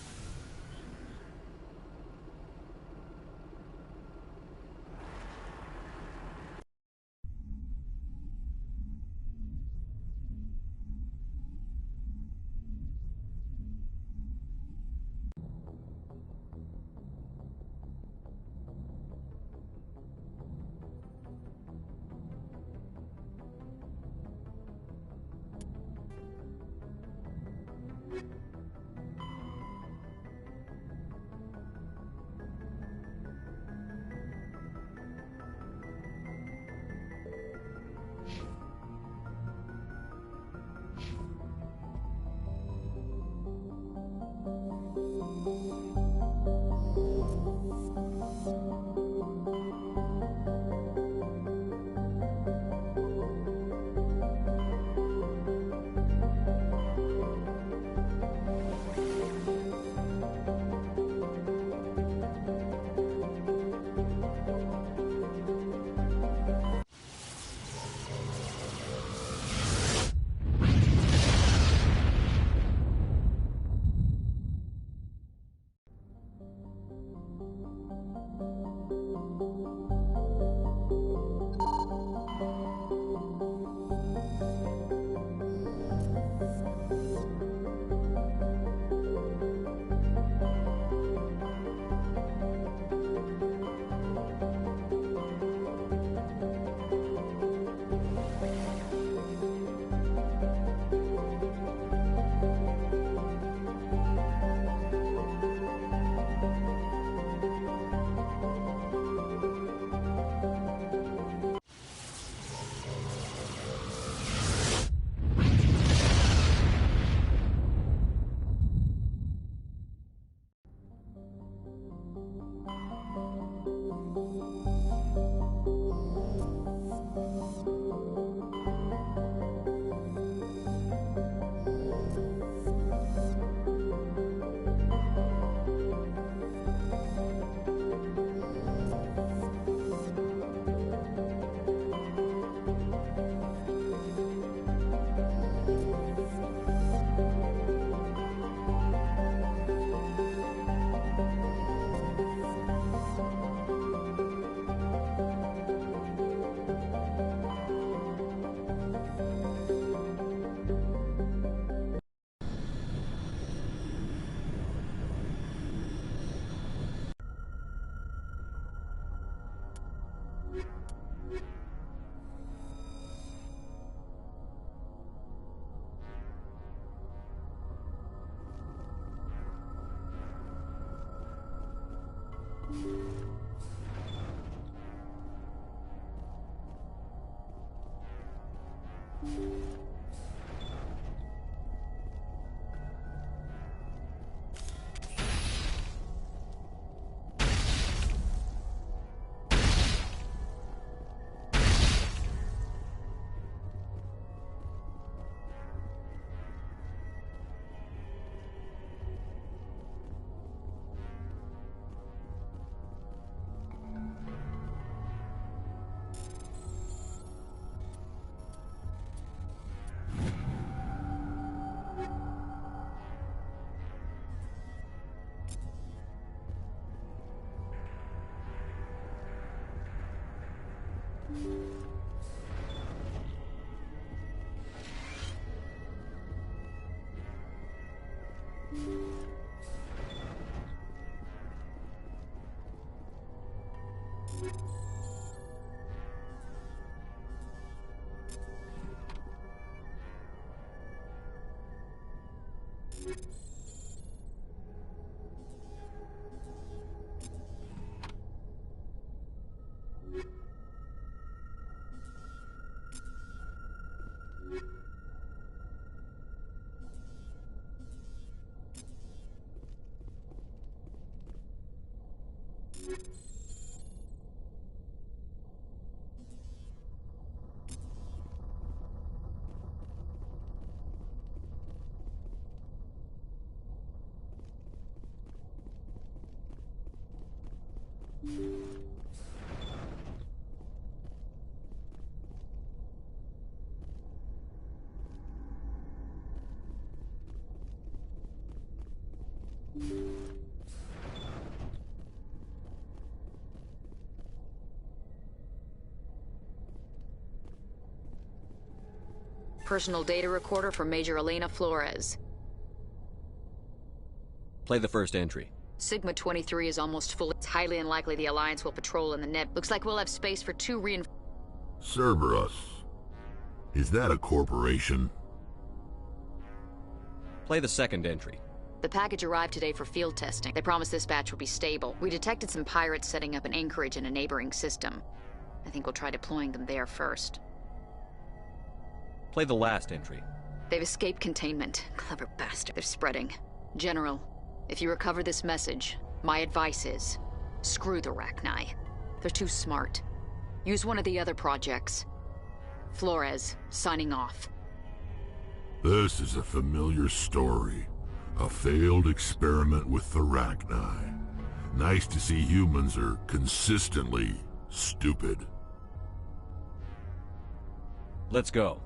Personal data recorder for Major Elena Flores. Play the first entry. Sigma 23 is almost full. It's highly unlikely the Alliance will patrol in the net. Looks like we'll have space for 2 Cerberus. Is that a corporation? Play the second entry. The package arrived today for field testing. They promised this batch would be stable. We detected some pirates setting up an anchorage in a neighboring system. I think we'll try deploying them there first. Play the last entry. They've escaped containment. Clever bastard. They're spreading. General, if you recover this message, my advice is, screw the Rachni. They're too smart. Use one of the other projects. Flores, signing off. This is a familiar story. A failed experiment with the Rachni. Nice to see humans are consistently stupid. Let's go.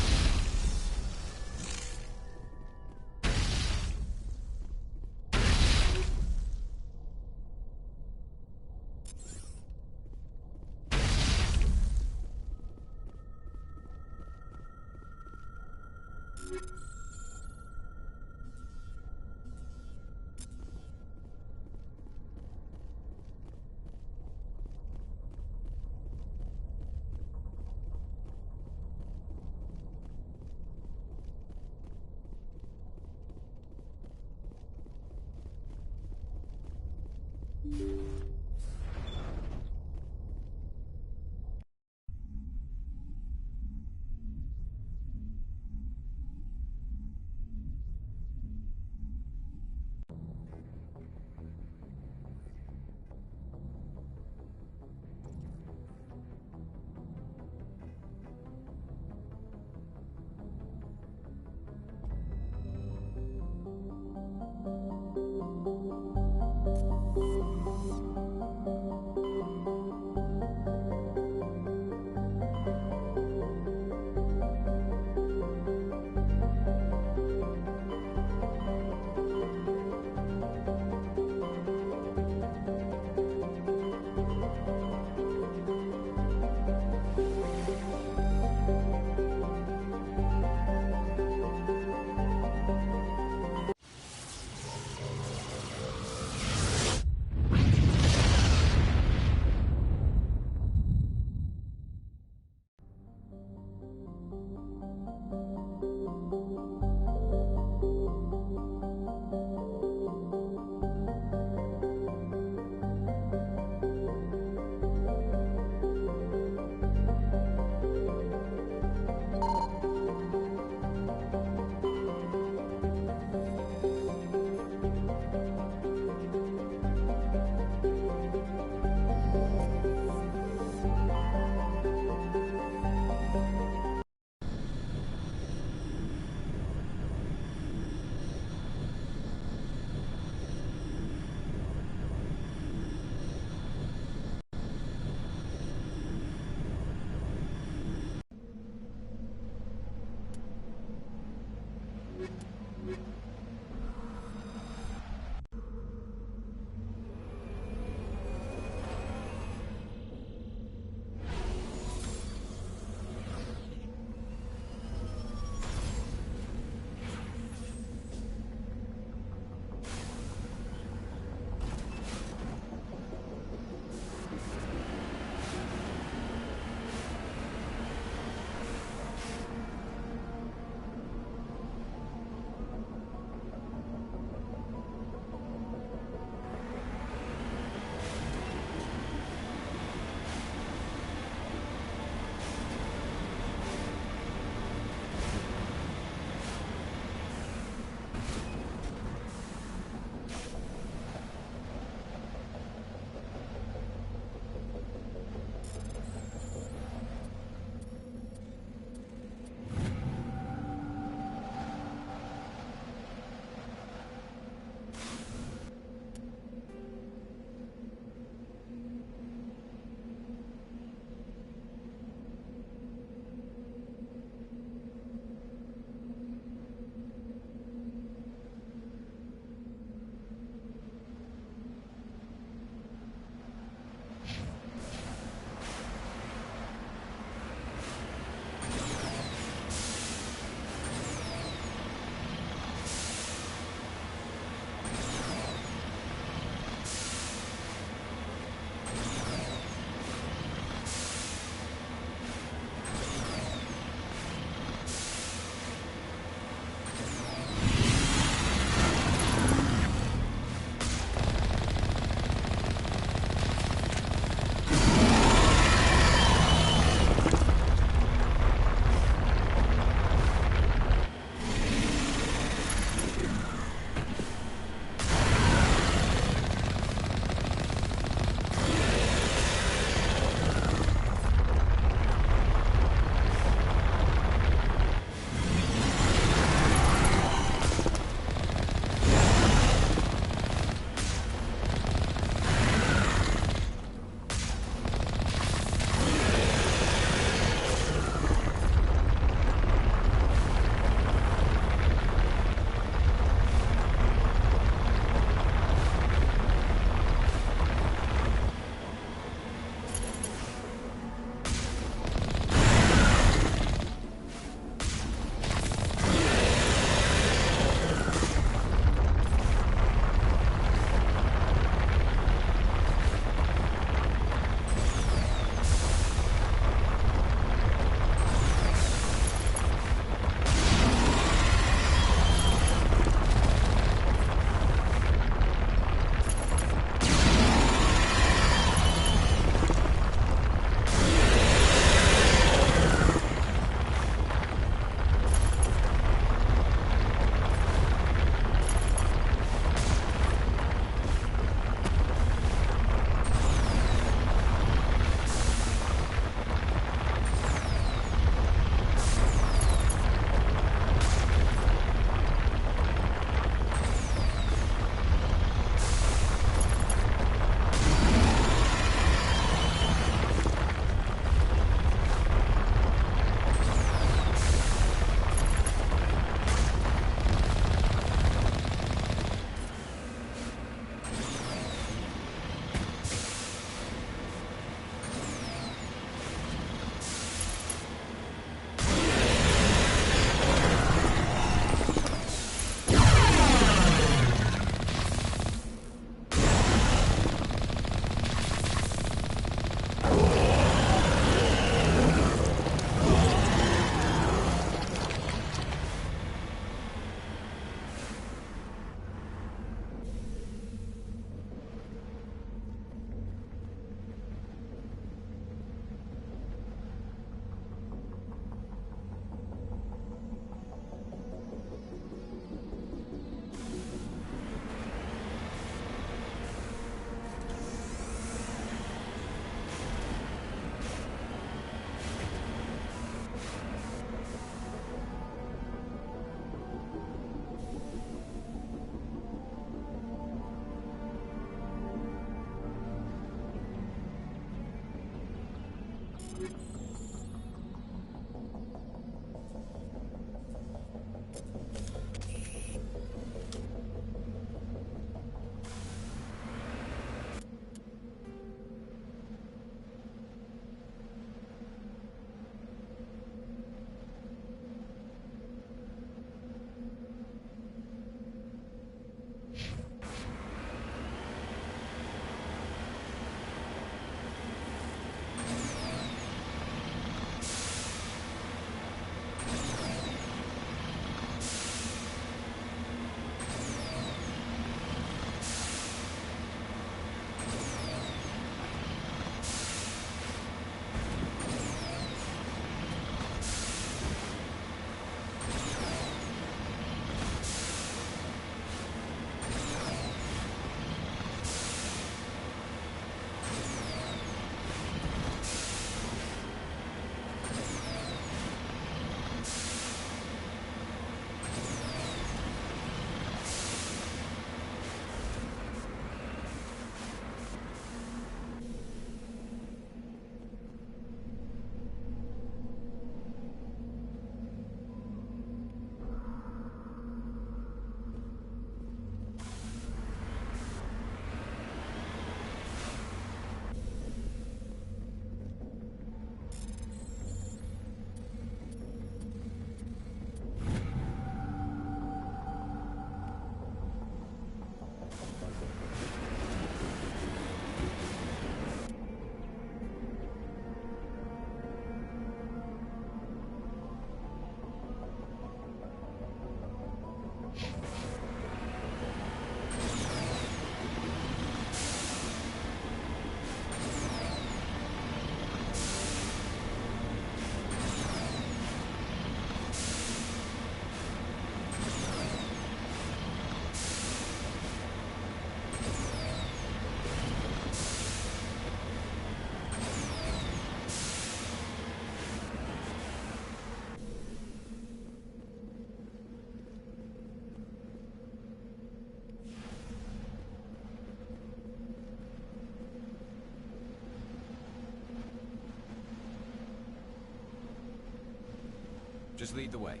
Just lead the way.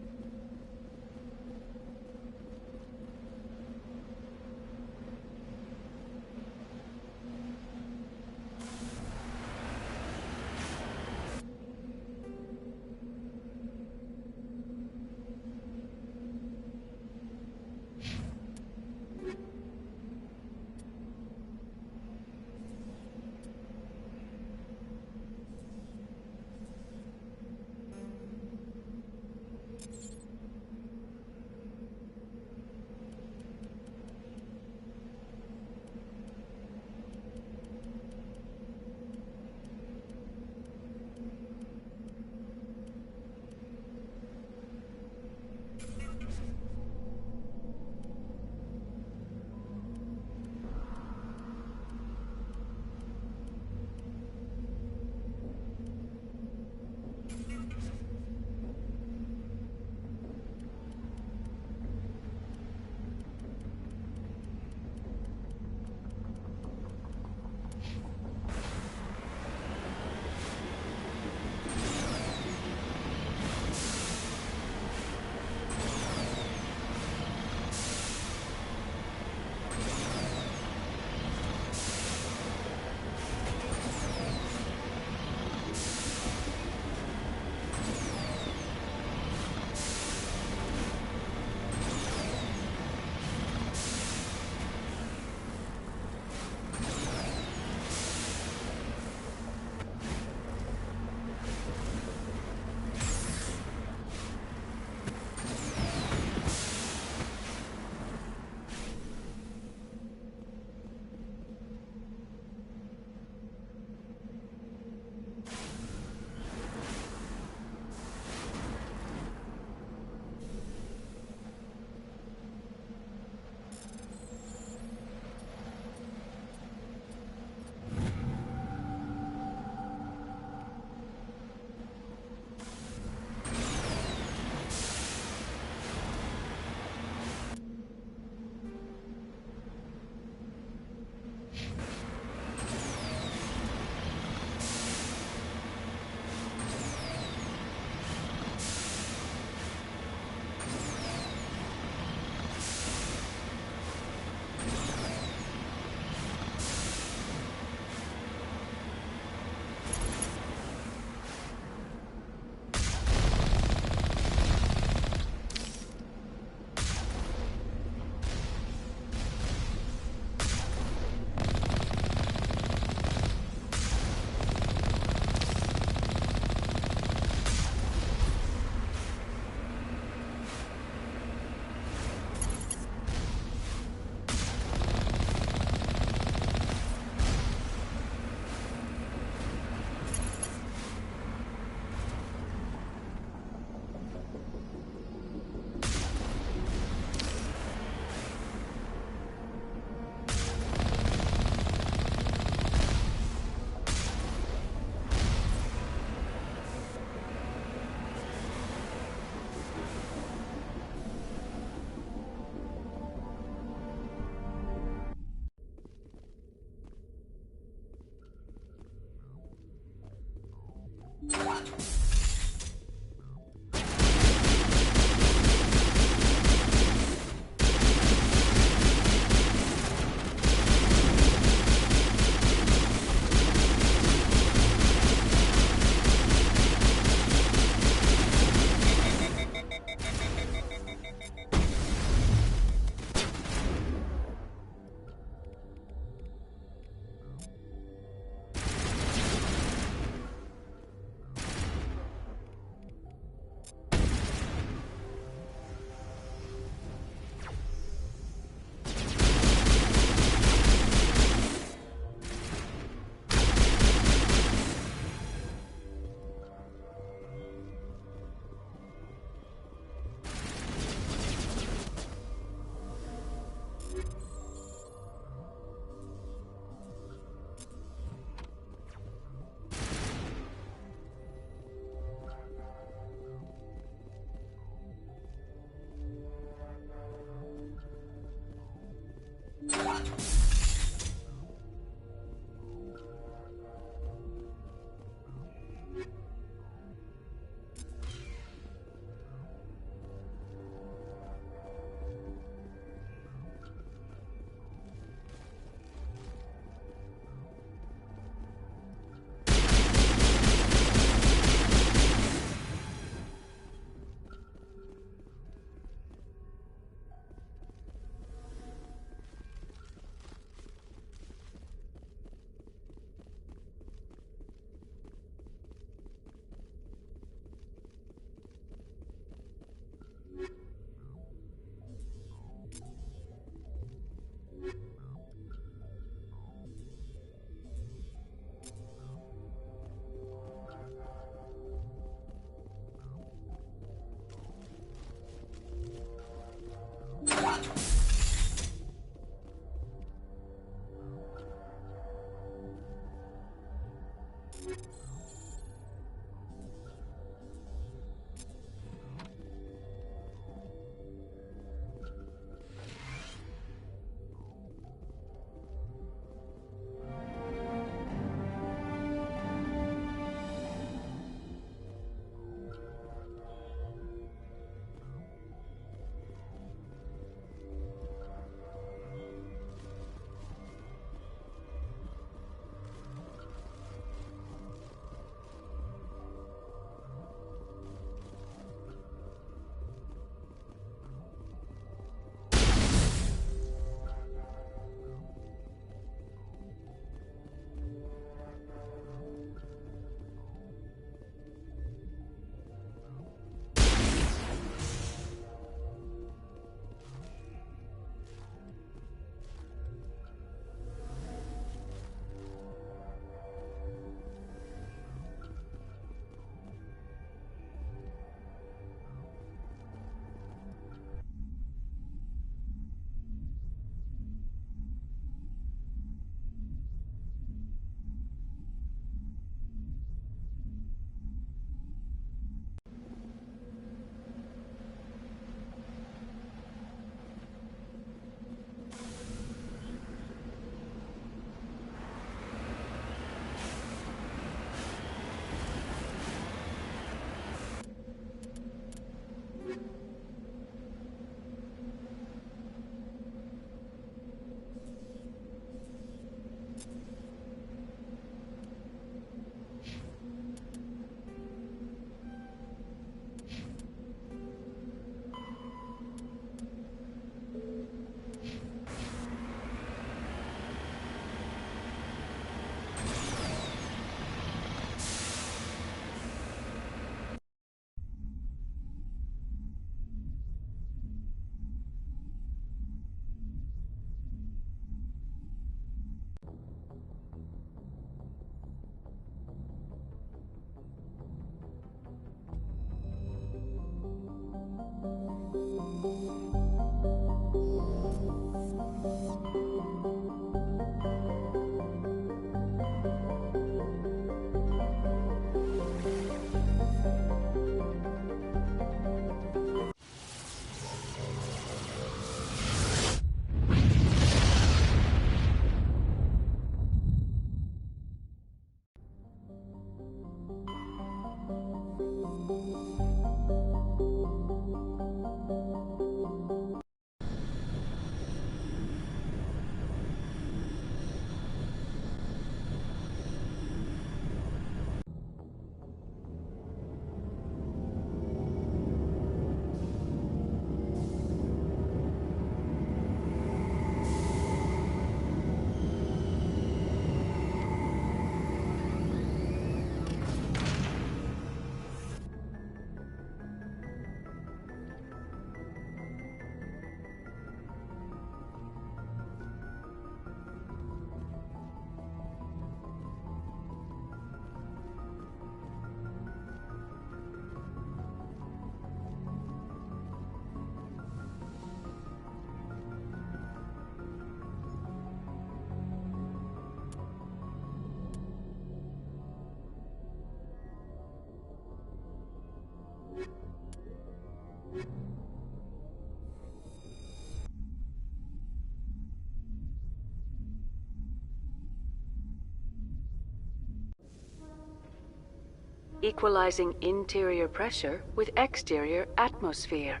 equalizing interior pressure with exterior atmosphere.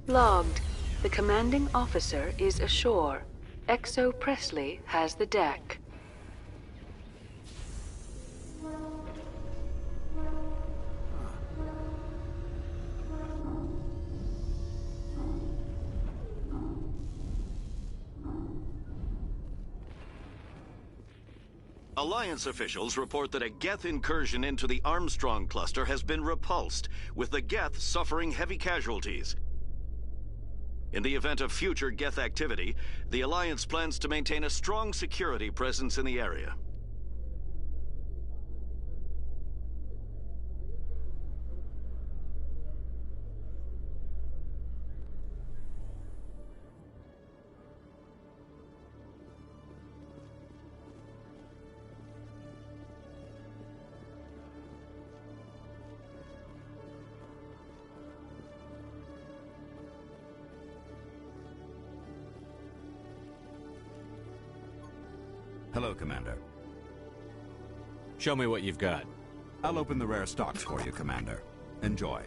Logged. The commanding officer is ashore. Exo Presley has the deck. Alliance officials report that a Geth incursion into the Armstrong cluster has been repulsed, with the Geth suffering heavy casualties. In the event of future Geth activity, the Alliance plans to maintain a strong security presence in the area. Hello, Commander. Show me what you've got. I'll open the rare stocks for you, Commander. Enjoy.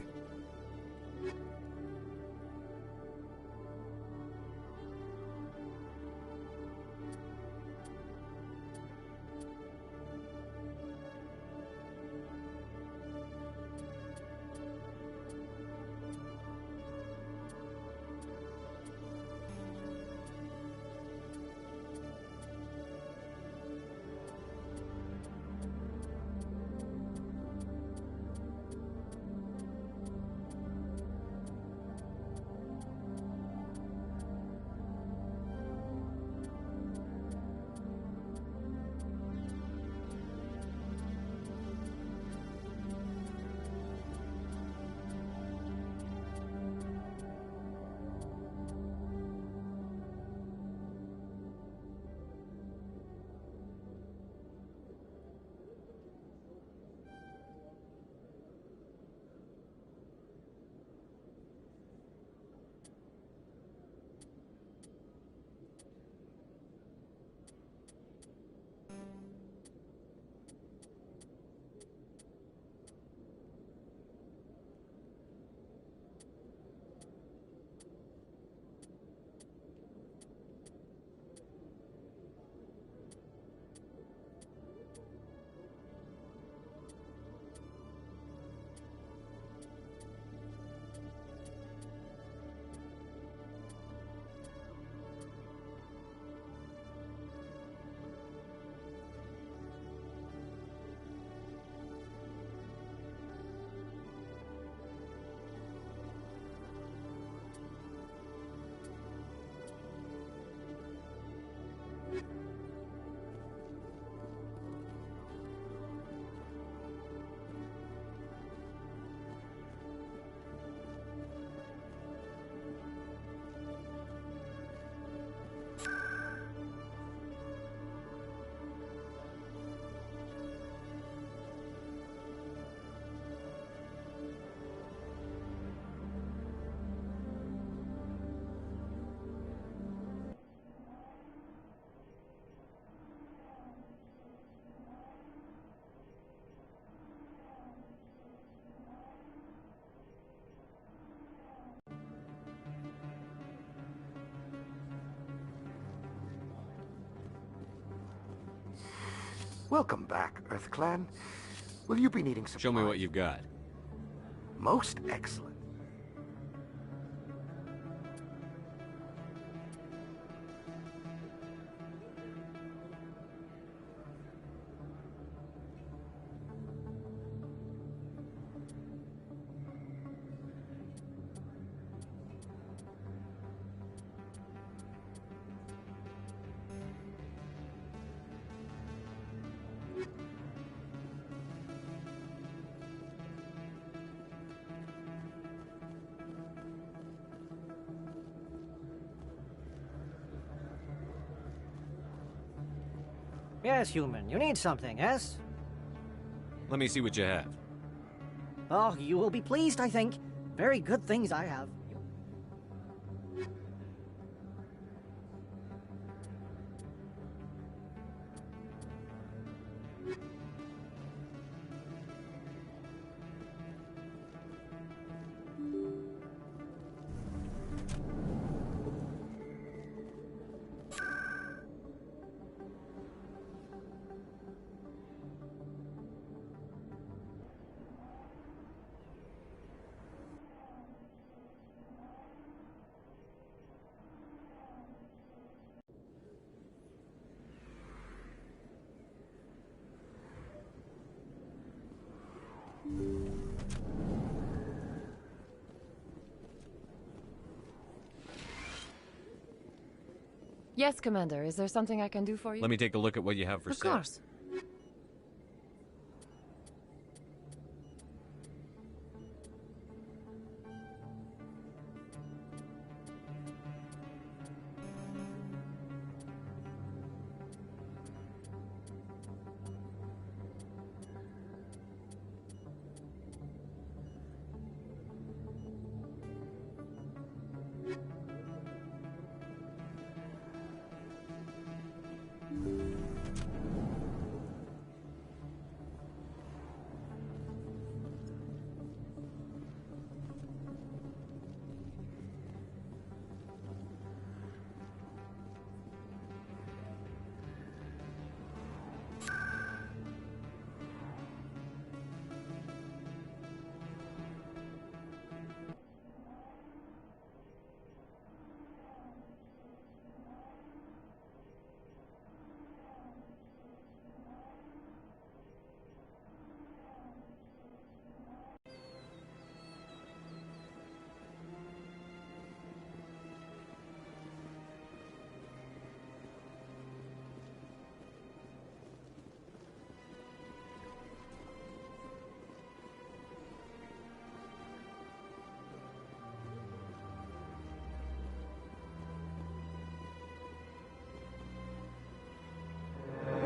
Welcome back, EarthClan. Will you be needing supplies? Show me what you've got. Most excellent. Yes, human. You need something, yes? Let me see what you have. Oh, you will be pleased, I think. Very good things I have. Yes, Commander. Is there something I can do for you? Let me take a look at what you have for sale. Of course.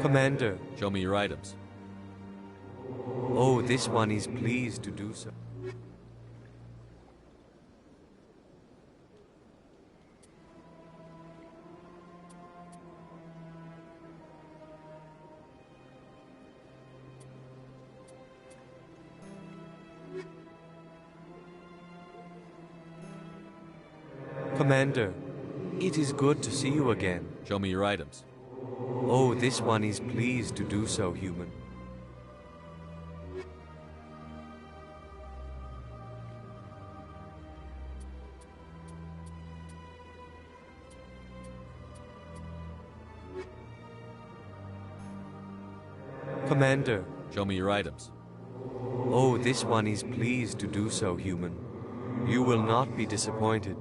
Commander, show me your items. Oh, this one is pleased to do so. Commander, it is good to see you again. Show me your items. Oh, this one is pleased to do so, human. Commander, show me your items. Oh, this one is pleased to do so, human. You will not be disappointed.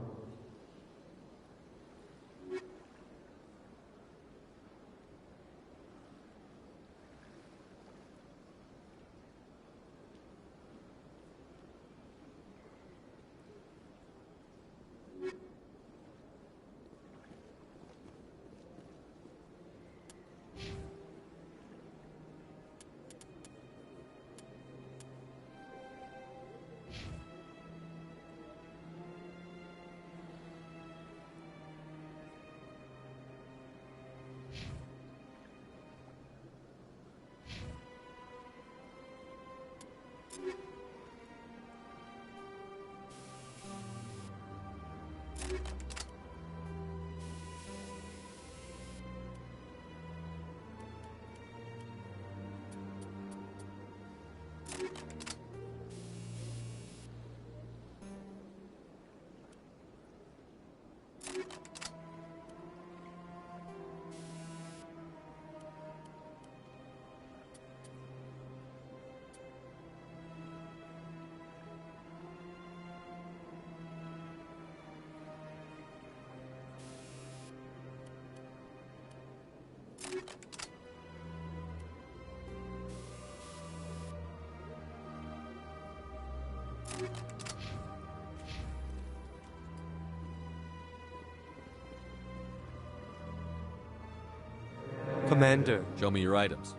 Commander, show me your items.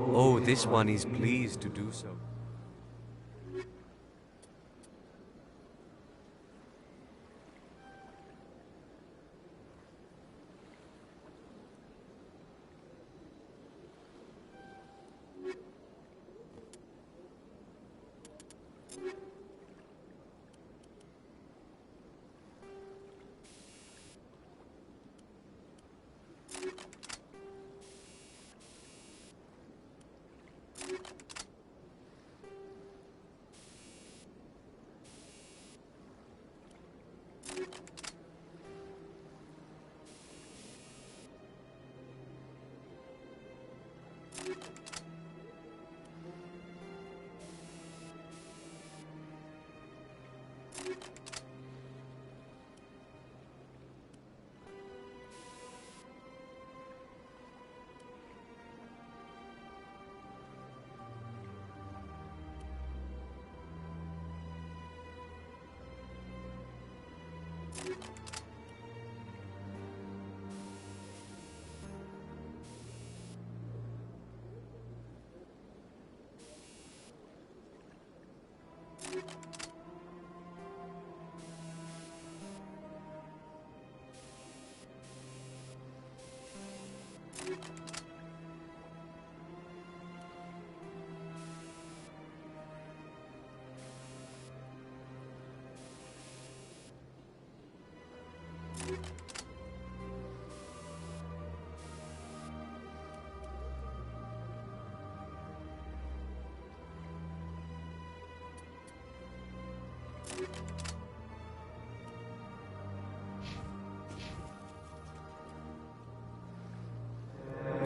Oh, this one is pleased to do so.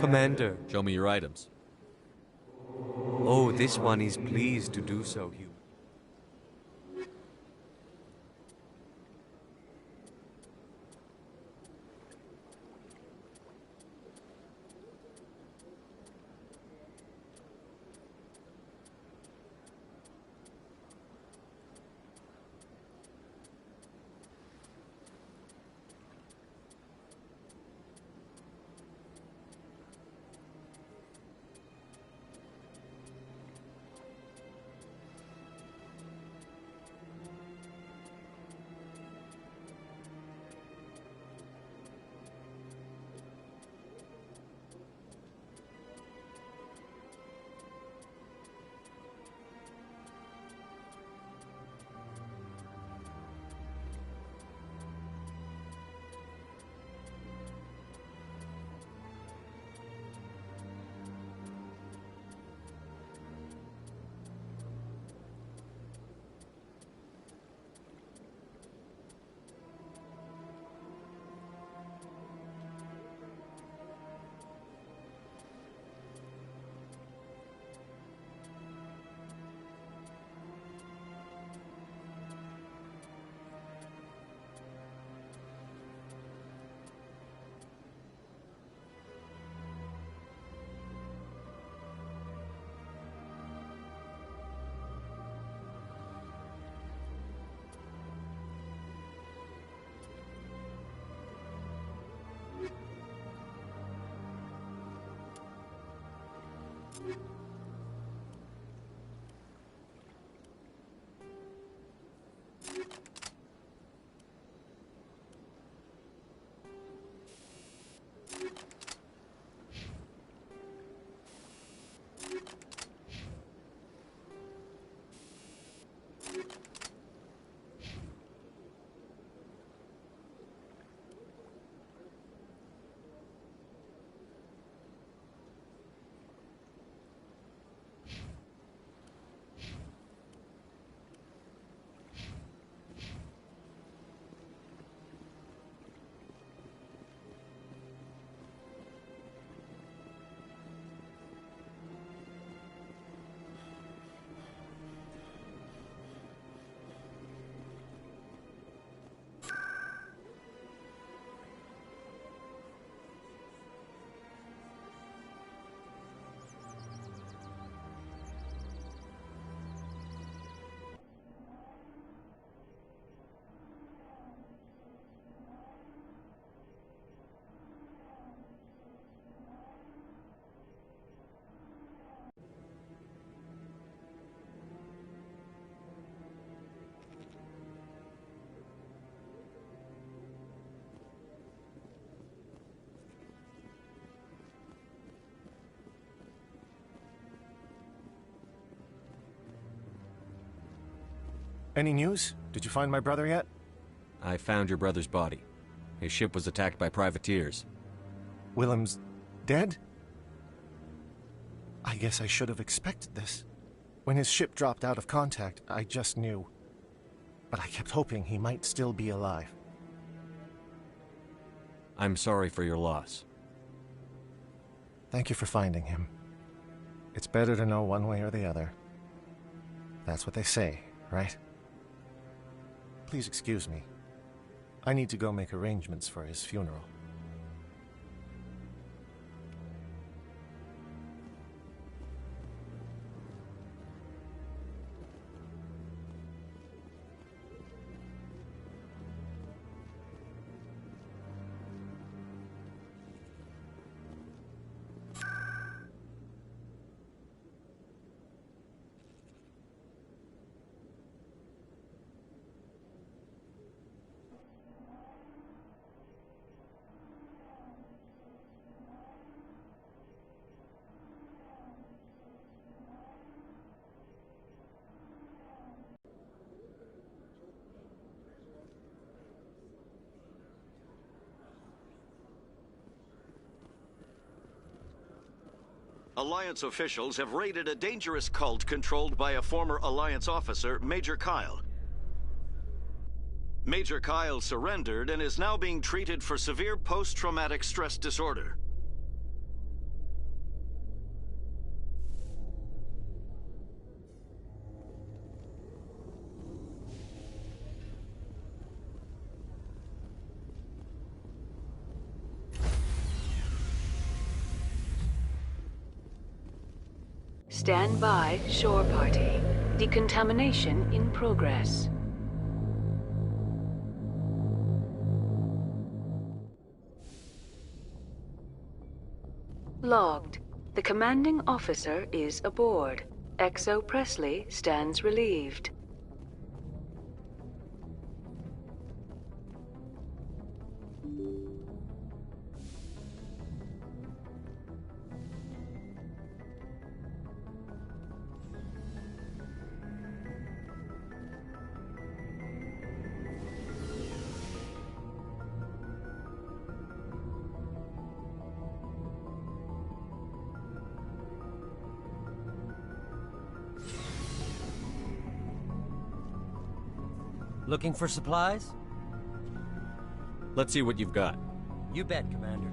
Commander. Show me your items. Oh, this one is pleased to do so, human. Any news? Did you find my brother yet? I found your brother's body. His ship was attacked by privateers. Willem's dead? I guess I should have expected this. When his ship dropped out of contact, I just knew. But I kept hoping he might still be alive. I'm sorry for your loss. Thank you for finding him. It's better to know one way or the other. That's what they say, right? Please excuse me. I need to go make arrangements for his funeral. Alliance officials have raided a dangerous cult controlled by a former Alliance officer, Major Kyle. Major Kyle surrendered and is now being treated for severe post-traumatic stress disorder. Stand by, shore party. Decontamination in progress. Logged. The commanding officer is aboard. XO Presley stands relieved. Looking for supplies? Let's see what you've got. You bet, Commander.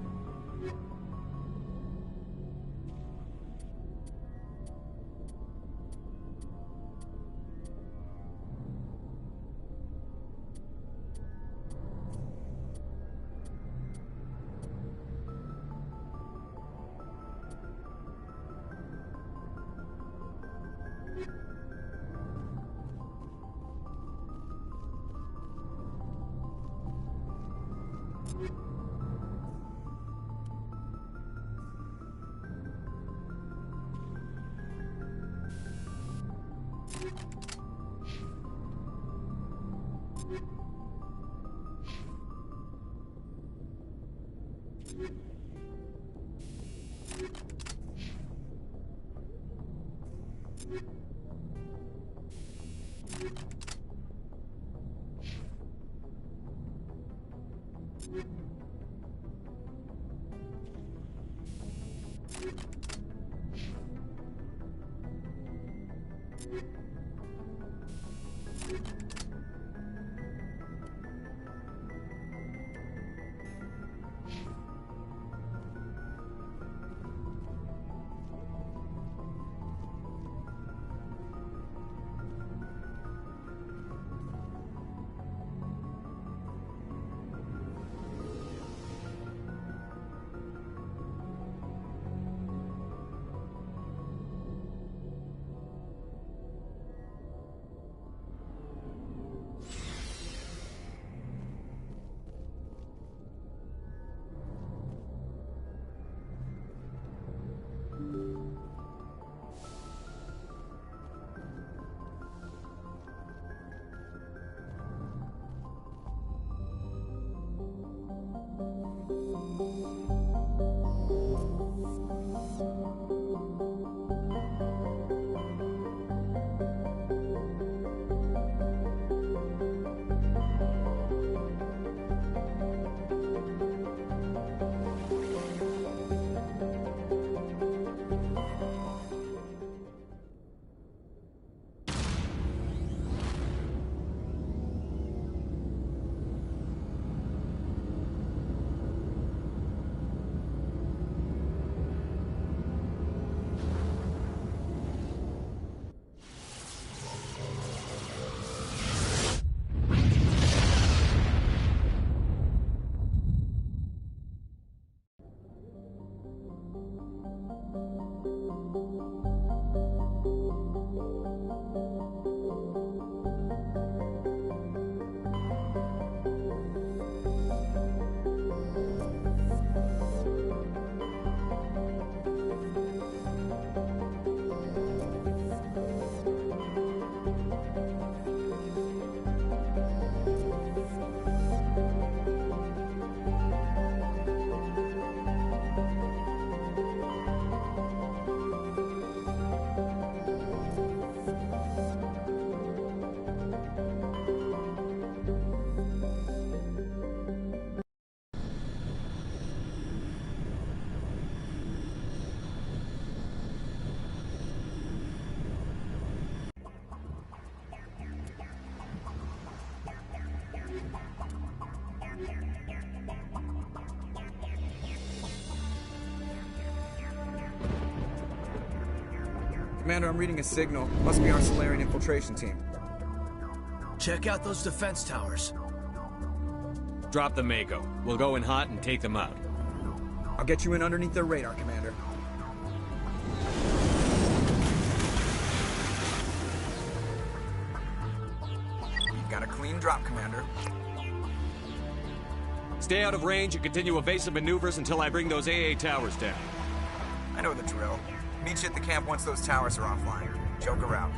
Commander, I'm reading a signal. Must be our Solarian infiltration team. Check out those defense towers. Drop the Mako. We'll go in hot and take them out. I'll get you in underneath their radar, Commander. You've got a clean drop, Commander. Stay out of range and continue evasive maneuvers until I bring those AA towers down. I know the drill. Meet you at the camp once those towers are offline. Joker out.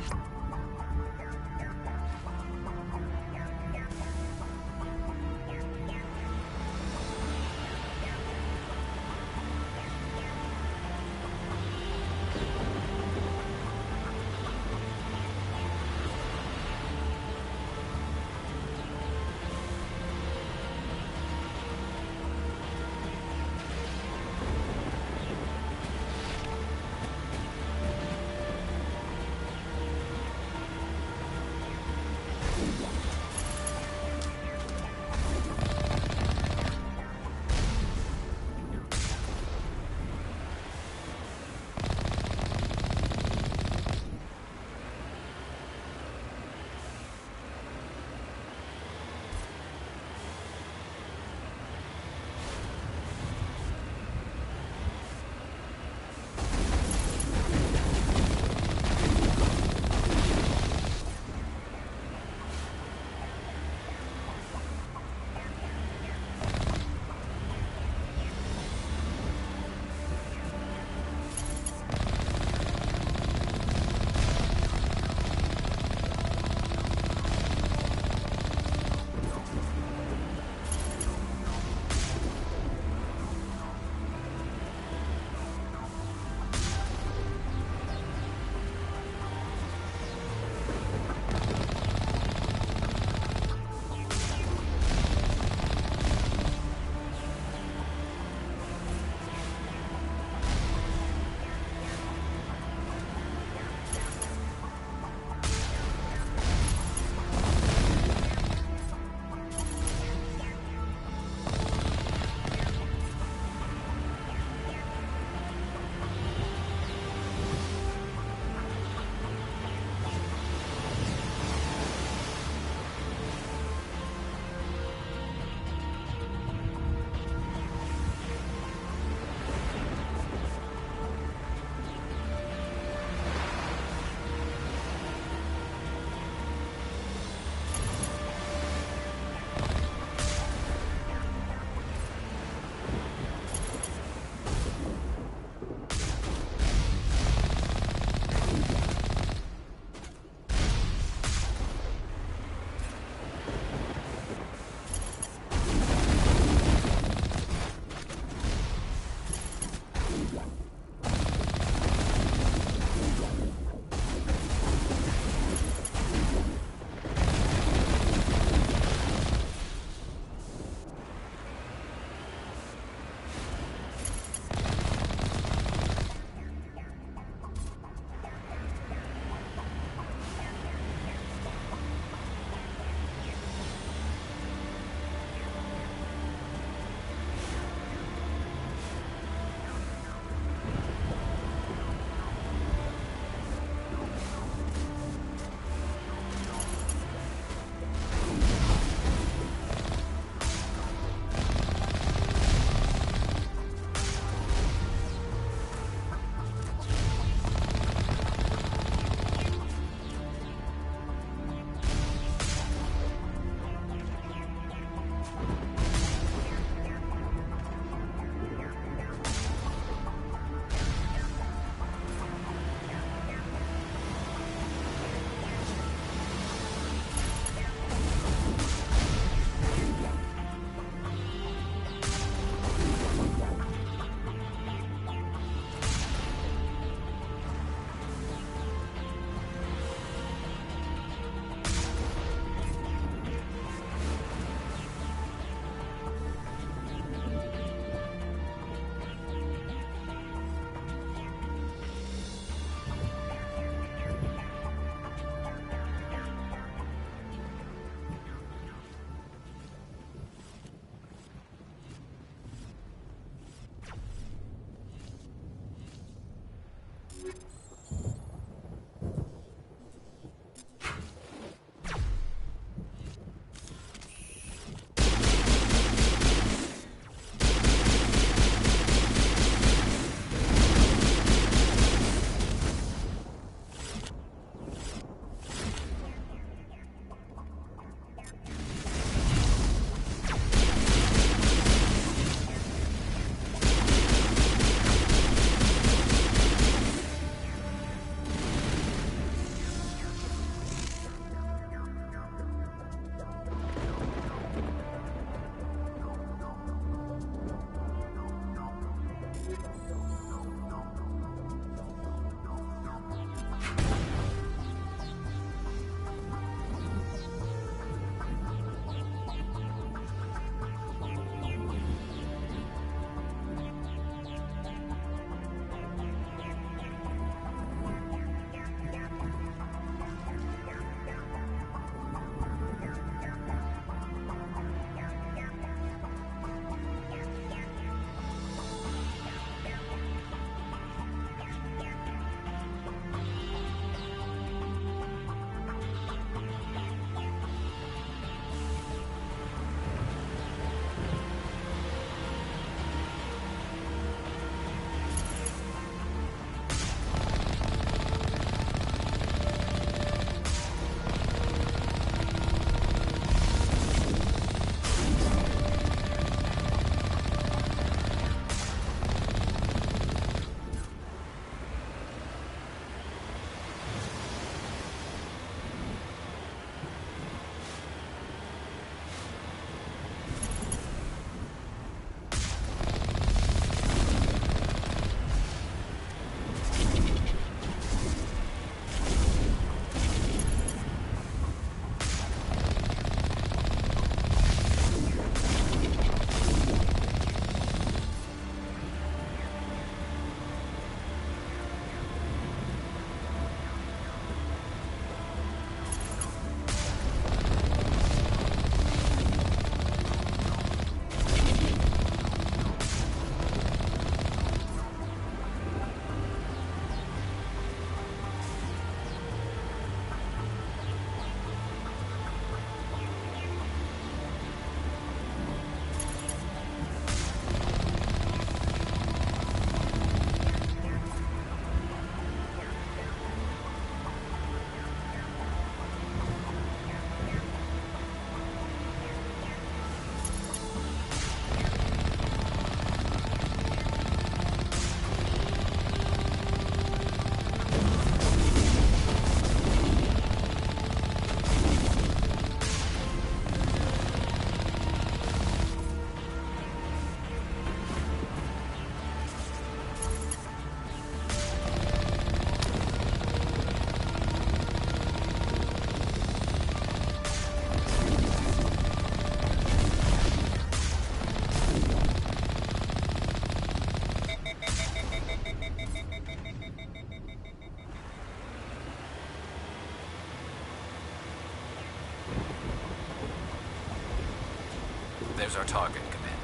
There's our target, Commander.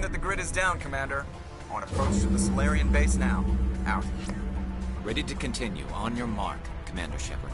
That the grid is down, Commander. On approach to the Solarian base now. Out. Ready to continue. On your mark, Commander Shepard.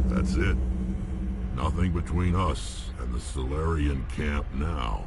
That's it. Nothing between us and the Solarian camp now.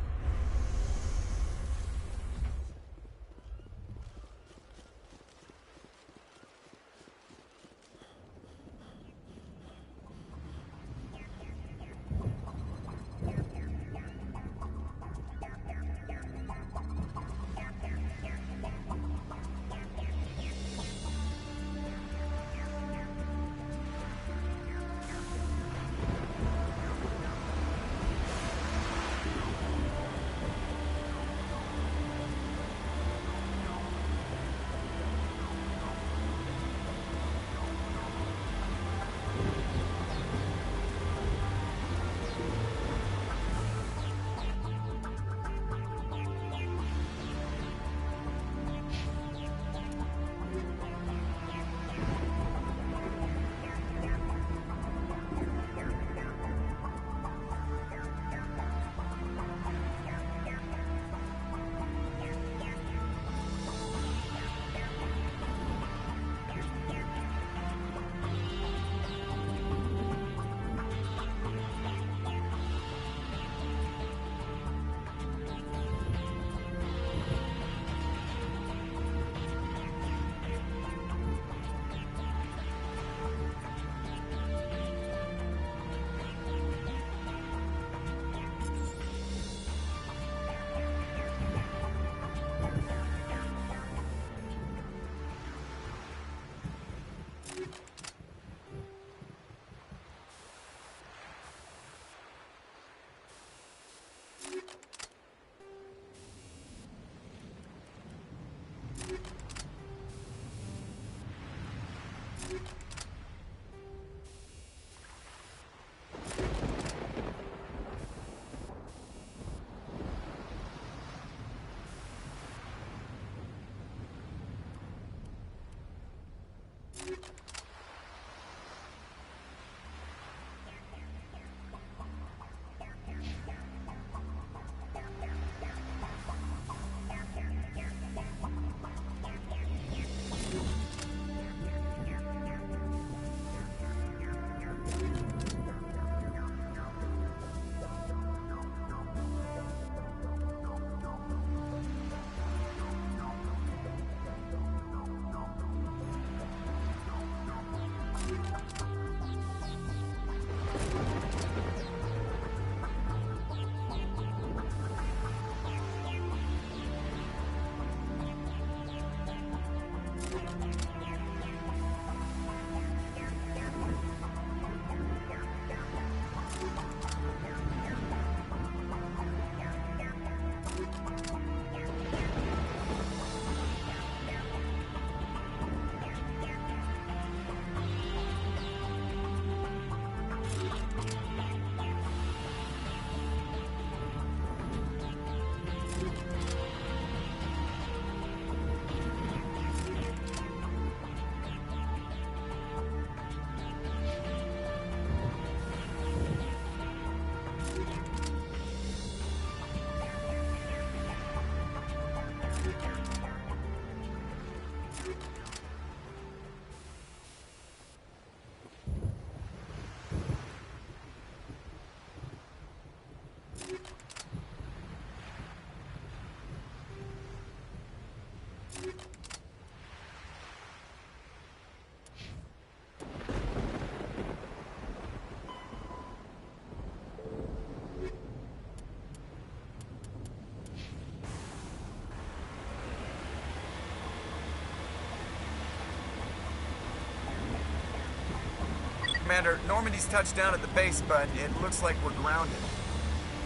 Commander, Normandy's touched down at the base, but it looks like we're grounded.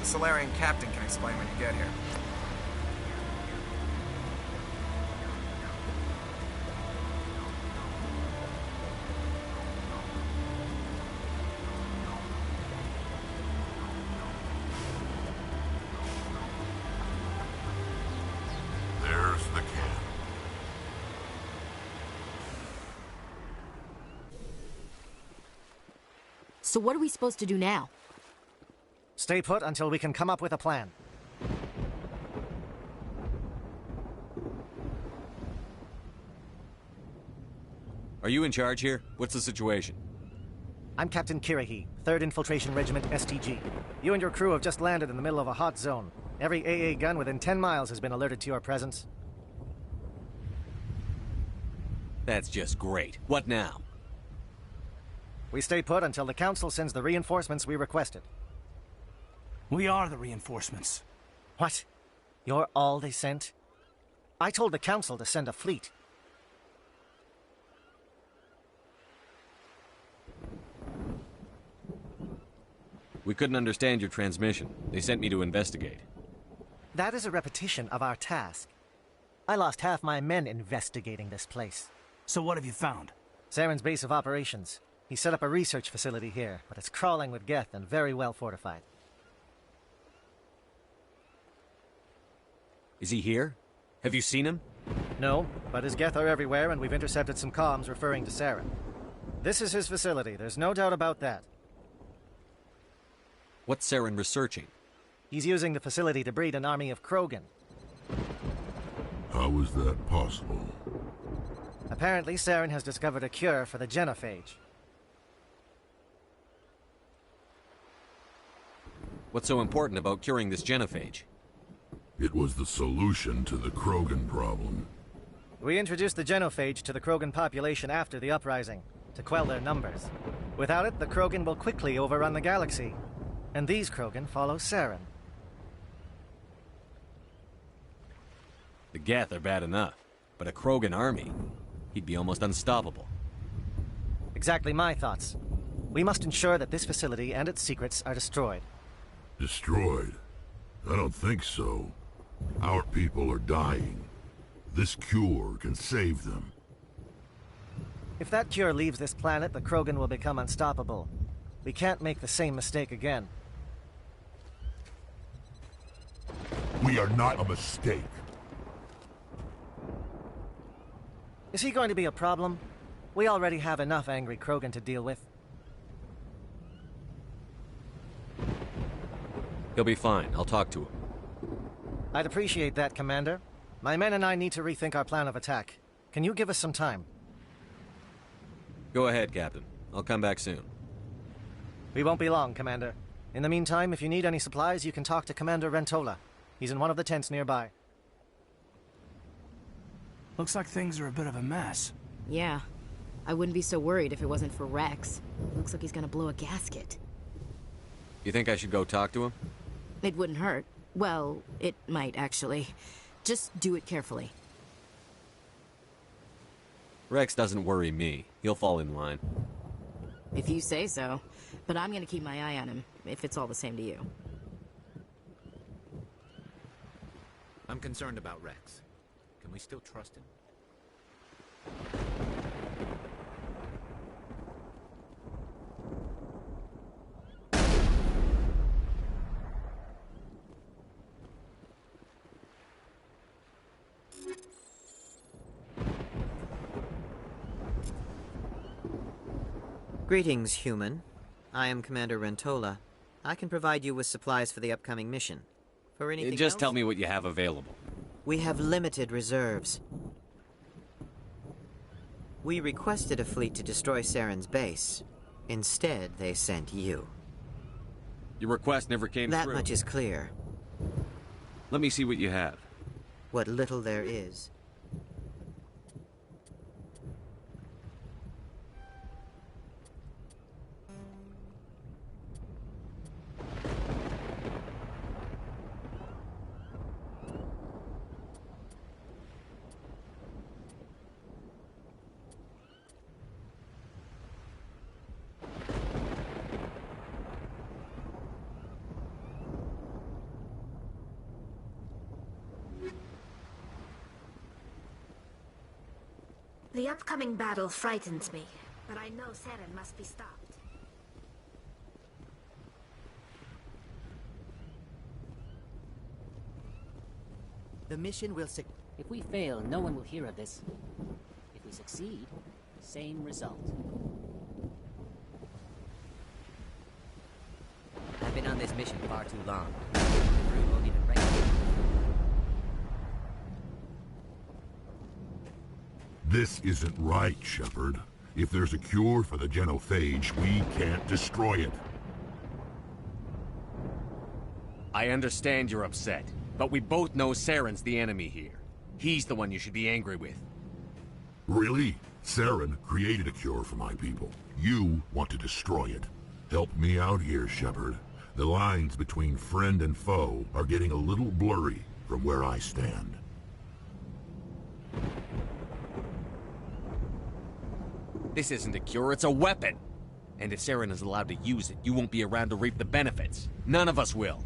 The Solarian captain can explain when you get here. There's the camp. So what are we supposed to do now? Stay put until we can come up with a plan. Are you in charge here? What's the situation? I'm Captain Kirrahe, 3rd Infiltration Regiment STG. You and your crew have just landed in the middle of a hot zone. Every AA gun within 10 miles has been alerted to your presence. That's just great. What now? We stay put until the Council sends the reinforcements we requested. We are the reinforcements. What? You're all they sent? I told the Council to send a fleet. We couldn't understand your transmission. They sent me to investigate. That is a repetition of our task. I lost half my men investigating this place. So what have you found? Saren's base of operations. He set up a research facility here, but it's crawling with Geth and very well fortified. Is he here? Have you seen him? No, but his Geth are everywhere, and we've intercepted some comms referring to Saren. This is his facility, there's no doubt about that. What's Saren researching? He's using the facility to breed an army of Krogan. How is that possible? Apparently, Saren has discovered a cure for the genophage. What's so important about curing this genophage? It was the solution to the Krogan problem. We introduced the genophage to the Krogan population after the uprising, to quell their numbers. Without it, the Krogan will quickly overrun the galaxy. And these Krogan follow Saren. The Geth are bad enough, but a Krogan army, he'd be almost unstoppable. Exactly my thoughts. We must ensure that this facility and its secrets are destroyed. Destroyed? I don't think so. Our people are dying. This cure can save them. If that cure leaves this planet, the Krogan will become unstoppable. We can't make the same mistake again. We are not a mistake. Is he going to be a problem? We already have enough angry Krogan to deal with. He'll be fine. I'll talk to him. I'd appreciate that, Commander. My men and I need to rethink our plan of attack. Can you give us some time? Go ahead, Captain. I'll come back soon. We won't be long, Commander. In the meantime, if you need any supplies, you can talk to Commander Rentola. He's in one of the tents nearby. Looks like things are a bit of a mess. Yeah. I wouldn't be so worried if it wasn't for Rex. Looks like he's gonna blow a gasket. You think I should go talk to him? It wouldn't hurt. Well, it might, actually. Just do it carefully. Rex doesn't worry me. He'll fall in line. If you say so. But I'm gonna keep my eye on him, if it's all the same to you. I'm concerned about Rex. Can we still trust him? Greetings, human. I am Commander Rentola. I can provide you with supplies for the upcoming mission. For anything Just else? tell me what you have available. We have limited reserves. We requested a fleet to destroy Saren's base. Instead, they sent you. Your request never came That through. much is clear. Let me see what you have. What little there is. The upcoming battle frightens me, but I know Seren must be stopped. The mission will succeed. If we fail, no one will hear of this. If we succeed, same result. I've been on this mission far too long. The crew won't even recognize me. This isn't right, Shepard. If there's a cure for the genophage, we can't destroy it. I understand you're upset, but we both know Seren's the enemy here. He's the one you should be angry with. Really? Seren created a cure for my people. You want to destroy it. Help me out here, Shepard. The lines between friend and foe are getting a little blurry from where I stand. This isn't a cure, it's a weapon! And if Seren is allowed to use it, you won't be around to reap the benefits. None of us will.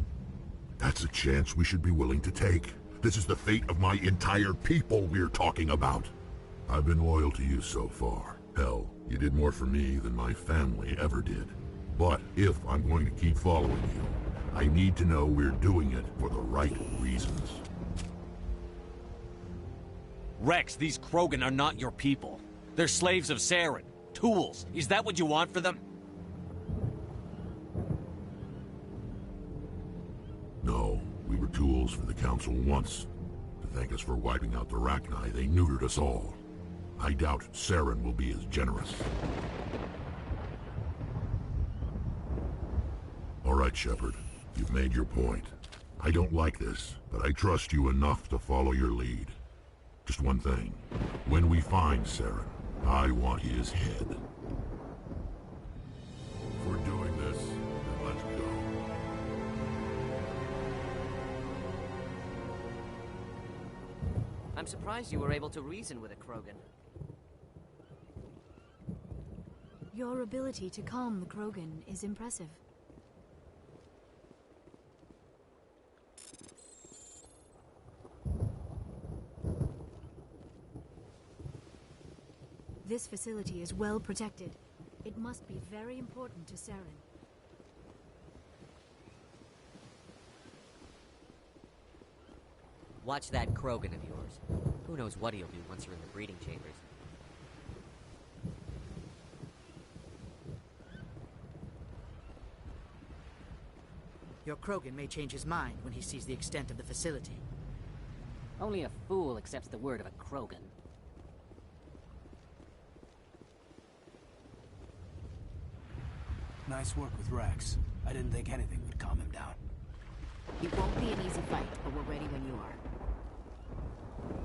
That's a chance we should be willing to take. This is the fate of my entire people we're talking about. I've been loyal to you so far. Hell, you did more for me than my family ever did. But if I'm going to keep following you, I need to know we're doing it for the right reasons. Rex, these Krogan are not your people. They're slaves of Seren. Tools. Is that what you want for them? No, we were tools for the Council once. To thank us for wiping out the Rachni, they neutered us all. I doubt Seren will be as generous. All right, Shepard. You've made your point. I don't like this, but I trust you enough to follow your lead. Just one thing. When we find Seren, I want his head. If we're doing this, then let's go. I'm surprised you were able to reason with a Krogan. Your ability to calm the Krogan is impressive. This facility is well protected. It must be very important to Seren. Watch that Krogan of yours. Who knows what he'll do once you're in the breeding chambers. Your Krogan may change his mind when he sees the extent of the facility. Only a fool accepts the word of a Krogan. Nice work with Rex. I didn't think anything would calm him down. It won't be an easy fight, but we're ready when you are.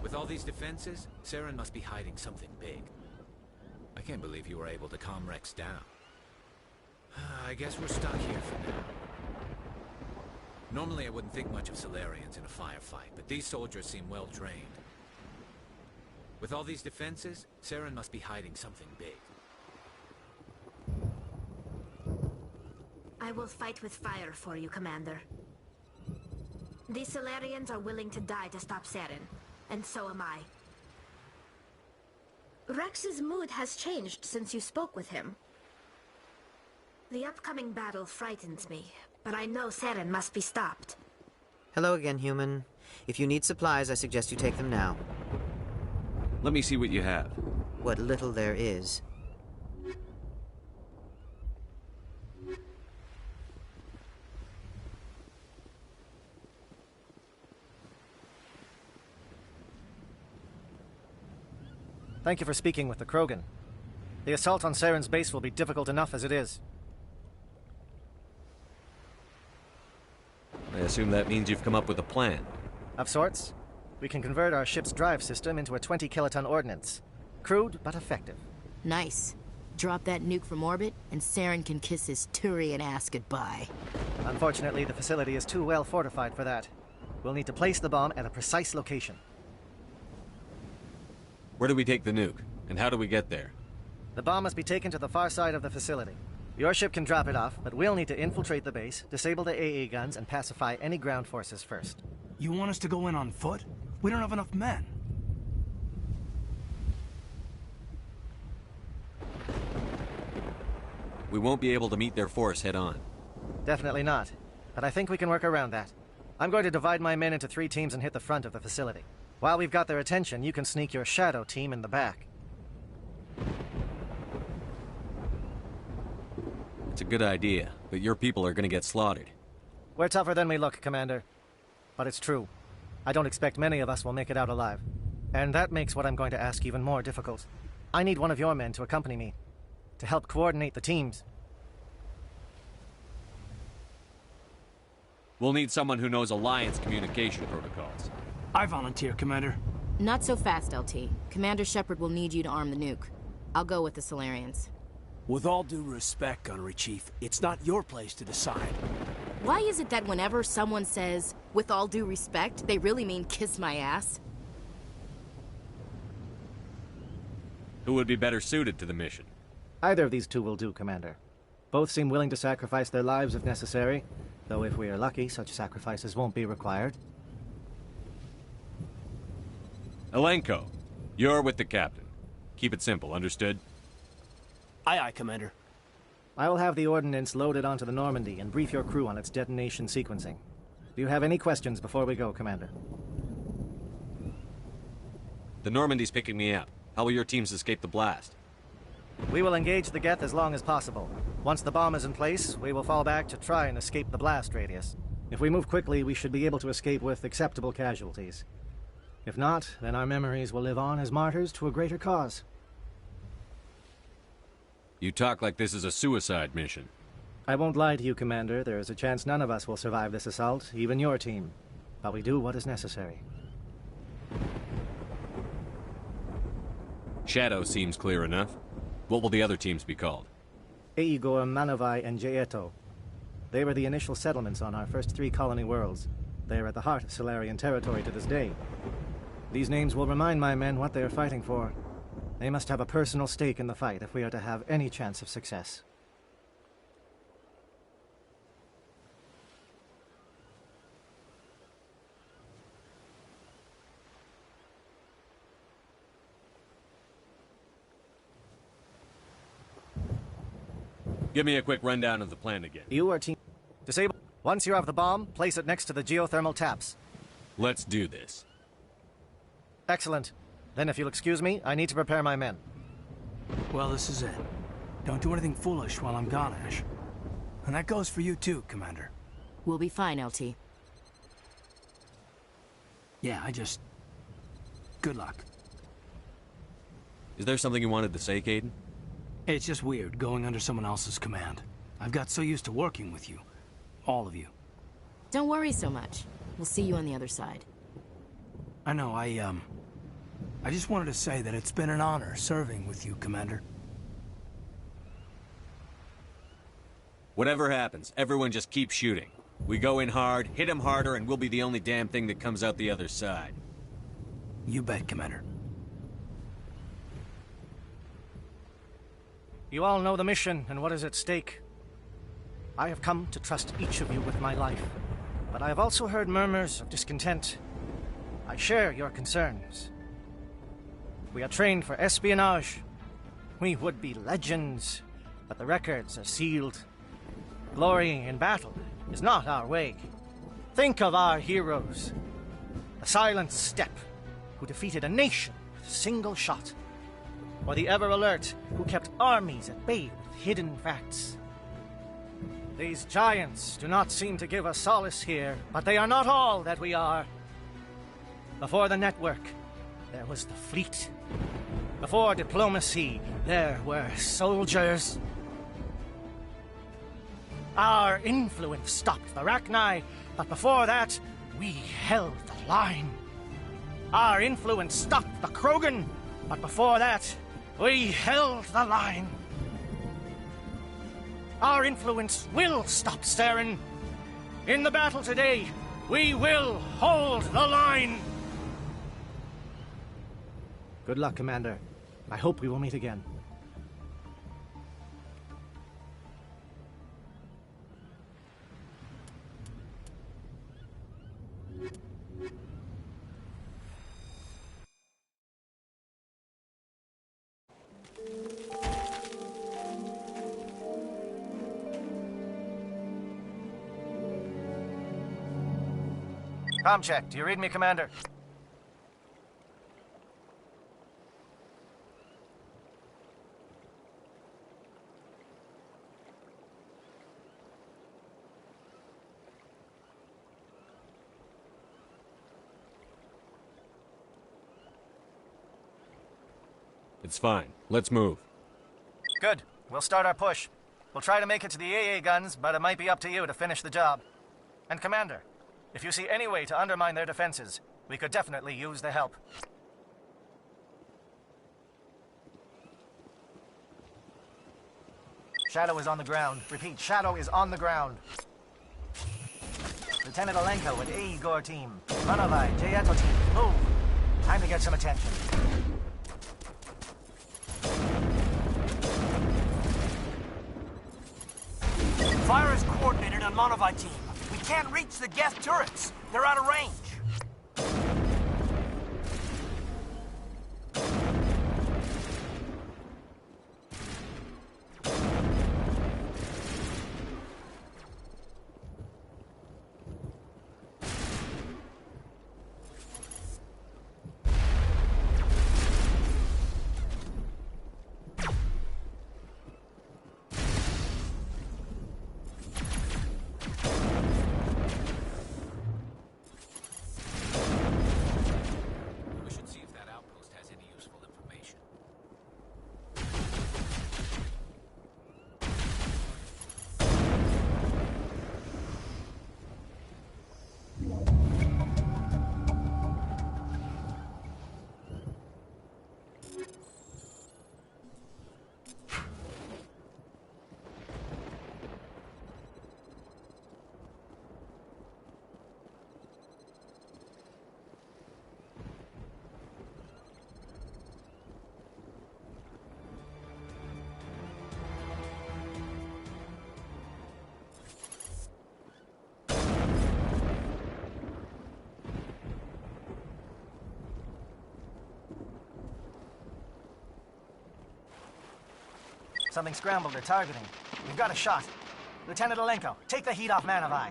With all these defenses, Seren must be hiding something big. I can't believe you were able to calm Rex down. I guess we're stuck here for now. Normally I wouldn't think much of Solarians in a firefight, but these soldiers seem well trained. With all these defenses, Seren must be hiding something big. I will fight with fire for you, Commander. These Solarians are willing to die to stop Seren, and so am I. Rex's mood has changed since you spoke with him. The upcoming battle frightens me, but I know Seren must be stopped. Hello again, human. If you need supplies, I suggest you take them now. Let me see what you have. What little there is. Thank you for speaking with the Krogan. The assault on Seren's base will be difficult enough as it is. I assume that means you've come up with a plan. Of sorts. We can convert our ship's drive system into a 20-kiloton ordnance. Crude, but effective. Nice. Drop that nuke from orbit, and Seren can kiss his Turian ass goodbye. Unfortunately, the facility is too well fortified for that. We'll need to place the bomb at a precise location. Where do we take the nuke? And how do we get there? The bomb must be taken to the far side of the facility. Your ship can drop it off, but we'll need to infiltrate the base, disable the AA guns, and pacify any ground forces first. You want us to go in on foot? We don't have enough men. we won't be able to meet their force head-on. Definitely not. But I think we can work around that. I'm going to divide my men into 3 teams and hit the front of the facility. While we've got their attention, you can sneak your shadow team in the back. It's a good idea, but your people are gonna get slaughtered. We're tougher than we look, Commander. But it's true. I don't expect many of us will make it out alive. And that makes what I'm going to ask even more difficult. I need one of your men to accompany me, to help coordinate the teams. We'll need someone who knows Alliance communication protocols. I volunteer, Commander. Not so fast, LT. Commander Shepard will need you to arm the nuke. I'll go with the Solarians. With all due respect, Gunnery Chief, it's not your place to decide. Why is it that whenever someone says, with all due respect, they really mean kiss my ass? Who would be better suited to the mission? Either of these 2 will do, Commander. Both seem willing to sacrifice their lives if necessary, though if we are lucky, such sacrifices won't be required. Elenko, you're with the captain. Keep it simple, understood? Aye, aye, Commander. I will have the ordnance loaded onto the Normandy and brief your crew on its detonation sequencing. Do you have any questions before we go, Commander? The Normandy's picking me up. How will your teams escape the blast? We will engage the Geth as long as possible. Once the bomb is in place, we will fall back to try and escape the blast radius. If we move quickly, we should be able to escape with acceptable casualties. If not, then our memories will live on as martyrs to a greater cause. You talk like this is a suicide mission. I won't lie to you, Commander. There is a chance none of us will survive this assault, even your team. But we do what is necessary. Shadow seems clear enough. What will the other teams be called? Eigor, Manavai, and Jaeto. They were the initial settlements on our first 3 colony worlds. They are at the heart of Solarian territory to this day. These names will remind my men what they are fighting for. They must have a personal stake in the fight if we are to have any chance of success. Give me a quick rundown of the plan again. You are team... Disable... Once you have the bomb, place it next to the geothermal taps. Let's do this. Excellent. Then if you'll excuse me, I need to prepare my men. Well, this is it. Don't do anything foolish while I'm gone, Ash. And that goes for you too, Commander. We'll be fine, LT. Yeah, good luck. Is there something you wanted to say, Caden? It's just weird, going under someone else's command. I've got so used to working with you. All of you. Don't worry so much. We'll see you on the other side. I know, I just wanted to say that it's been an honor serving with you, Commander. Whatever happens, everyone just keep shooting. We go in hard, hit them harder, and we'll be the only damn thing that comes out the other side. You bet, Commander. You all know the mission and what is at stake. I have come to trust each of you with my life, but I have also heard murmurs of discontent. I share your concerns. We are trained for espionage. We would be legends, but the records are sealed. Glory in battle is not our way. Think of our heroes. The Silent Step, who defeated a nation with a single shot. Or the Ever Alert, who kept armies at bay with hidden facts. These giants do not seem to give us solace here, but they are not all that we are. Before the network, there was the fleet. Before diplomacy, there were soldiers. Our influence stopped the Rachni, but before that, we held the line. Our influence stopped the Krogan, but before that, we held the line. Our influence will stop Saren. In the battle today, we will hold the line. Good luck, Commander. I hope we will meet again. Comm check. Do you read me, Commander? It's fine. Let's move. Good. We'll start our push. We'll try to make it to the AA guns, but it might be up to you to finish the job. And Commander, if you see any way to undermine their defenses, we could definitely use the help. Shadow is on the ground. Repeat, Shadow is on the ground. Lieutenant Alenko with A. Igor team. Manovai, Jayeto team, move. Time to get some attention. Fire is coordinated on Monovai team. We can't reach the Geth turrets. They're out of range. Something scrambled their targeting. We've got a shot. Lieutenant Alenko, take the heat off Manovai.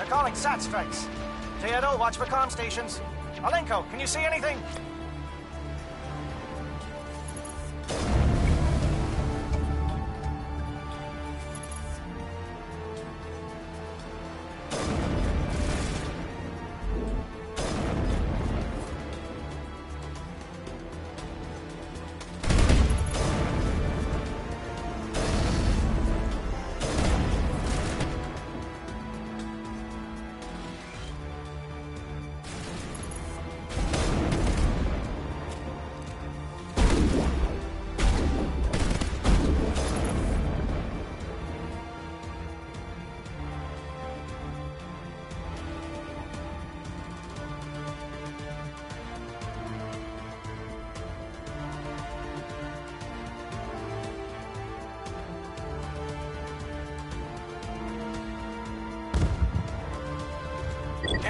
They're calling SAT strikes. Jayeto, watch for comm stations. Alenko, can you see anything?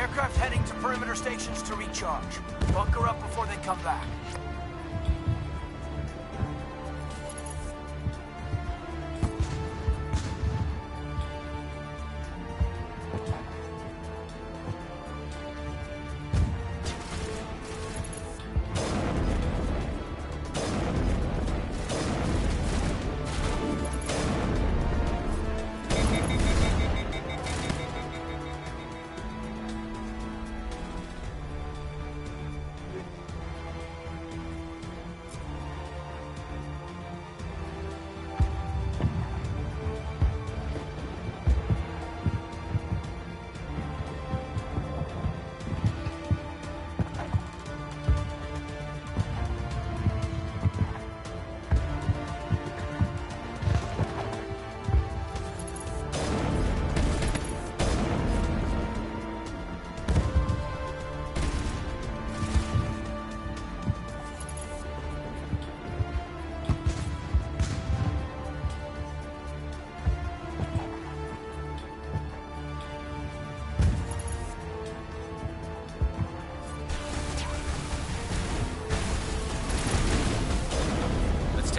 Aircraft heading to perimeter stations to recharge. Bunker up before they come back.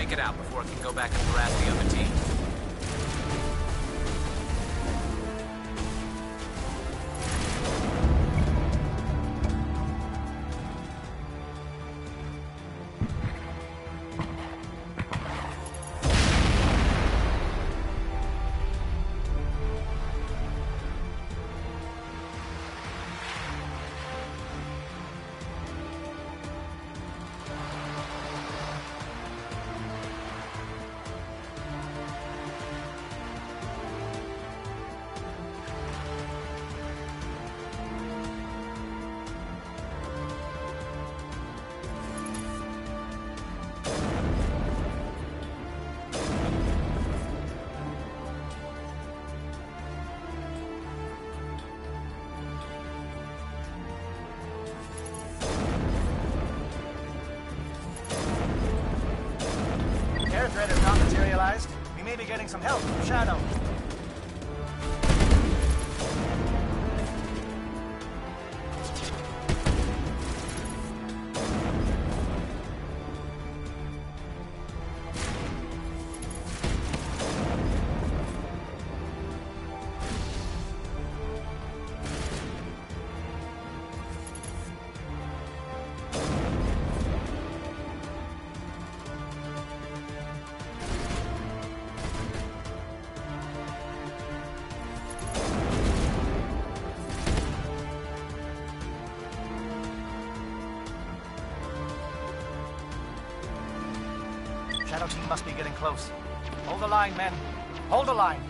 Get out before it can go back and harass the other team. Air threat has not materialized. We may be getting some help from Shadow. Shadow team must be getting close. Hold the line, men. Hold the line.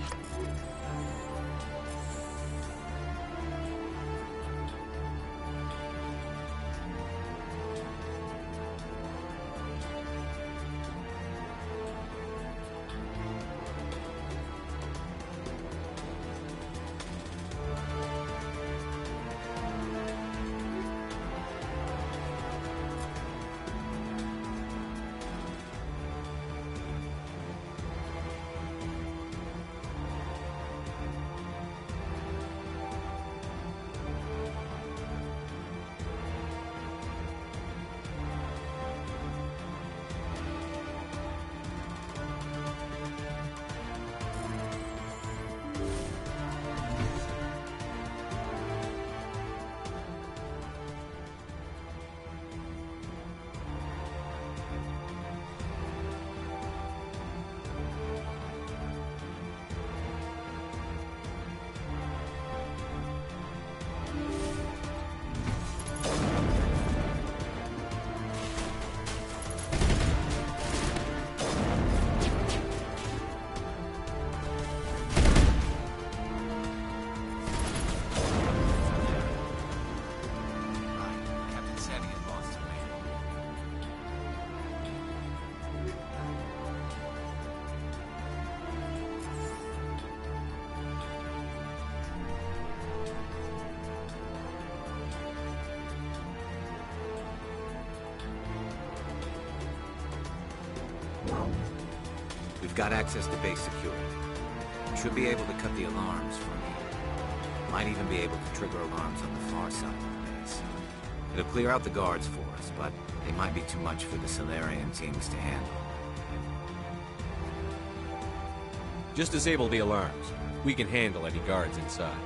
We've got access to base security. We should be able to cut the alarms from here. Might even be able to trigger alarms on the far side of the base. It'll clear out the guards for us, but they might be too much for the Solarian teams to handle. Just disable the alarms. We can handle any guards inside.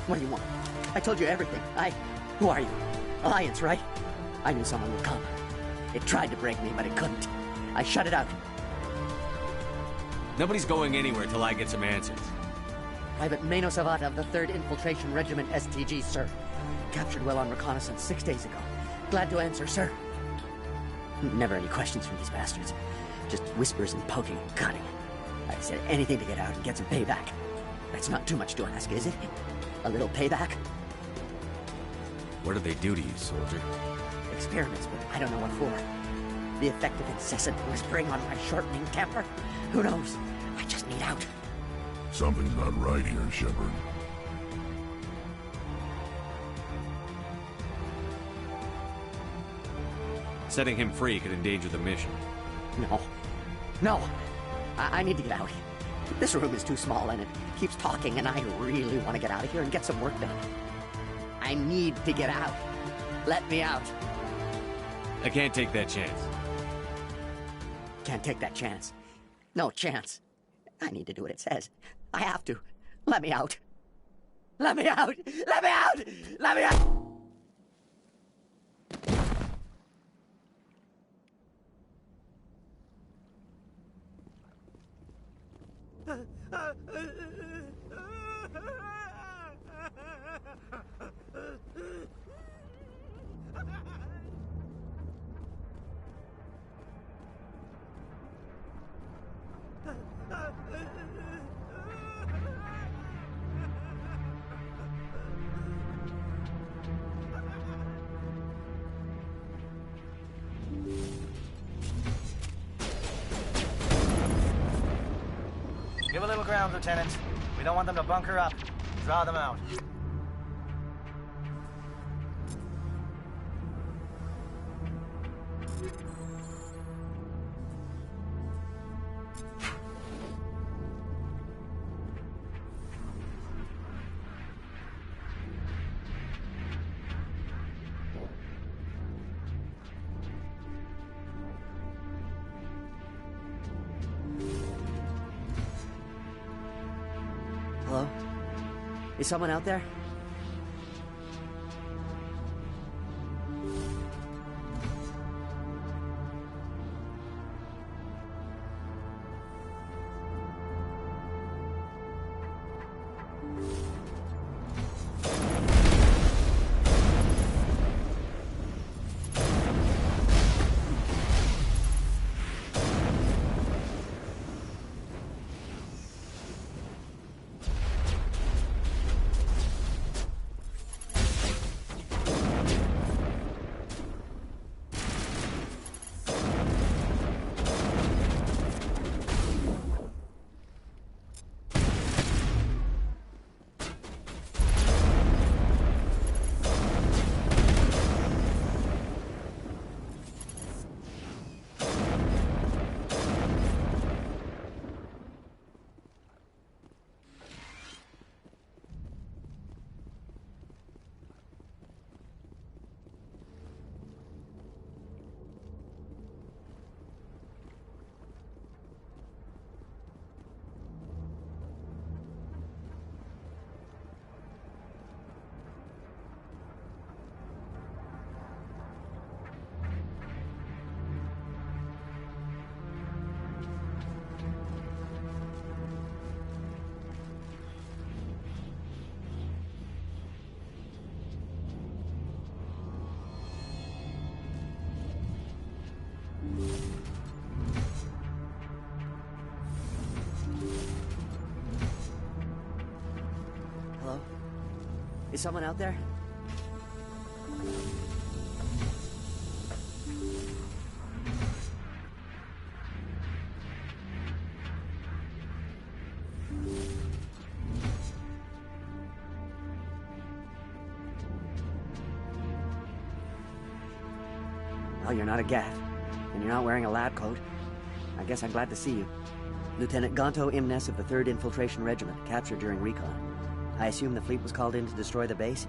What do you want? I told you everything. Who are you? Alliance, right? I knew someone would come. It tried to break me, but it couldn't. I shut it out. Nobody's going anywhere till I get some answers. Private Mano Savata of the 3rd Infiltration Regiment STG, sir. Captured well on reconnaissance 6 days ago. Glad to answer, sir. Never any questions from these bastards. Just whispers and poking and cutting. I said anything to get out and get some payback. That's not too much to ask, is it? A little payback? What did they do to you, soldier? Experiments, but I don't know what for. The effect of incessant whispering on my shortening temper? Who knows? I just need out. Something's not right here, Shepard. Setting him free could endanger the mission. No. I need to get out. This room is too small and it keeps talking, and I really want to get out of here and get some work done. I need to get out. Let me out. I can't take that chance. Can't take that chance. No chance. I need to do what it says. I have to. Let me out. Let me out! Let me out! Let me out! Give a little ground, Lieutenant. We don't want them to bunker up. Draw them out. Hello? Is someone out there? Is someone out there? Well, you're not a Gath, and you're not wearing a lab coat. I guess I'm glad to see you. Lieutenant Gonto Imnes of the 3rd Infiltration Regiment, captured during recon. I assume the fleet was called in to destroy the base?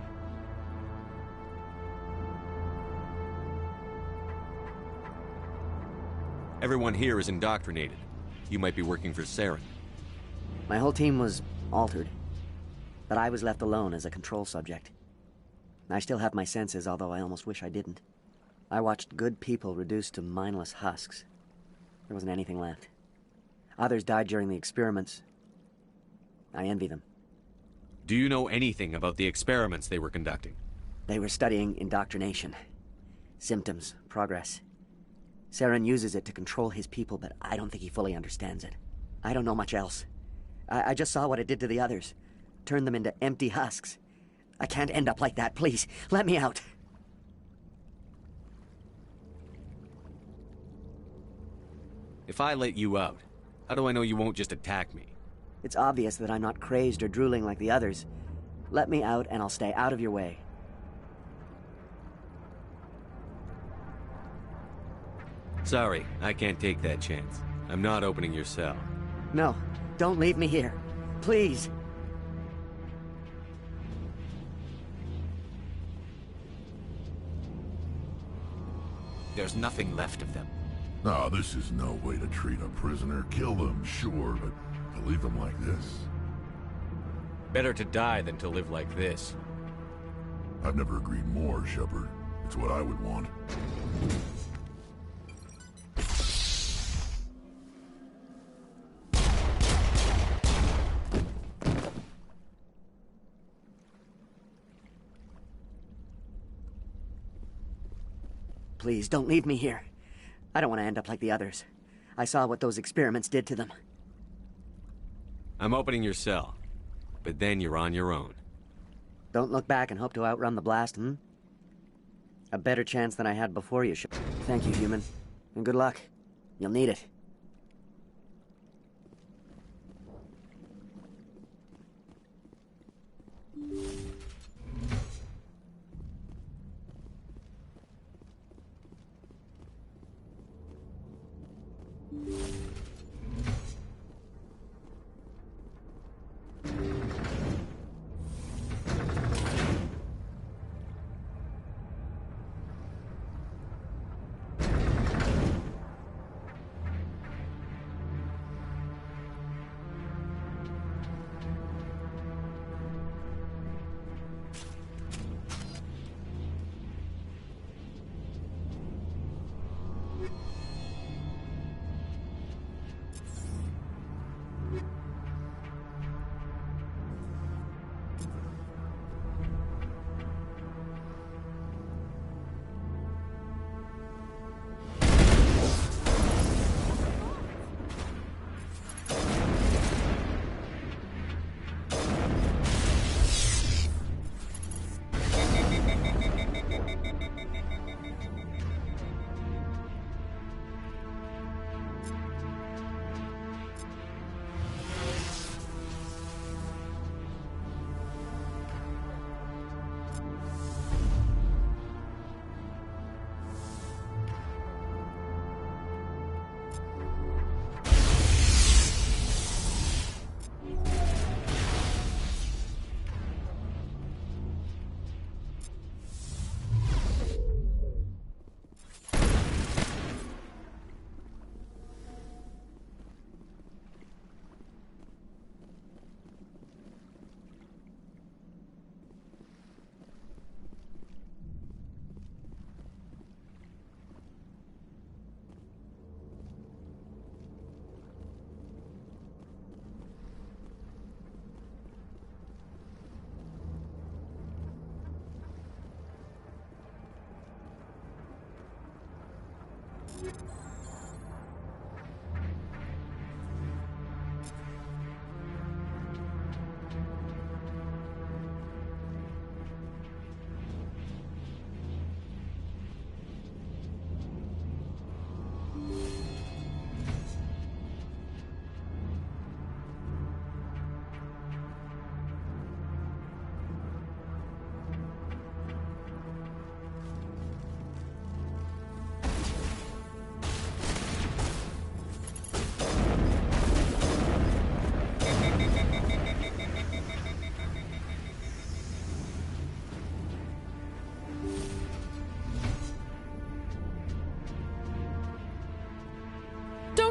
Everyone here is indoctrinated. You might be working for Saren. My whole team was altered, but I was left alone as a control subject. I still have my senses, although I almost wish I didn't. I watched good people reduced to mindless husks. There wasn't anything left. Others died during the experiments. I envy them. Do you know anything about the experiments they were conducting? They were studying indoctrination. Symptoms, progress. Saren uses it to control his people, but I don't think he fully understands it. I don't know much else. I just saw what it did to the others. Turned them into empty husks. I can't end up like that, please. Let me out. If I let you out, how do I know you won't just attack me? It's obvious that I'm not crazed or drooling like the others. Let me out and I'll stay out of your way. Sorry, I can't take that chance. I'm not opening your cell. No, don't leave me here. Please. There's nothing left of them. No, this is no way to treat a prisoner. Kill them, sure, but to leave them like this? Better to die than to live like this. I've never agreed more, Shepard. It's what I would want. Please, don't leave me here. I don't want to end up like the others. I saw what those experiments did to them. I'm opening your cell, but then you're on your own. Don't look back and hope to outrun the blast, A better chance than I had before you. Thank you, human. And good luck. You'll need it.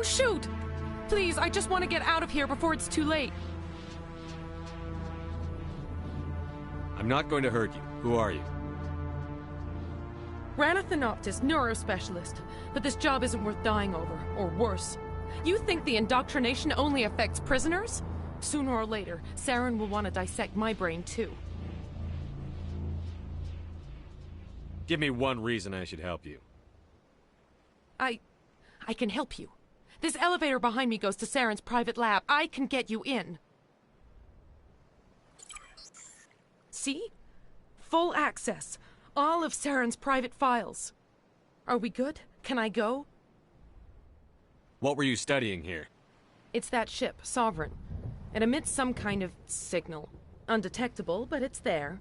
Don't shoot! Please, I just want to get out of here before it's too late. I'm not going to hurt you. Who are you? Ranathanoptis, neurospecialist. But this job isn't worth dying over, or worse. You think the indoctrination only affects prisoners? Sooner or later, Saren will want to dissect my brain too. Give me one reason I should help you. I can help you. This elevator behind me goes to Saren's private lab. I can get you in. See? Full access. All of Saren's private files. Are we good? Can I go? What were you studying here? It's that ship, Sovereign. It emits some kind of signal. Undetectable, but it's there.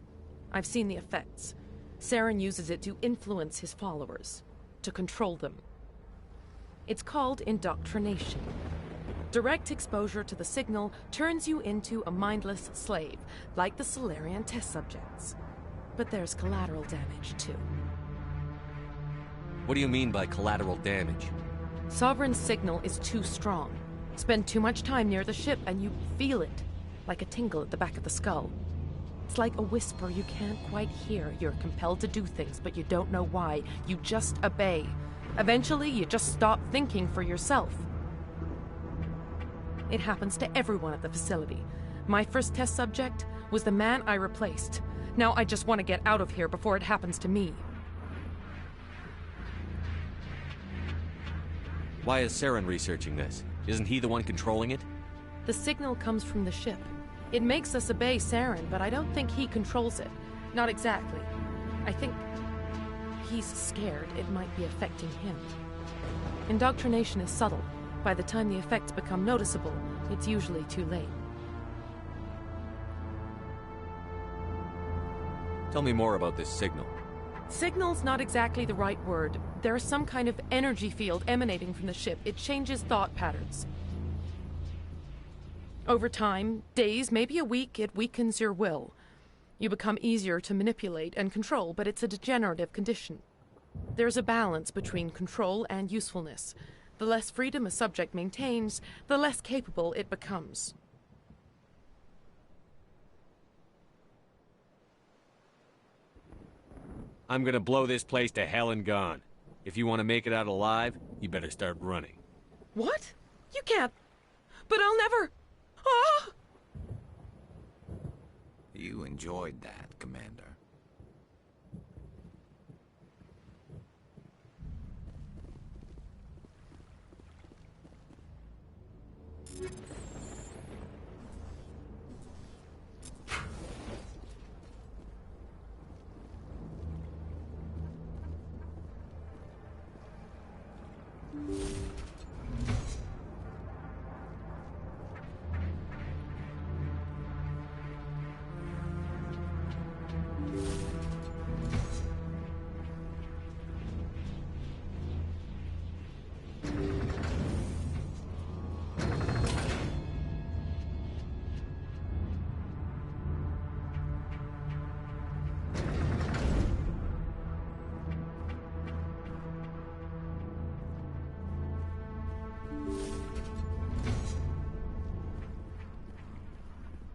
I've seen the effects. Saren uses it to influence his followers, to control them. It's called indoctrination. Direct exposure to the signal turns you into a mindless slave, like the Solarian test subjects. But there's collateral damage, too. What do you mean by collateral damage? Sovereign's signal is too strong. Spend too much time near the ship and you feel it, like a tingle at the back of the skull. It's like a whisper you can't quite hear. You're compelled to do things, but you don't know why. You just obey. Eventually, you just stop thinking for yourself. It happens to everyone at the facility. My first test subject was the man I replaced. Now I just want to get out of here before it happens to me. Why is Saren researching this? Isn't he the one controlling it? The signal comes from the ship. It makes us obey Saren, but I don't think he controls it. Not exactly. I think he's scared it might be affecting him. Indoctrination is subtle. By the time the effects become noticeable, it's usually too late. Tell me more about this signal. Signal's not exactly the right word. There's some kind of energy field emanating from the ship. It changes thought patterns. Over time, days, maybe a week, it weakens your will. You become easier to manipulate and control, but it's a degenerative condition. There's a balance between control and usefulness. The less freedom a subject maintains, the less capable it becomes. I'm gonna blow this place to hell and gone. If you want to make it out alive, you better start running. What? You can't. But I'll never. Ah! You enjoyed that, Commander.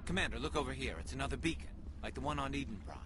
Commander, look over here. It's another beacon, like the one on Eden Prime.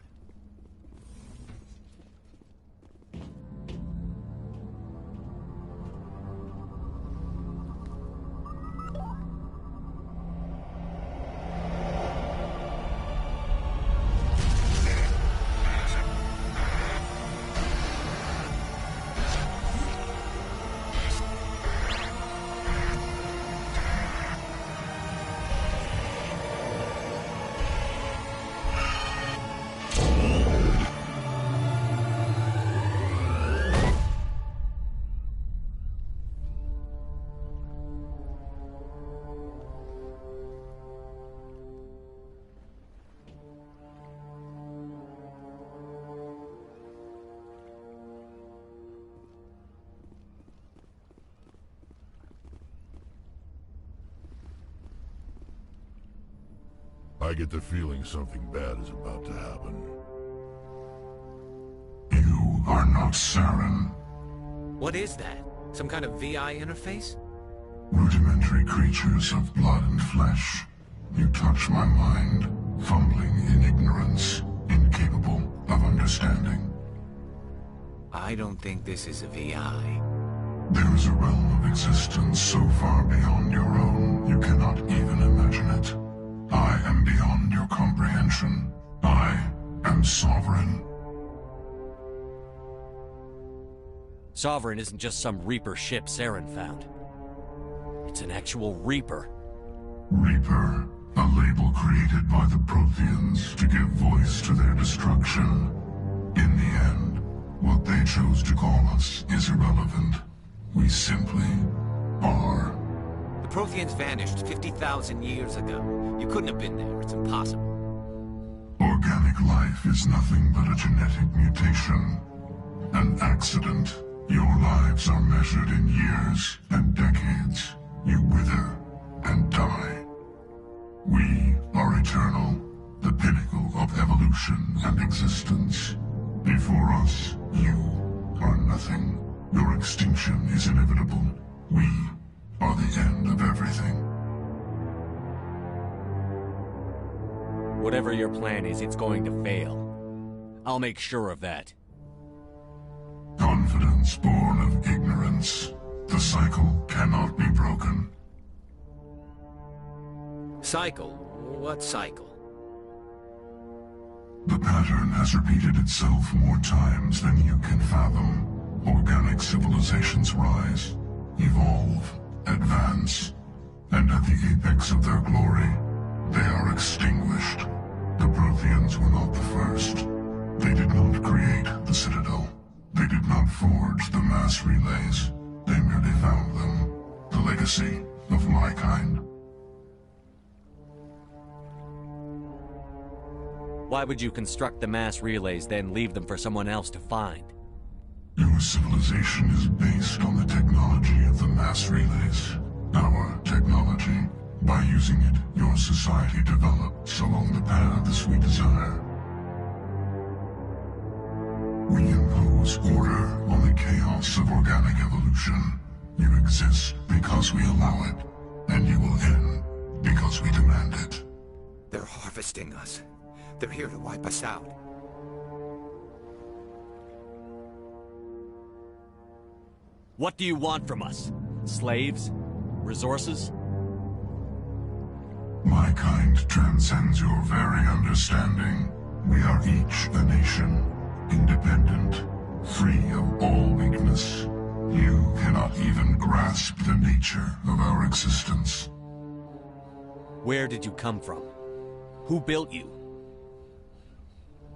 I get the feeling something bad is about to happen. You are not Saren. What is that? Some kind of VI interface? Rudimentary creatures of blood and flesh. You touch my mind, fumbling in ignorance, incapable of understanding. I don't think this is a VI. There is a realm of existence so far beyond your own, you cannot even imagine it. I am beyond your comprehension. I am sovereign. Sovereign isn't just some Reaper ship Saren found. It's an actual Reaper. Reaper, a label created by the Protheans to give voice to their destruction. In the end, what they chose to call us is irrelevant. We simply are. The Protheans vanished 50,000 years ago. You couldn't have been there. It's impossible. Organic life is nothing but a genetic mutation. An accident. Your lives are measured in years and decades. You wither and die. We are eternal, the pinnacle of evolution and existence. Before us, you are nothing. Your extinction is inevitable. We are the end of everything. Whatever your plan is, it's going to fail. I'll make sure of that. Confidence born of ignorance. The cycle cannot be broken. Cycle? What cycle? The pattern has repeated itself more times than you can fathom. Organic civilizations rise, evolve, advance, and at the apex of their glory, they are extinguished. The Protheans were not the first. They did not create the Citadel. They did not forge the mass relays. They merely found them. The legacy of my kind. Why would you construct the mass relays, then leave them for someone else to find? Your civilization is based on the technology of the mass relays. Our technology. By using it, your society develops along the paths we desire. We impose order on the chaos of organic evolution. You exist because we allow it, and you will end because we demand it. They're harvesting us. They're here to wipe us out. What do you want from us? Slaves? Resources? My kind transcends your very understanding. We are each a nation, independent, free of all weakness. You cannot even grasp the nature of our existence. Where did you come from? Who built you?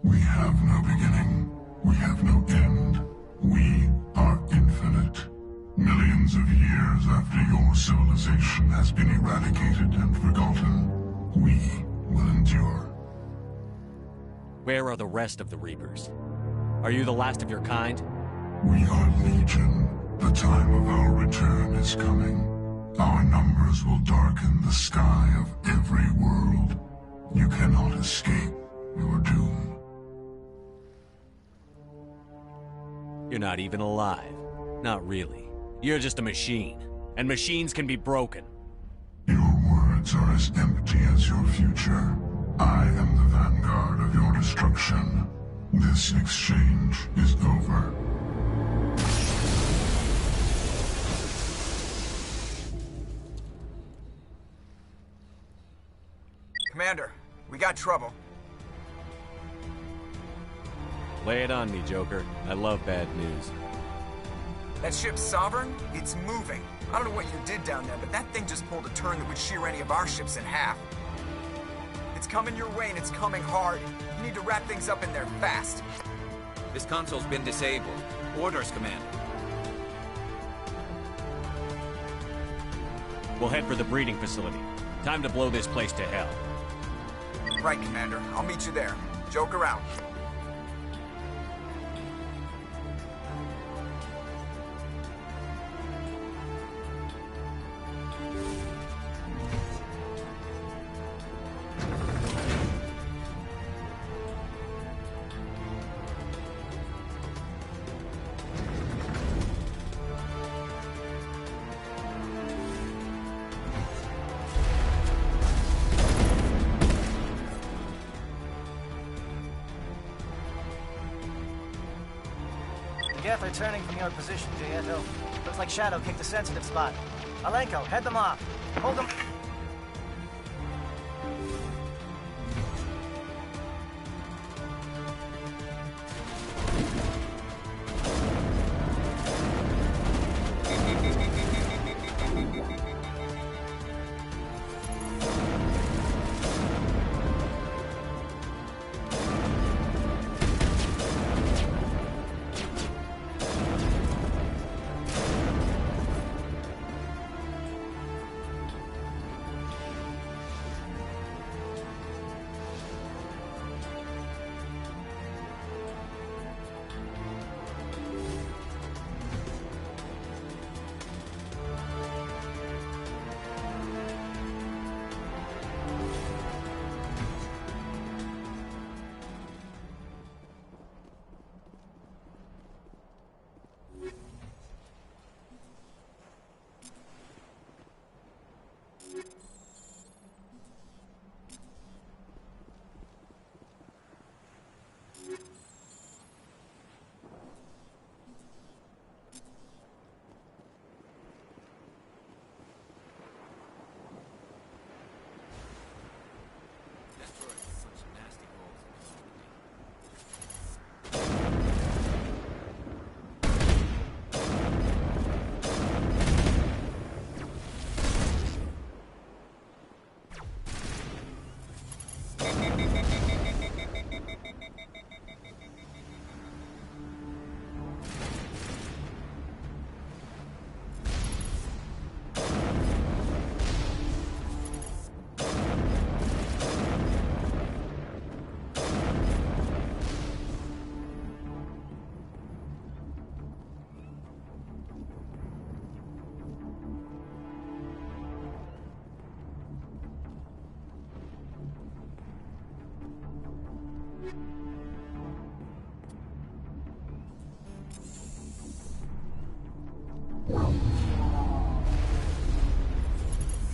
We have no beginning. We have no end. We are infinite. Millions of years after your civilization has been eradicated and forgotten, we will endure. Where are the rest of the Reapers? Are you the last of your kind? We are Legion. The time of our return is coming. Our numbers will darken the sky of every world. You cannot escape your doom. You're not even alive. Not really. You're just a machine. And machines can be broken. Your words are as empty as your future. I am the vanguard of your destruction. This exchange is over. Commander, we got trouble. Lay it on me, Joker. I love bad news. That ship's Sovereign? It's moving. I don't know what you did down there, but that thing just pulled a turn that would shear any of our ships in half. It's coming your way, and it's coming hard. You need to wrap things up in there fast. This console's been disabled. Orders, Commander. We'll head for the breeding facility. Time to blow this place to hell. Right, Commander. I'll meet you there. Joker out. Geth are turning from your position, Gieto. Looks like Shadow picked a sensitive spot. Alenko, head them off. Hold them...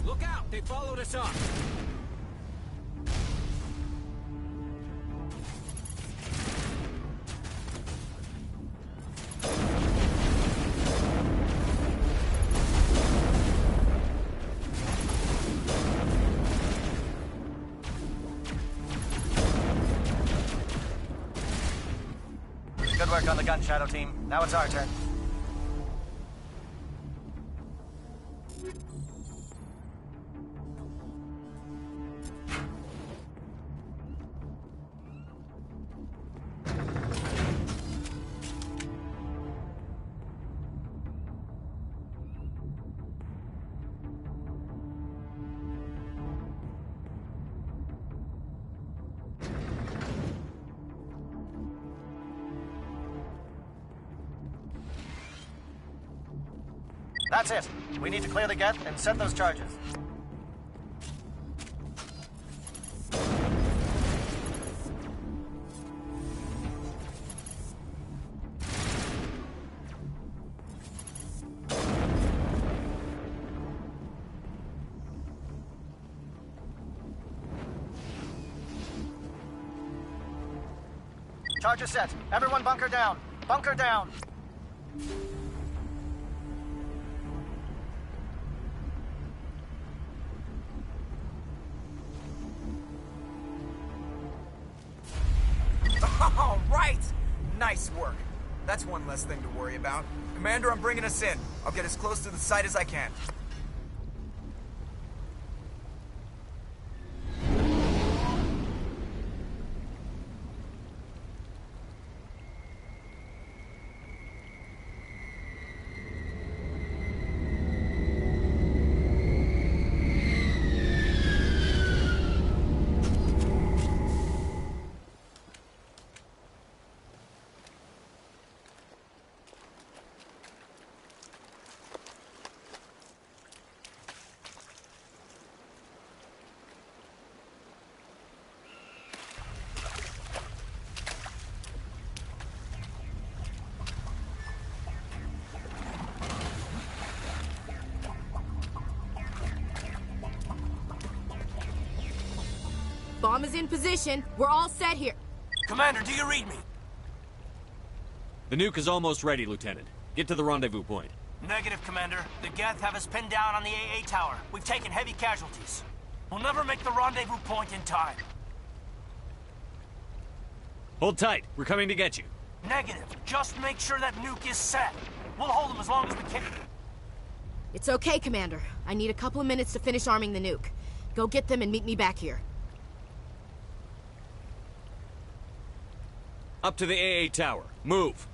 Look out! They followed us up! Good work on the gun, Shadow Team. Now it's our turn. That's it. We need to clear the Geth and set those charges. Charges set. Everyone bunker down. Bunker down. All right! Nice work. That's one less thing to worry about. Commander, I'm bringing us in. I'll get as close to the site as I can. Bomb is in position. We're all set here. Commander, do you read me? The nuke is almost ready, Lieutenant. Get to the rendezvous point. Negative, Commander. The Geth have us pinned down on the AA tower. We've taken heavy casualties. We'll never make the rendezvous point in time. Hold tight. We're coming to get you. Negative. Just make sure that nuke is set. We'll hold them as long as we can. It's okay, Commander. I need a couple of minutes to finish arming the nuke. Go get them and meet me back here. Up to the AA tower. Move.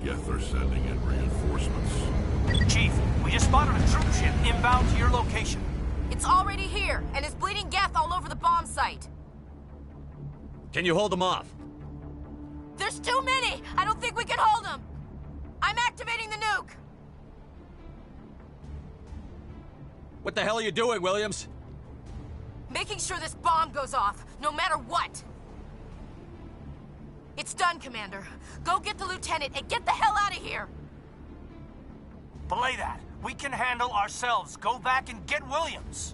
Geth are sending in reinforcements. Chief, we just spotted a troop ship inbound to your location. It's already here, and is bleeding Geth all over the bomb site. Can you hold them off? There's too many! I don't think we can hold them! I'm activating the nuke! What the hell are you doing, Williams? Making sure this bomb goes off, no matter what! It's done, Commander. Go get the Lieutenant and get the hell out of here! Belay that. We can handle ourselves. Go back and get Williams.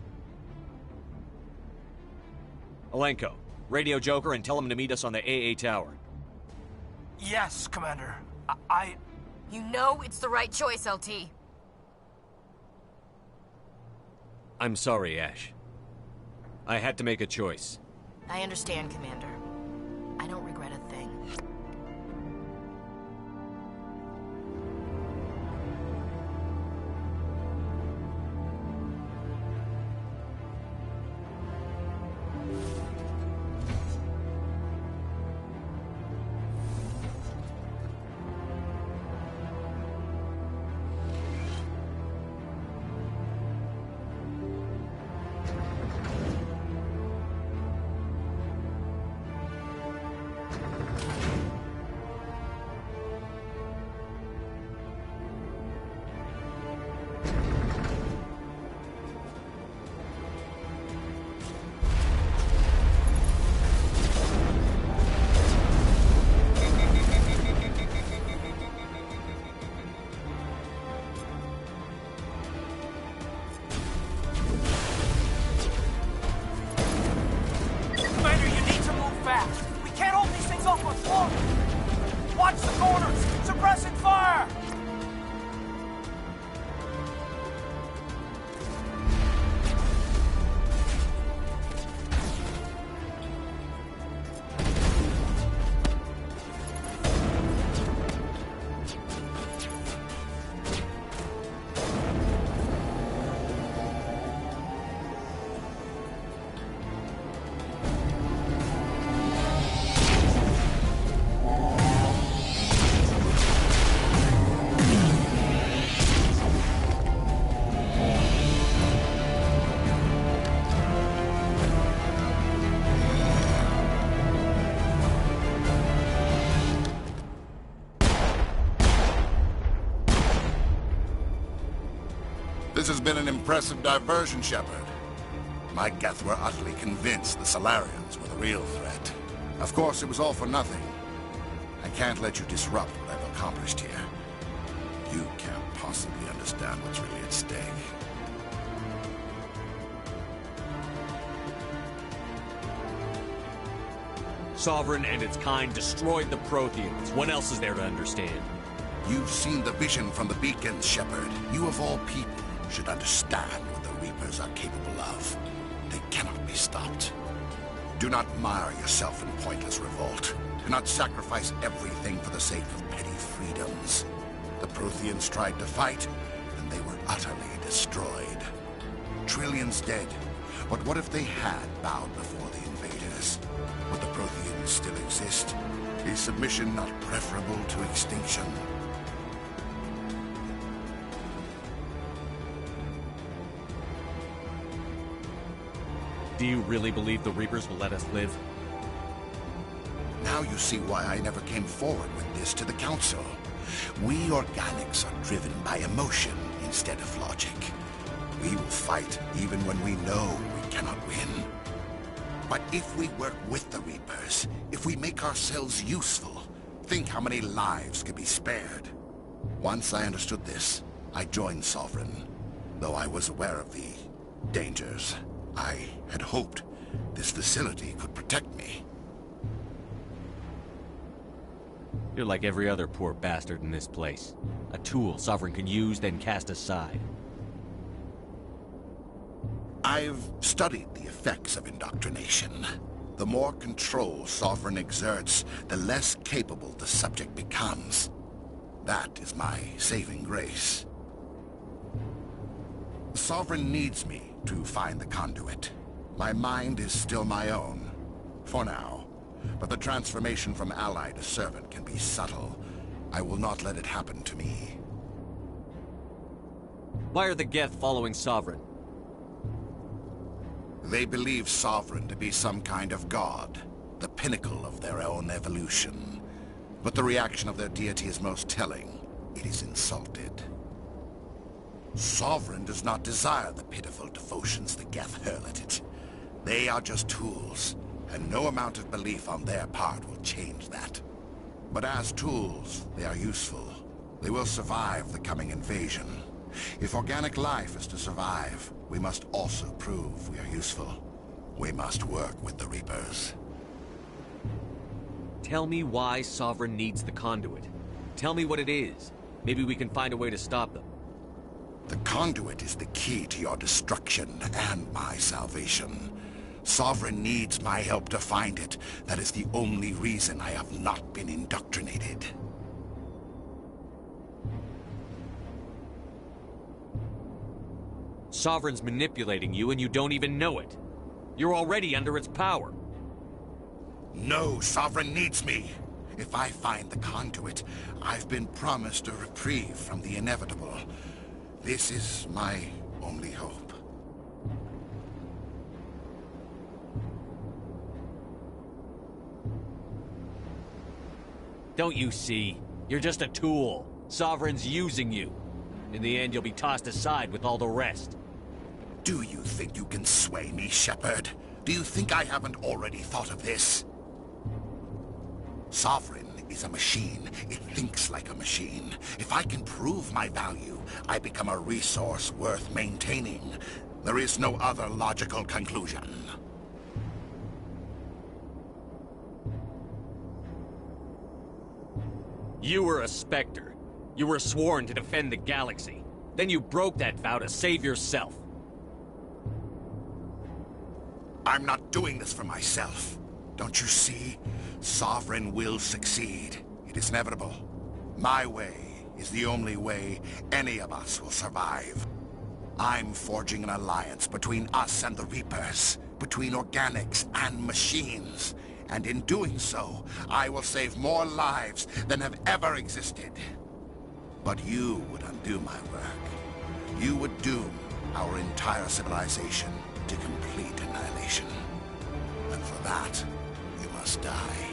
Alenko, radio Joker and tell him to meet us on the AA tower. Yes, Commander. You know it's the right choice, LT. I'm sorry, Ash. I had to make a choice. I understand, Commander. I don't regret a thing. Watch the corners! Suppressing fire! This has been an impressive diversion, Shepard. my Geth were utterly convinced the Solarians were the real threat. Of course, it was all for nothing. I can't let you disrupt what I've accomplished here. You can't possibly understand what's really at stake. Sovereign and its kind destroyed the Protheans. What else is there to understand? You've seen the vision from the beacons, Shepard. You of all people should understand what the Reapers are capable of. They cannot be stopped. Do not mire yourself in pointless revolt. Do not sacrifice everything for the sake of petty freedoms. The Protheans tried to fight, and they were utterly destroyed. Trillions dead. But what if they had bowed before the invaders? Would the Protheans still exist? Is submission not preferable to extinction? Do you really believe the Reapers will let us live? Now you see why I never came forward with this to the Council. We organics are driven by emotion instead of logic. We will fight even when we know we cannot win. But if we work with the Reapers, if we make ourselves useful, think how many lives could be spared. Once I understood this, I joined Sovereign, though I was aware of the dangers. I had hoped this facility could protect me. You're like every other poor bastard in this place. A tool Sovereign can use, then cast aside. I've studied the effects of indoctrination. The more control Sovereign exerts, the less capable the subject becomes. That is my saving grace. Sovereign needs me to find the conduit. My mind is still my own, for now. But the transformation from ally to servant can be subtle. I will not let it happen to me. Why are the Geth following Sovereign? They believe Sovereign to be some kind of god, the pinnacle of their own evolution. But the reaction of their deity is most telling. It is insulted. Sovereign does not desire the pitiful devotions the Geth hurl at it. They are just tools, and no amount of belief on their part will change that. But as tools, they are useful. They will survive the coming invasion. If organic life is to survive, we must also prove we are useful. We must work with the Reapers. Tell me why Sovereign needs the conduit. Tell me what it is. Maybe we can find a way to stop them. The conduit is the key to your destruction and my salvation. Sovereign needs my help to find it. That is the only reason I have not been indoctrinated. Sovereign's manipulating you and you don't even know it. You're already under its power. No, Sovereign needs me. If I find the conduit, I've been promised a reprieve from the inevitable. This is my only hope. Don't you see? You're just a tool. Sovereign's using you. In the end, you'll be tossed aside with all the rest. Do you think you can sway me, Shepard? Do you think I haven't already thought of this? Sovereign is a machine. It thinks like a machine. If I can prove my value, I become a resource worth maintaining. There is no other logical conclusion. You were a Spectre. You were sworn to defend the galaxy. Then you broke that vow to save yourself. I'm not doing this for myself. Don't you see? Sovereign will succeed. It is inevitable. My way is the only way any of us will survive. I'm forging an alliance between us and the Reapers, between organics and machines. And in doing so, I will save more lives than have ever existed. But you would undo my work. You would doom our entire civilization to complete annihilation. And for that, you must die.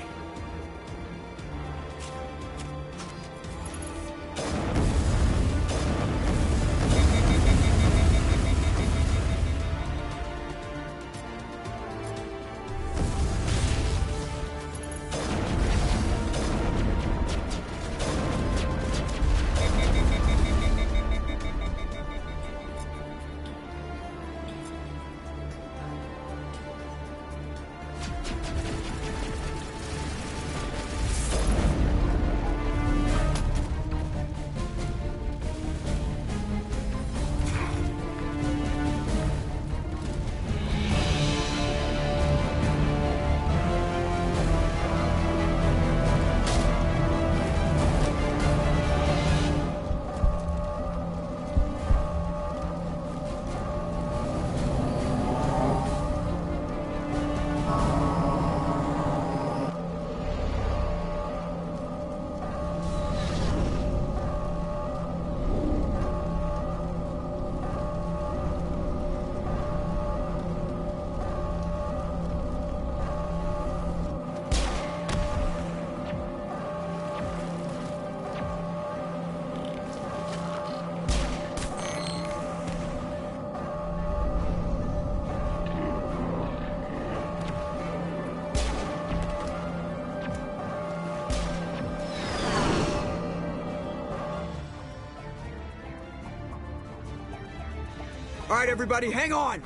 right, everybody, hang on!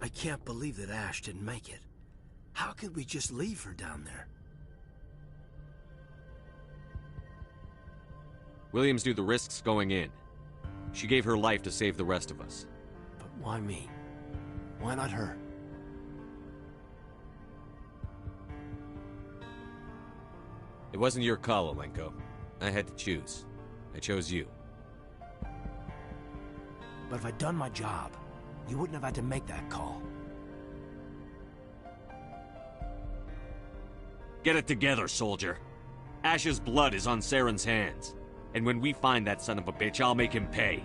I can't believe that Ash didn't make it. How could we just leave her down there? Williams knew the risks going in. She gave her life to save the rest of us. But why me? Why not her? It wasn't your call, Alenko. I had to choose. I chose you. But if I'd done my job, you wouldn't have had to make that call. Get it together, soldier. Ash's blood is on Saren's hands. And when we find that son of a bitch, I'll make him pay.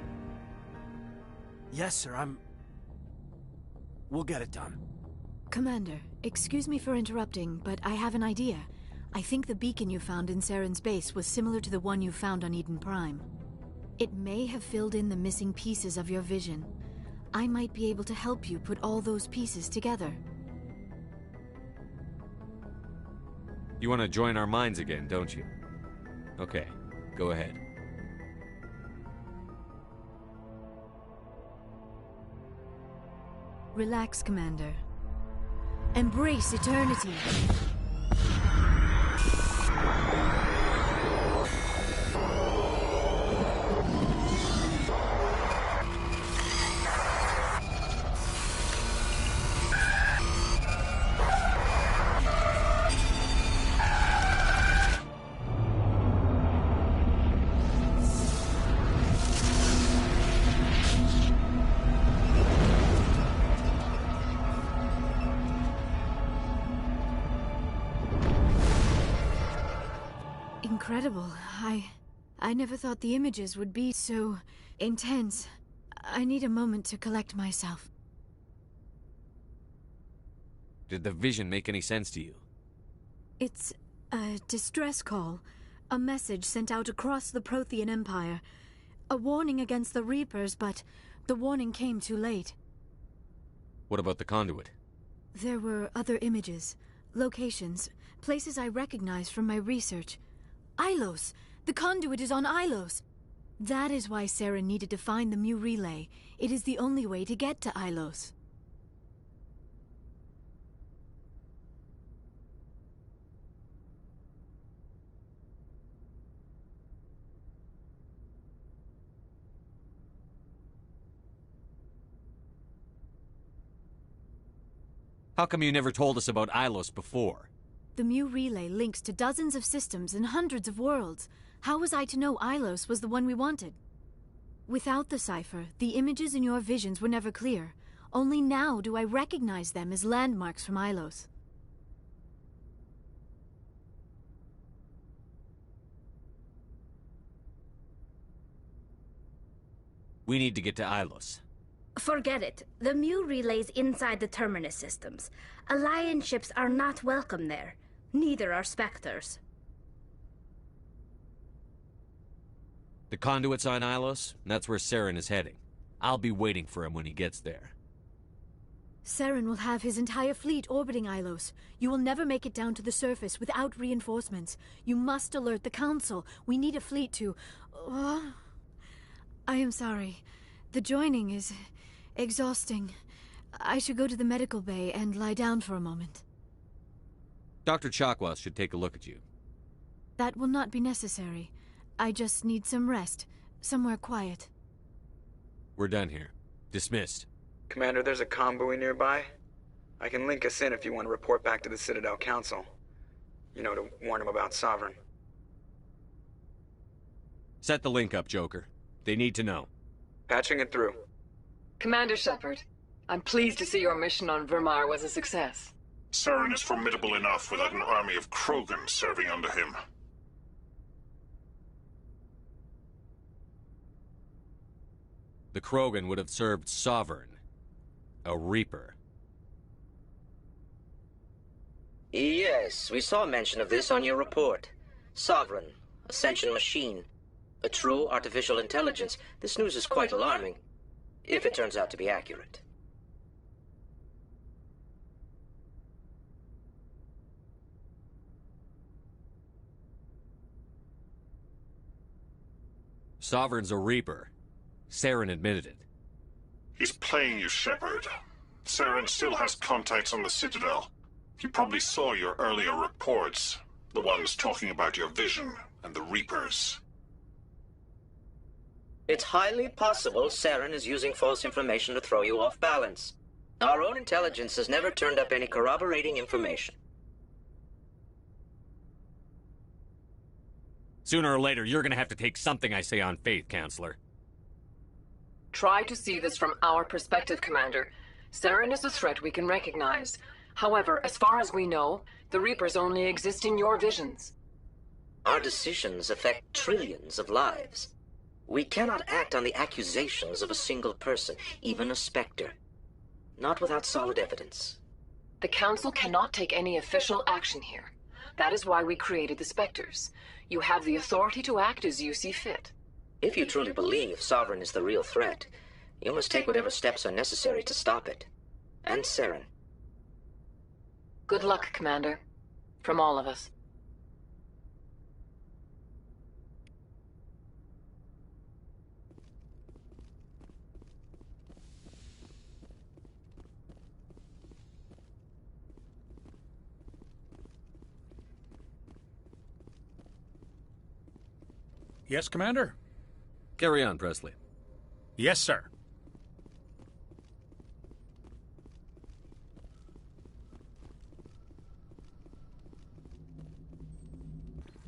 Yes, sir, We'll get it done. Commander, excuse me for interrupting, but I have an idea. I think the beacon you found in Saren's base was similar to the one you found on Eden Prime. It may have filled in the missing pieces of your vision. I might be able to help you put all those pieces together. You want to join our minds again, don't you? Okay, go ahead. Relax, Commander. Embrace eternity. Incredible. I never thought the images would be so intense. I need a moment to collect myself. Did the vision make any sense to you? It's a distress call. A message sent out across the Prothean Empire. A warning against the Reapers, but the warning came too late. What about the conduit? There were other images, locations, places I recognized from my research. Ilos! The conduit is on Ilos! That is why Saren needed to find the Mu relay. It is the only way to get to Ilos. How come you never told us about Ilos before? The Mu relay links to dozens of systems and hundreds of worlds. How was I to know Ilos was the one we wanted? Without the cipher, the images in your visions were never clear. Only now do I recognize them as landmarks from Ilos. We need to get to Ilos. Forget it. The Mu relay's inside the Terminus systems. Alliance ships are not welcome there. Neither are Spectres. The conduit's on Ilos, and that's where Saren is heading. I'll be waiting for him when he gets there. Saren will have his entire fleet orbiting Ilos. You will never make it down to the surface without reinforcements. You must alert the Council. We need a fleet to... I am sorry. The joining is exhausting. I should go to the medical bay and lie down for a moment. Dr. Chakwas should take a look at you. That will not be necessary. I just need some rest. Somewhere quiet. We're done here. Dismissed. Commander, there's a convoy nearby. I can link us in if you want to report back to the Citadel Council. You know, to warn them about Sovereign. Set the link up, Joker. They need to know. Patching it through. Commander Shepard, I'm pleased to see your mission on Vermar was a success. Saren is formidable enough without an army of Krogan serving under him. The Krogan would have served Sovereign. A Reaper. Yes, we saw mention of this on your report. Sovereign, Ascension machine. A true artificial intelligence. This news is quite alarming, if it turns out to be accurate. Sovereign's a Reaper. Saren admitted it. He's playing you, Shepard. Saren still has contacts on the Citadel. He probably saw your earlier reports. The ones talking about your vision and the Reapers. It's highly possible Saren is using false information to throw you off balance. Our own intelligence has never turned up any corroborating information. Sooner or later, you're gonna have to take something I say on faith, Counselor. Try to see this from our perspective, Commander. Saren is a threat we can recognize. However, as far as we know, the Reapers only exist in your visions. Our decisions affect trillions of lives. We cannot act on the accusations of a single person, even a Spectre. Not without solid evidence. The Council cannot take any official action here. That is why we created the Spectres. You have the authority to act as you see fit. If you truly believe Sovereign is the real threat, you must take whatever steps are necessary to stop it. And Saren. Good luck, Commander. From all of us. Yes, Commander? Carry on, Presley. Yes, sir.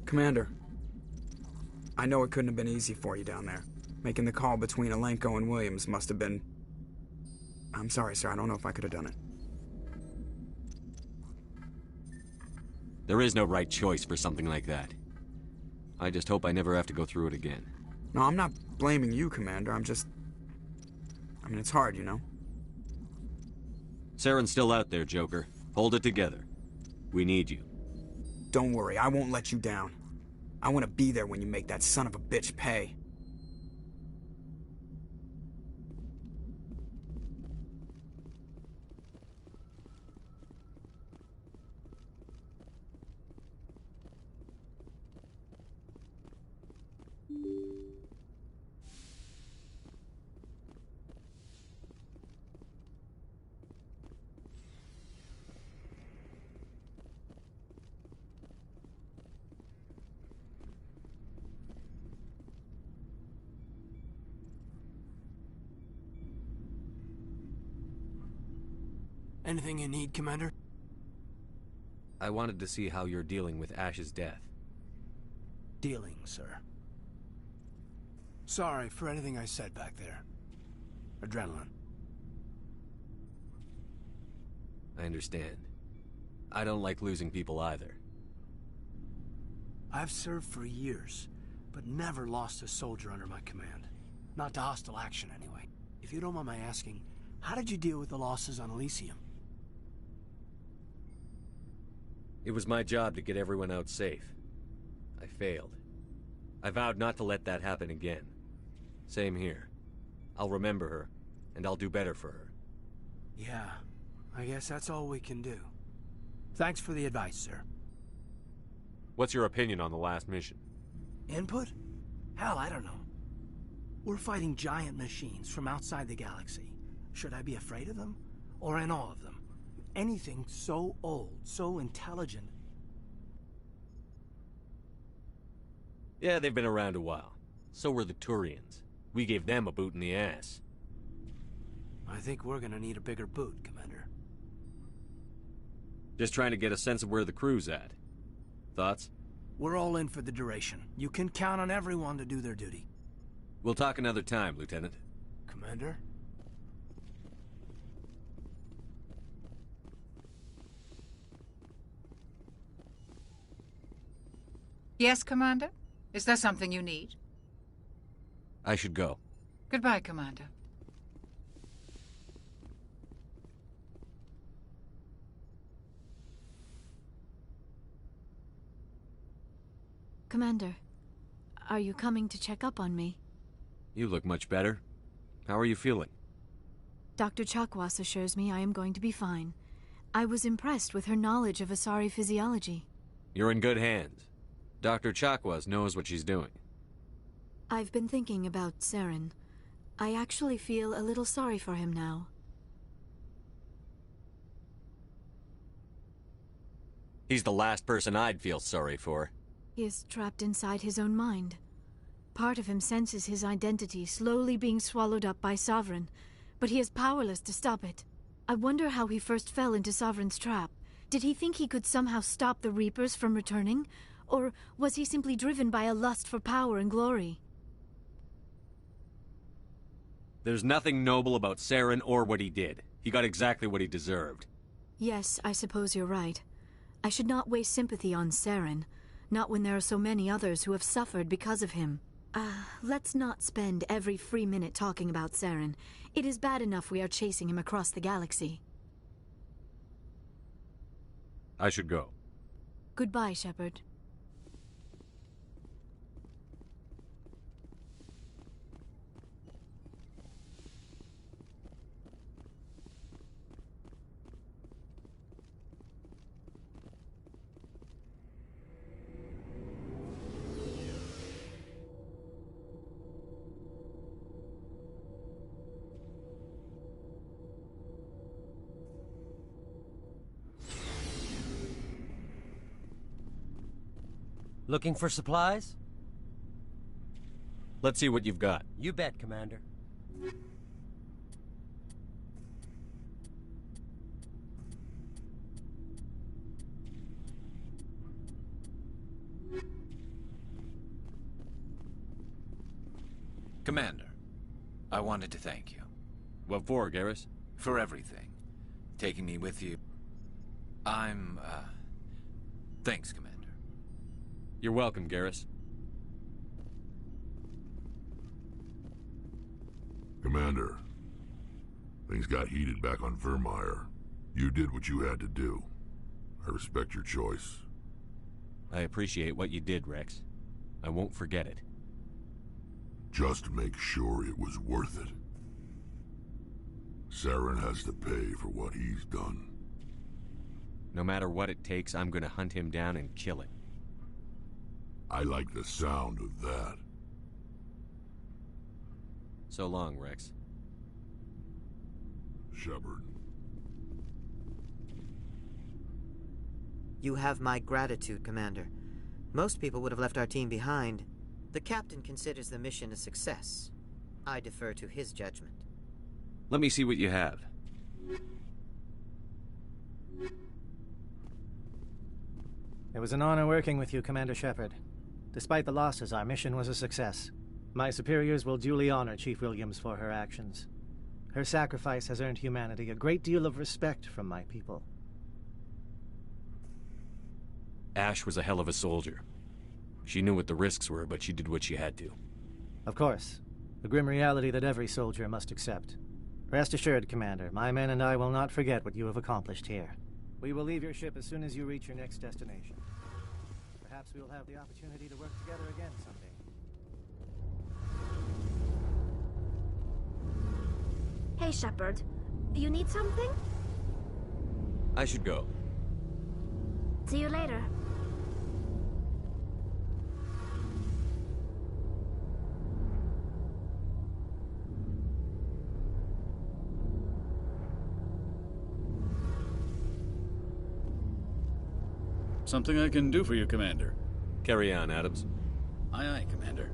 Commander, I know it couldn't have been easy for you down there. Making the call between Alenko and Williams must have been... I'm sorry, sir. I don't know if I could have done it. There is no right choice for something like that. I just hope I never have to go through it again. No, I'm not blaming you, Commander. I'm just... I mean, it's hard, you know? Saren's still out there, Joker. Hold it together. We need you. Don't worry, I won't let you down. I want to be there when you make that son of a bitch pay. Anything you need, Commander? I wanted to see how you're dealing with Ash's death. Dealing, sir. Sorry for anything I said back there. Adrenaline. I understand. I don't like losing people either. I've served for years, but never lost a soldier under my command. Not to hostile action, anyway. If you don't mind my asking, how did you deal with the losses on Elysium? It was my job to get everyone out safe. I failed. I vowed not to let that happen again. Same here. I'll remember her, and I'll do better for her. Yeah, I guess that's all we can do. Thanks for the advice, sir. What's your opinion on the last mission? Input? Hell, I don't know. We're fighting giant machines from outside the galaxy. Should I be afraid of them? Or in awe of them? Anything so old, so intelligent. Yeah, they've been around a while. So were the Turians. We gave them a boot in the ass. I think we're gonna need a bigger boot, Commander. Just trying to get a sense of where the crew's at. Thoughts? We're all in for the duration. You can count on everyone to do their duty. We'll talk another time, Lieutenant. Commander? Yes, Commander? Is there something you need? I should go. Goodbye, Commander. Commander, Are you coming to check up on me? You look much better. How are you feeling? Dr. Chakwas assures me I am going to be fine. I was impressed with her knowledge of Asari physiology. You're in good hands. Dr. Chakwas knows what she's doing. I've been thinking about Saren. I actually feel a little sorry for him now. He's the last person I'd feel sorry for. He is trapped inside his own mind. Part of him senses his identity slowly being swallowed up by Sovereign, but he is powerless to stop it. I wonder how he first fell into Sovereign's trap. Did he think he could somehow stop the Reapers from returning? Or was he simply driven by a lust for power and glory? There's nothing noble about Saren or what he did. He got exactly what he deserved. Yes, I suppose you're right. I should not waste sympathy on Saren, not when there are so many others who have suffered because of him. Let's not spend every free minute talking about Saren. It is bad enough we are chasing him across the galaxy. I should go. Goodbye, Shepard. Looking for supplies? Let's see what you've got. You bet, Commander. Commander, I wanted to thank you. What for, Garrus? For everything. Taking me with you. Thanks, Commander. You're welcome, Garrus. Commander, things got heated back on Vermeer. You did what you had to do. I respect your choice. I appreciate what you did, Rex. I won't forget it. Just make sure it was worth it. Saren has to pay for what he's done. No matter what it takes, I'm gonna hunt him down and kill him. I like the sound of that. So long, Rex. Shepard. You have my gratitude, Commander. Most people would have left our team behind. The captain considers the mission a success. I defer to his judgment. Let me see what you have. It was an honor working with you, Commander Shepard. Despite the losses, our mission was a success. My superiors will duly honor Chief Williams for her actions. Her sacrifice has earned humanity a great deal of respect from my people. Ash was a hell of a soldier. She knew what the risks were, but she did what she had to. Of course. The grim reality that every soldier must accept. Rest assured, Commander, my men and I will not forget what you have accomplished here. We will leave your ship as soon as you reach your next destination. Perhaps we will have the opportunity to work together again someday. Hey, Shepard. You need something? I should go. See you later. Something I can do for you, Commander. Carry on, Adams. Aye, aye, Commander.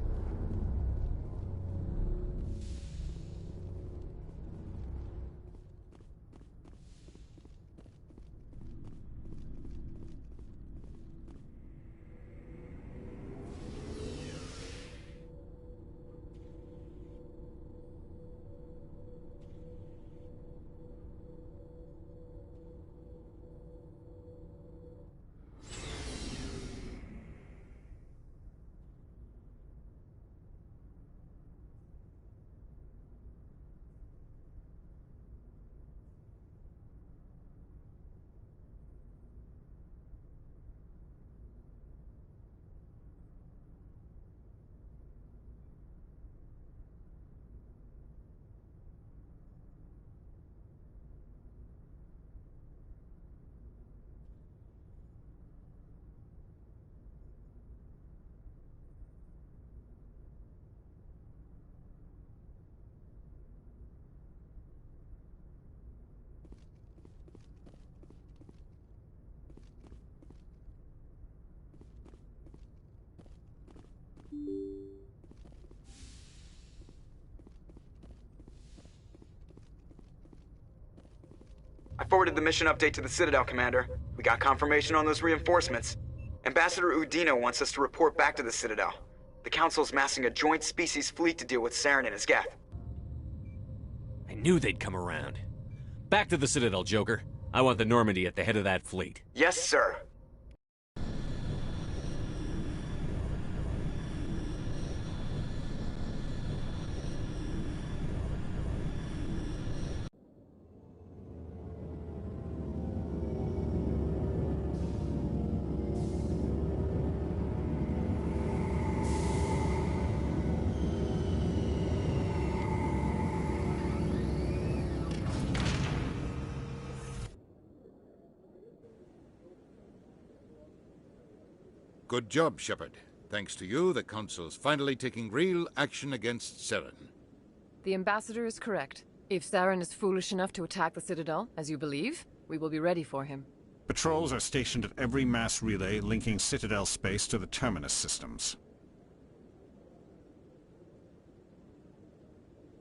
I forwarded the mission update to the Citadel, Commander. We got confirmation on those reinforcements. Ambassador Udina wants us to report back to the Citadel. The Council's massing a joint species fleet to deal with Saren and his Geth. I knew they'd come around. Back to the Citadel, Joker. I want the Normandy at the head of that fleet. Yes, sir. Good job, Shepard. Thanks to you, the Council's finally taking real action against Saren. The Ambassador is correct. If Saren is foolish enough to attack the Citadel, as you believe, we will be ready for him. Patrols are stationed at every mass relay linking Citadel space to the Terminus systems.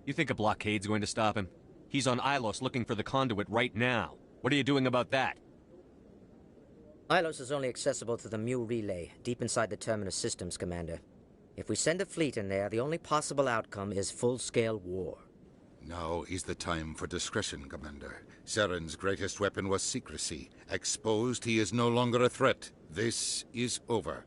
You think a blockade's going to stop him? He's on Ilos looking for the conduit right now. What are you doing about that? Ilos is only accessible to the Mu relay, deep inside the Terminus systems, Commander. If we send a fleet in there, the only possible outcome is full-scale war. Now is the time for discretion, Commander. Saren's greatest weapon was secrecy. Exposed, he is no longer a threat. This is over.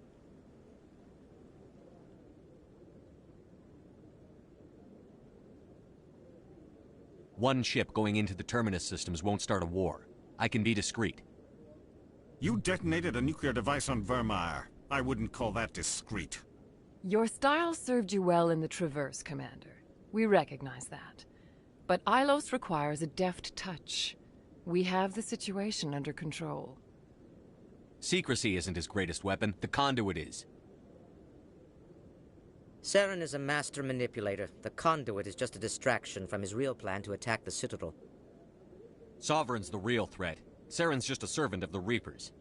One ship going into the Terminus systems won't start a war. I can be discreet. You detonated a nuclear device on Vermeer. I wouldn't call that discreet. Your style served you well in the Traverse, Commander. We recognize that. But Ilos requires a deft touch. We have the situation under control. Secrecy isn't his greatest weapon. The conduit is. Saren is a master manipulator. The conduit is just a distraction from his real plan to attack the Citadel. Sovereign's the real threat. Saren's just a servant of the Reapers.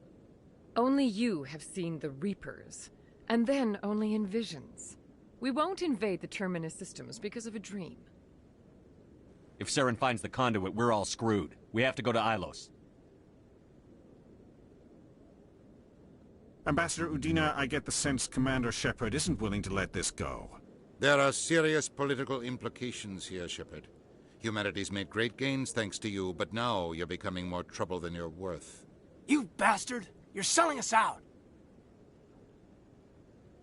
Only you have seen the Reapers, and then only in visions. We won't invade the Terminus systems because of a dream. If Saren finds the conduit, we're all screwed. We have to go to Ilos. Ambassador Udina, I get the sense Commander Shepard isn't willing to let this go. There are serious political implications here, Shepard. Humanity's made great gains thanks to you, but now you're becoming more trouble than you're worth. You bastard! You're selling us out!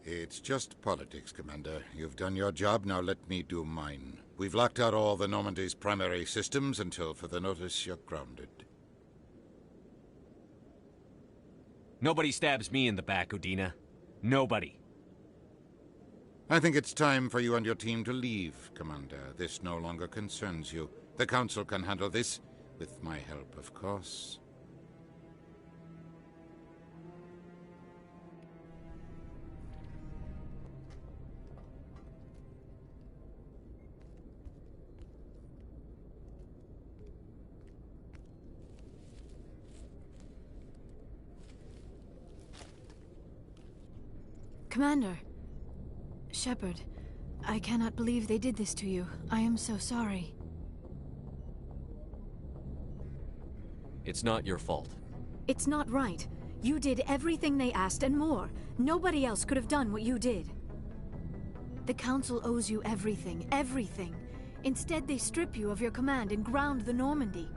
It's just politics, Commander. You've done your job, now let me do mine. We've locked out all the Normandy's primary systems until further notice you're grounded. Nobody stabs me in the back, Udina. Nobody. I think it's time for you and your team to leave, Commander. This no longer concerns you. The Council can handle this, with my help, of course. Commander. Shepard, I cannot believe they did this to you. I am so sorry. It's not your fault. It's not right. You did everything they asked and more. Nobody else could have done what you did. The Council owes you everything, everything. Instead, they strip you of your command and ground the Normandy.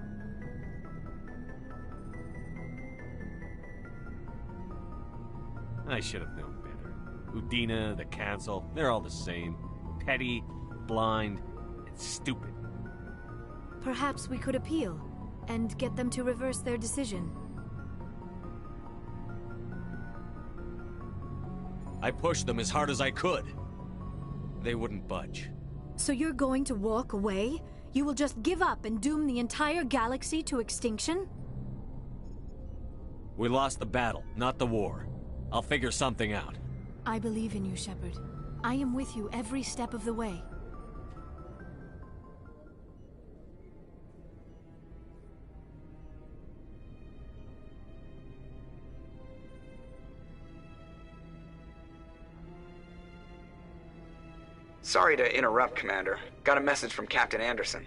I should have known better. Udina, the Council, they're all the same. Petty, blind, and stupid. Perhaps we could appeal, and get them to reverse their decision. I pushed them as hard as I could. They wouldn't budge. So you're going to walk away? You will just give up and doom the entire galaxy to extinction? We lost the battle, not the war. I'll figure something out. I believe in you, Shepard. I am with you every step of the way. Sorry to interrupt, Commander. Got a message from Captain Anderson.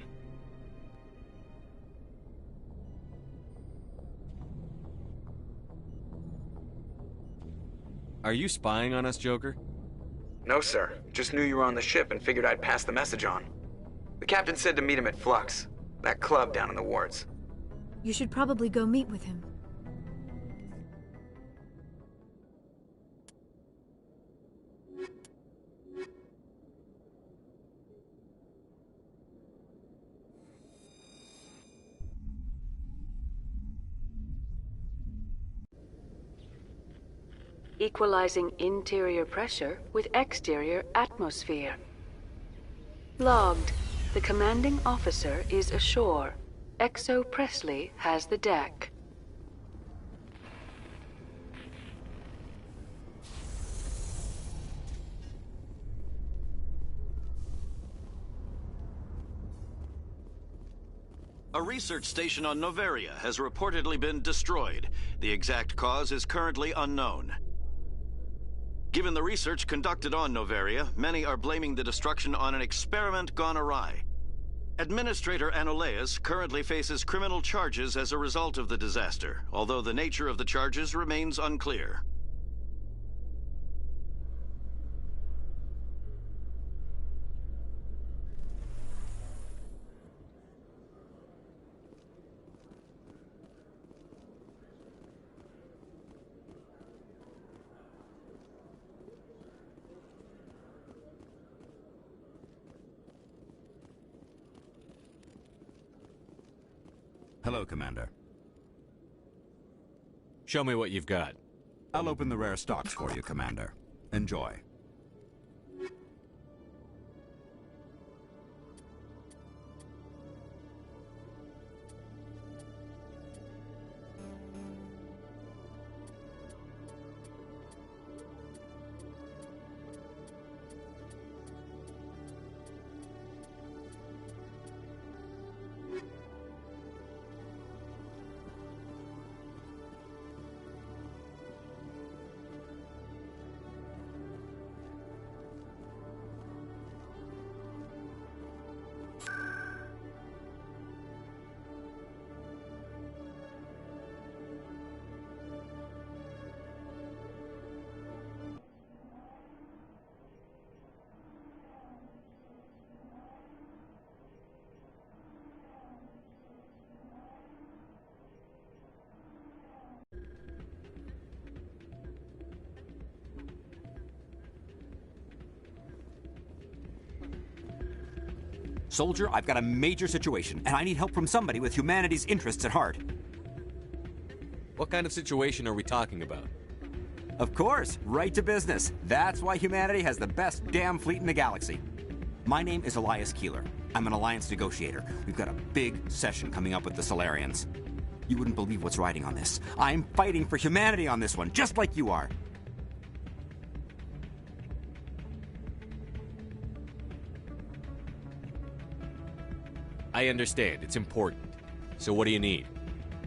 Are you spying on us, Joker? No, sir. Just knew you were on the ship and figured I'd pass the message on. The captain said to meet him at Flux, that club down in the wards. You should probably go meet with him. Equalizing interior pressure with exterior atmosphere. Logged. The commanding officer is ashore. Exo Presley has the deck. A research station on Noveria has reportedly been destroyed. The exact cause is currently unknown. Given the research conducted on Noveria, many are blaming the destruction on an experiment gone awry. Administrator Anoleus currently faces criminal charges as a result of the disaster, although the nature of the charges remains unclear. Hello, Commander. Show me what you've got. I'll open the rare stocks for you, Commander. Enjoy. Soldier, I've got a major situation, and I need help from somebody with humanity's interests at heart. What kind of situation are we talking about? Of course, right to business. That's why humanity has the best damn fleet in the galaxy. My name is Elias Keeler. I'm an alliance negotiator. We've got a big session coming up with the Solarians. You wouldn't believe what's riding on this. I'm fighting for humanity on this one, just like you are. I understand. It's important. So what do you need?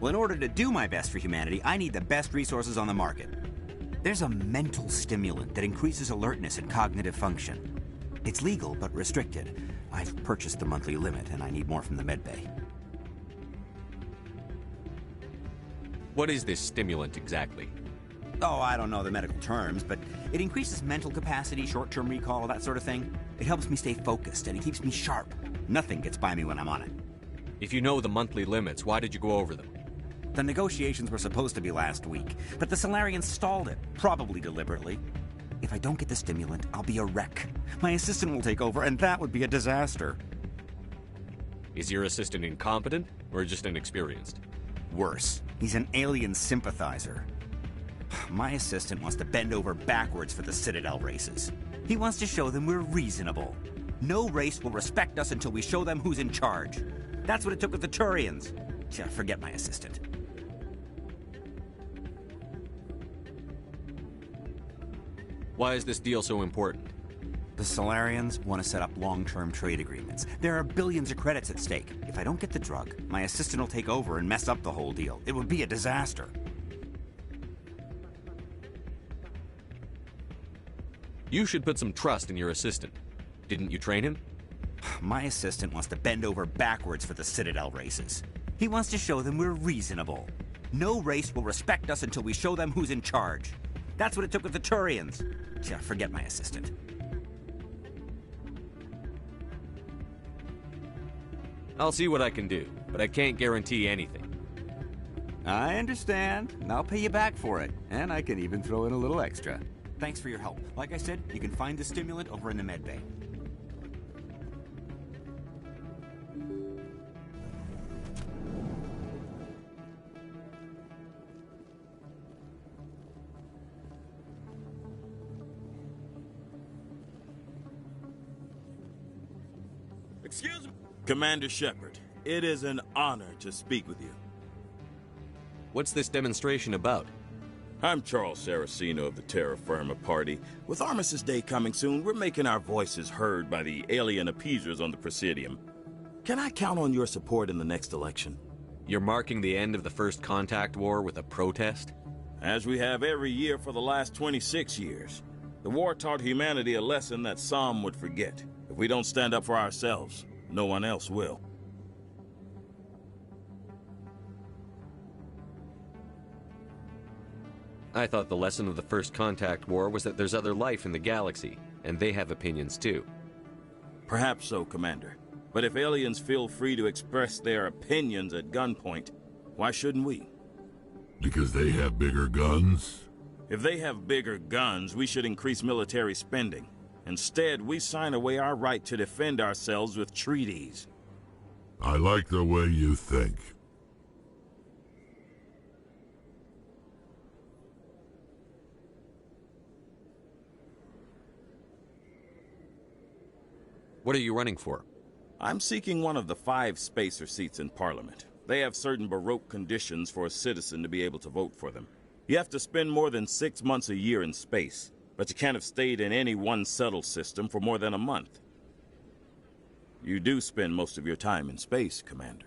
Well, in order to do my best for humanity, I need the best resources on the market. There's a mental stimulant that increases alertness and cognitive function. It's legal, but restricted. I've purchased the monthly limit, and I need more from the medbay. What is this stimulant exactly? Oh, I don't know the medical terms, but it increases mental capacity, short-term recall, that sort of thing. It helps me stay focused, and it keeps me sharp. Nothing gets by me when I'm on it. If you know the monthly limits, why did you go over them? The negotiations were supposed to be last week, but the Solarians stalled it, probably deliberately. If I don't get the stimulant, I'll be a wreck. My assistant will take over, and that would be a disaster. Is your assistant incompetent, or just inexperienced? Worse. He's an alien sympathizer. My assistant wants to bend over backwards for the Citadel races. He wants to show them we're reasonable. No race will respect us until we show them who's in charge. That's what it took with the Turians. Forget my assistant. Why is this deal so important? The Solarians want to set up long-term trade agreements. There are billions of credits at stake. If I don't get the drug, my assistant will take over and mess up the whole deal. It would be a disaster. You should put some trust in your assistant. Didn't you train him? My assistant wants to bend over backwards for the Citadel races. He wants to show them we're reasonable. No race will respect us until we show them who's in charge. That's what it took with the Turians. Yeah, forget my assistant. I'll see what I can do, but I can't guarantee anything. I understand. And I'll pay you back for it. And I can even throw in a little extra. Thanks for your help. Like I said, you can find the stimulant over in the med bay. Excuse me? Commander Shepard, it is an honor to speak with you. What's this demonstration about? I'm Charles Saraceno of the Terra Firma Party. With Armistice Day coming soon, we're making our voices heard by the alien appeasers on the Presidium. Can I count on your support in the next election? You're marking the end of the First Contact War with a protest? As we have every year for the last 26 years. The war taught humanity a lesson that some would forget. If we don't stand up for ourselves, no one else will. I thought the lesson of the First Contact War was that there's other life in the galaxy, and they have opinions too. Perhaps so, Commander. But if aliens feel free to express their opinions at gunpoint, why shouldn't we? Because they have bigger guns? If they have bigger guns, we should increase military spending. Instead, we sign away our right to defend ourselves with treaties. I like the way you think. What are you running for? I'm seeking one of the 5 spacer seats in Parliament. They have certain Baroque conditions for a citizen to be able to vote for them. You have to spend more than 6 months a year in space, but you can't have stayed in any one settled system for more than a month. You do spend most of your time in space, Commander.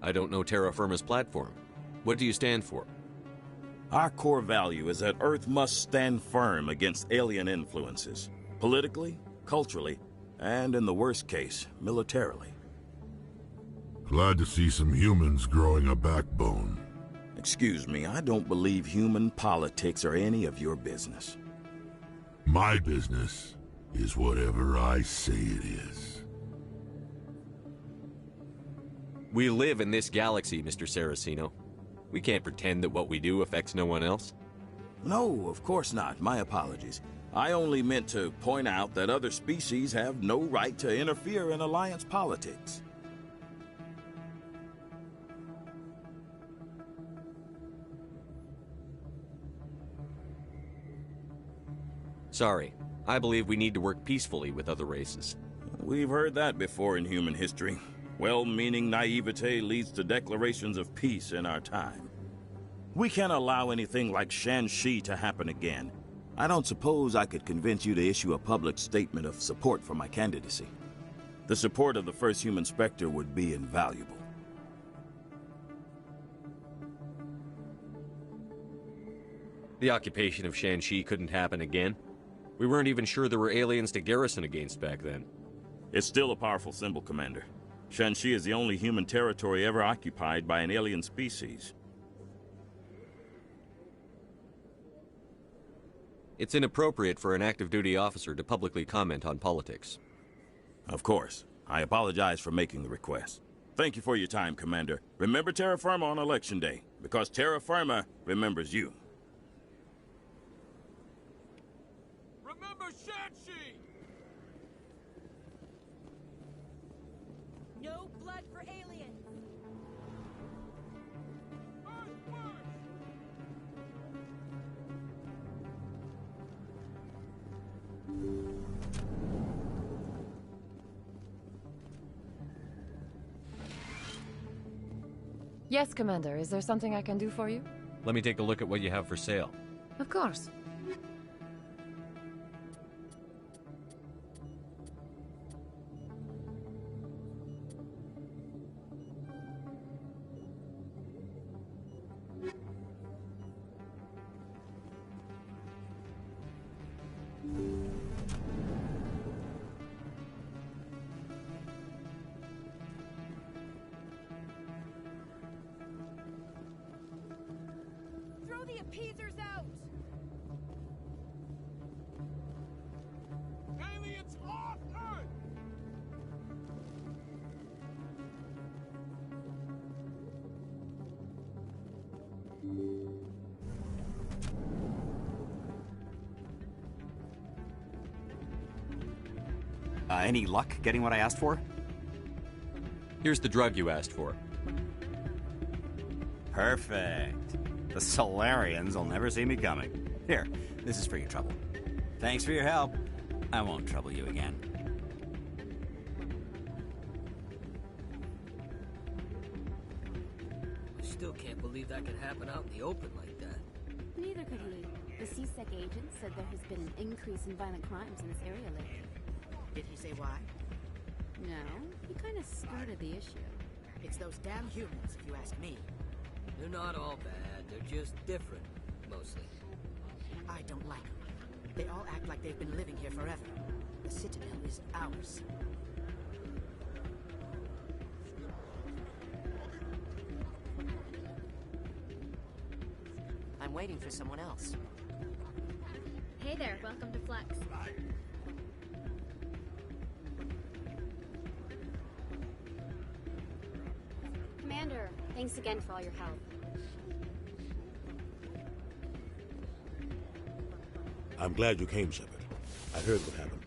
I don't know Terra Firma's platform. What do you stand for? Our core value is that Earth must stand firm against alien influences. Politically, culturally, and in the worst case, militarily. Glad to see some humans growing a backbone. Excuse me, I don't believe human politics are any of your business. My business is whatever I say it is. We live in this galaxy, Mr. Saraceno. We can't pretend that what we do affects no one else. No, of course not. My apologies. I only meant to point out that other species have no right to interfere in alliance politics. Sorry. I believe we need to work peacefully with other races. We've heard that before in human history. Well-meaning naivete leads to declarations of peace in our time. We can't allow anything like Shanxi to happen again. I don't suppose I could convince you to issue a public statement of support for my candidacy. The support of the first human Spectre would be invaluable. The occupation of Shanxi couldn't happen again. We weren't even sure there were aliens to garrison against back then. It's still a powerful symbol, Commander. Shanxi is the only human territory ever occupied by an alien species. It's inappropriate for an active duty officer to publicly comment on politics. Of course. I apologize for making the request. Thank you for your time, Commander. Remember Terra Firma on Election Day, because Terra Firma remembers you. Remember Shanxi! No blood for aliens! Yes, Commander. Is there something I can do for you? Let me take a look at what you have for sale. Of course. Peasers out! Aliens off Earth! Any luck getting what I asked for? Here's the drug you asked for. Perfect. The Solarians will never see me coming. Here, this is for your trouble. Thanks for your help. I won't trouble you again. I still can't believe that could happen out in the open like that. Neither could he. The CSEC agent said there has been an increase in violent crimes in this area lately. Did he say why? No, he kind of skirted the issue. It's those damn humans, if you ask me. They're not all bad, they're just different, mostly. I don't like them. They all act like they've been living here forever. The Citadel is ours. I'm waiting for someone else. Hey there, welcome to Flex. Commander, thanks again for all your help. I'm glad you came, Shepard. I heard what happened.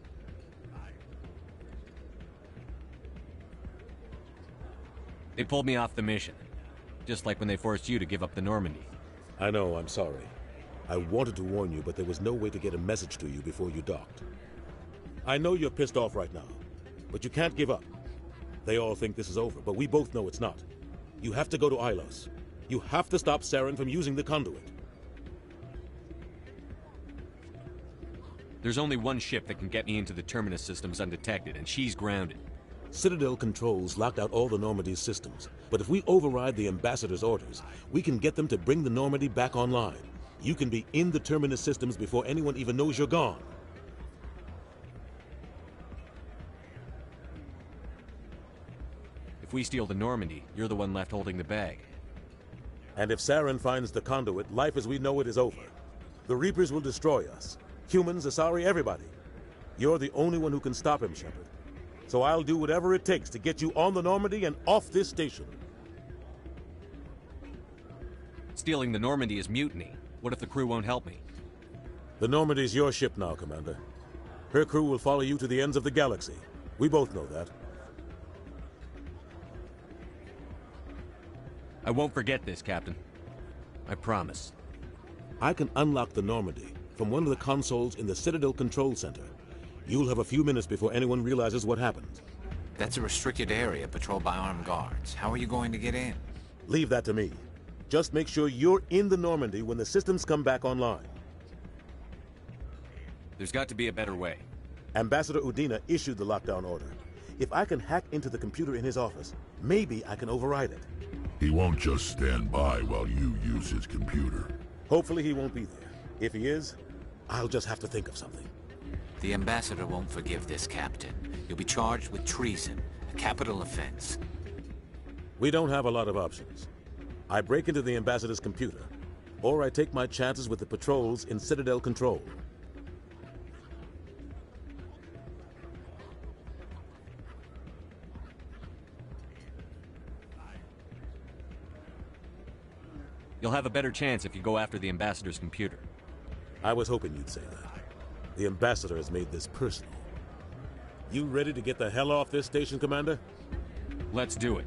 They pulled me off the mission. Just like when they forced you to give up the Normandy. I know, I'm sorry. I wanted to warn you, but there was no way to get a message to you before you docked. I know you're pissed off right now, but you can't give up. They all think this is over, but we both know it's not. You have to go to Ilos. You have to stop Saren from using the conduit. There's only one ship that can get me into the Terminus systems undetected, and she's grounded. Citadel controls locked out all the Normandy's systems, but if we override the Ambassador's orders, we can get them to bring the Normandy back online. You can be in the Terminus systems before anyone even knows you're gone. If we steal the Normandy, you're the one left holding the bag. And if Saren finds the conduit, life as we know it is over. The Reapers will destroy us. Humans, Asari, everybody. You're the only one who can stop him, Shepard. So I'll do whatever it takes to get you on the Normandy and off this station. Stealing the Normandy is mutiny. What if the crew won't help me? The Normandy's your ship now, Commander. Her crew will follow you to the ends of the galaxy. We both know that. I won't forget this, Captain. I promise. I can unlock the Normandy from one of the consoles in the Citadel Control Center. You'll have a few minutes before anyone realizes what happened. That's a restricted area patrolled by armed guards. How are you going to get in? Leave that to me. Just make sure you're in the Normandy when the systems come back online. There's got to be a better way. Ambassador Udina issued the lockdown order. If I can hack into the computer in his office, maybe I can override it. He won't just stand by while you use his computer. Hopefully he won't be there. If he is, I'll just have to think of something. The Ambassador won't forgive this, Captain. You'll be charged with treason, a capital offense. We don't have a lot of options. I break into the Ambassador's computer, or I take my chances with the patrols in Citadel Control. You'll have a better chance if you go after the Ambassador's computer. I was hoping you'd say that. The Ambassador has made this personal. You ready to get the hell off this station, Commander? Let's do it.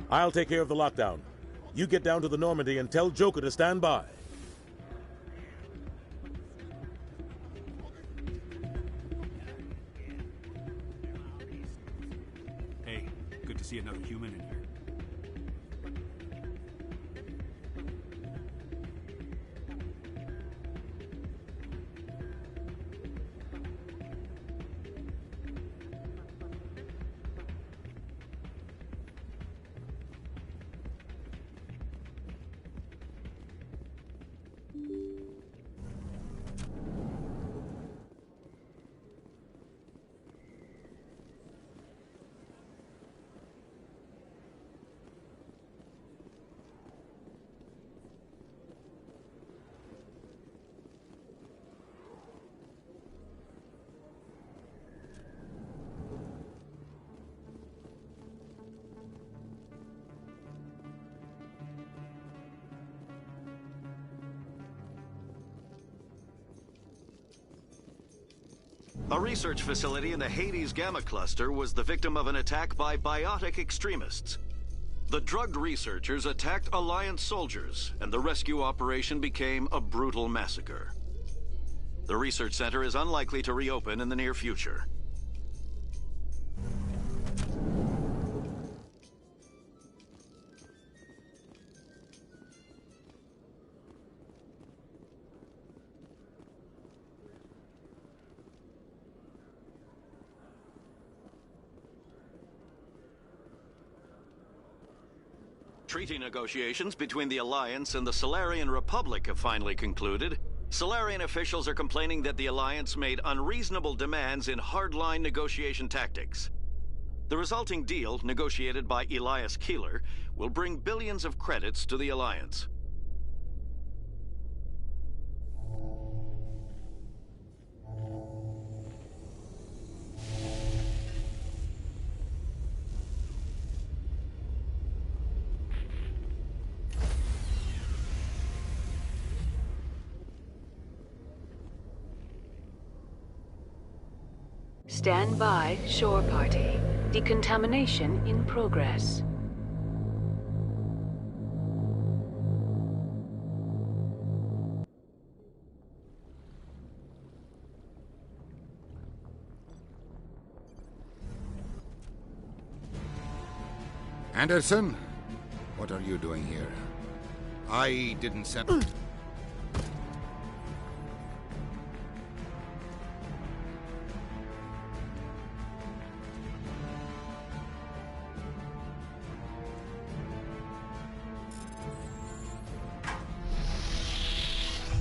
I'll take care of the lockdown. You get down to the Normandy and tell Joker to stand by. Hey, good to see another human in here. A research facility in the Hades Gamma Cluster was the victim of an attack by biotic extremists. The drugged researchers attacked Alliance soldiers, and the rescue operation became a brutal massacre. The research center is unlikely to reopen in the near future. Treaty negotiations between the Alliance and the Solarian Republic have finally concluded. Solarian officials are complaining that the Alliance made unreasonable demands in hardline negotiation tactics. The resulting deal, negotiated by Elias Keeler, will bring billions of credits to the Alliance. Stand by, shore party. Decontamination in progress. Anderson, what are you doing here? I didn't send...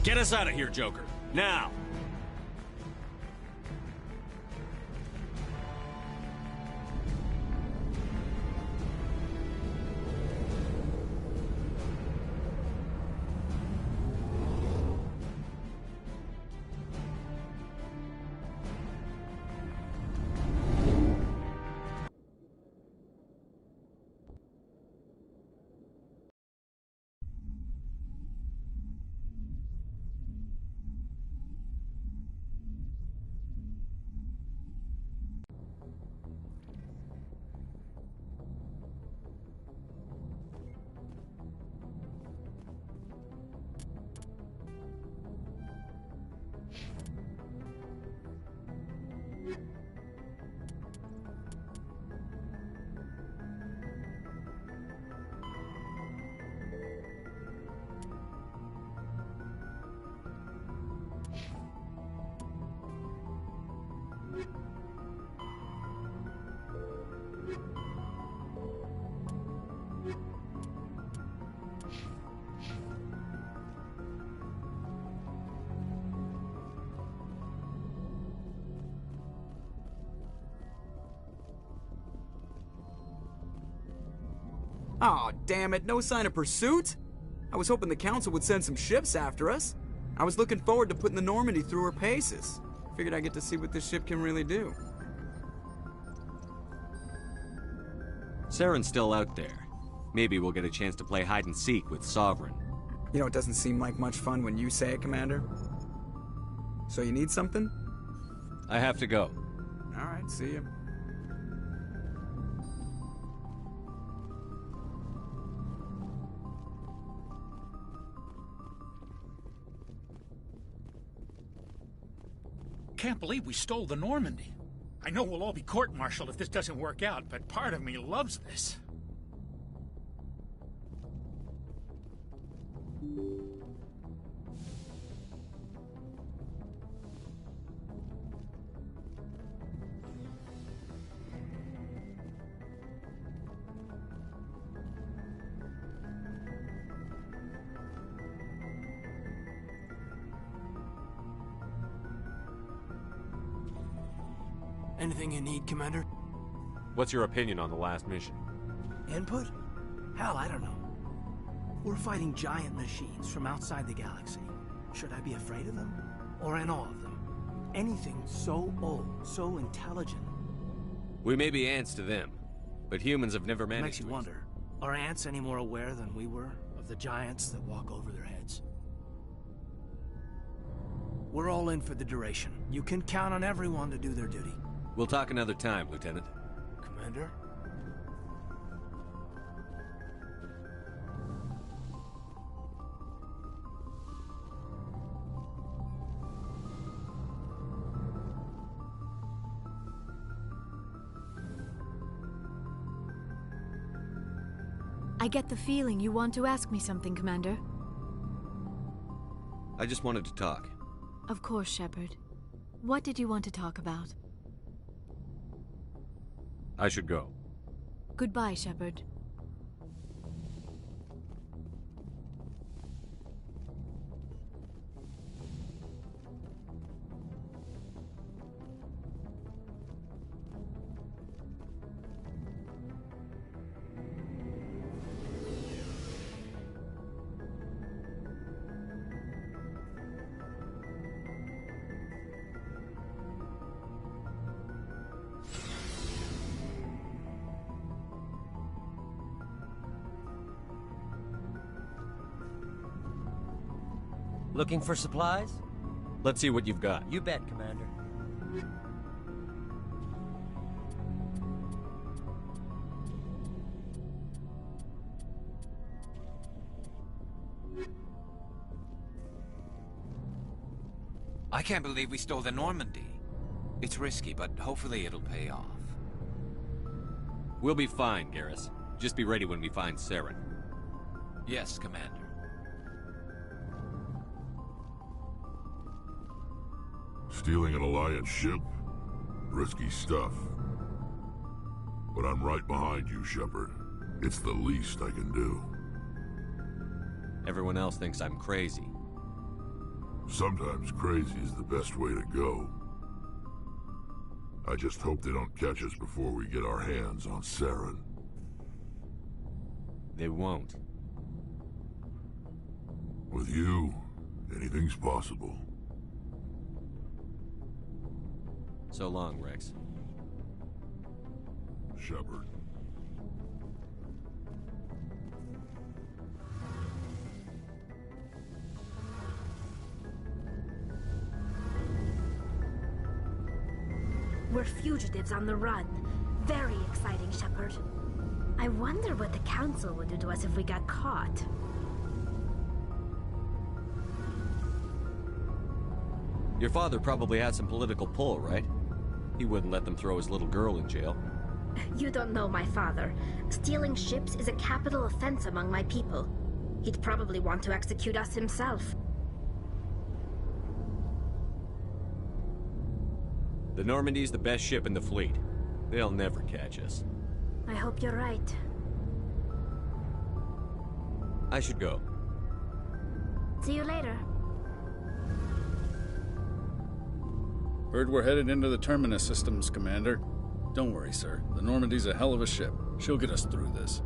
Get us out of here, Joker. Now! Aw, damn it, no sign of pursuit? I was hoping the Council would send some ships after us. I was looking forward to putting the Normandy through her paces. Figured I'd get to see what this ship can really do. Saren's still out there. Maybe we'll get a chance to play hide-and-seek with Sovereign. You know, it doesn't seem like much fun when you say it, Commander. So you need something? I have to go. Alright, see ya. Can't believe we stole the Normandy. I know we'll all be court-martialed if this doesn't work out, but part of me loves this. Anything you need, Commander? What's your opinion on the last mission? Input? Hell, I don't know. We're fighting giant machines from outside the galaxy. Should I be afraid of them? Or in awe of them? Anything so old, so intelligent. We may be ants to them, but humans have never managed Makes you wonder, are ants any more aware than we were of the giants that walk over their heads? We're all in for the duration. You can count on everyone to do their duty. We'll talk another time, Lieutenant. Commander? I get the feeling you want to ask me something, Commander. I just wanted to talk. Of course, Shepard. What did you want to talk about? I should go. Goodbye, Shepard. Looking for supplies? Let's see what you've got. You bet, Commander. I can't believe we stole the Normandy. It's risky, but hopefully it'll pay off. We'll be fine, Garrus. Just be ready when we find Saren. Yes, Commander. Stealing an Alliance ship? Risky stuff. But I'm right behind you, Shepard. It's the least I can do. Everyone else thinks I'm crazy. Sometimes crazy is the best way to go. I just hope they don't catch us before we get our hands on Saren. They won't. With you, anything's possible. So long, Rex. Shepard. We're fugitives on the run. Very exciting, Shepard. I wonder what the Council would do to us if we got caught. Your father probably had some political pull, right? He wouldn't let them throw his little girl in jail. You don't know my father. Stealing ships is a capital offense among my people. He'd probably want to execute us himself. The Normandy's the best ship in the fleet. They'll never catch us. I hope you're right. I should go. See you later. Heard we're headed into the Terminus systems, Commander. Don't worry, sir. The Normandy's a hell of a ship. She'll get us through this.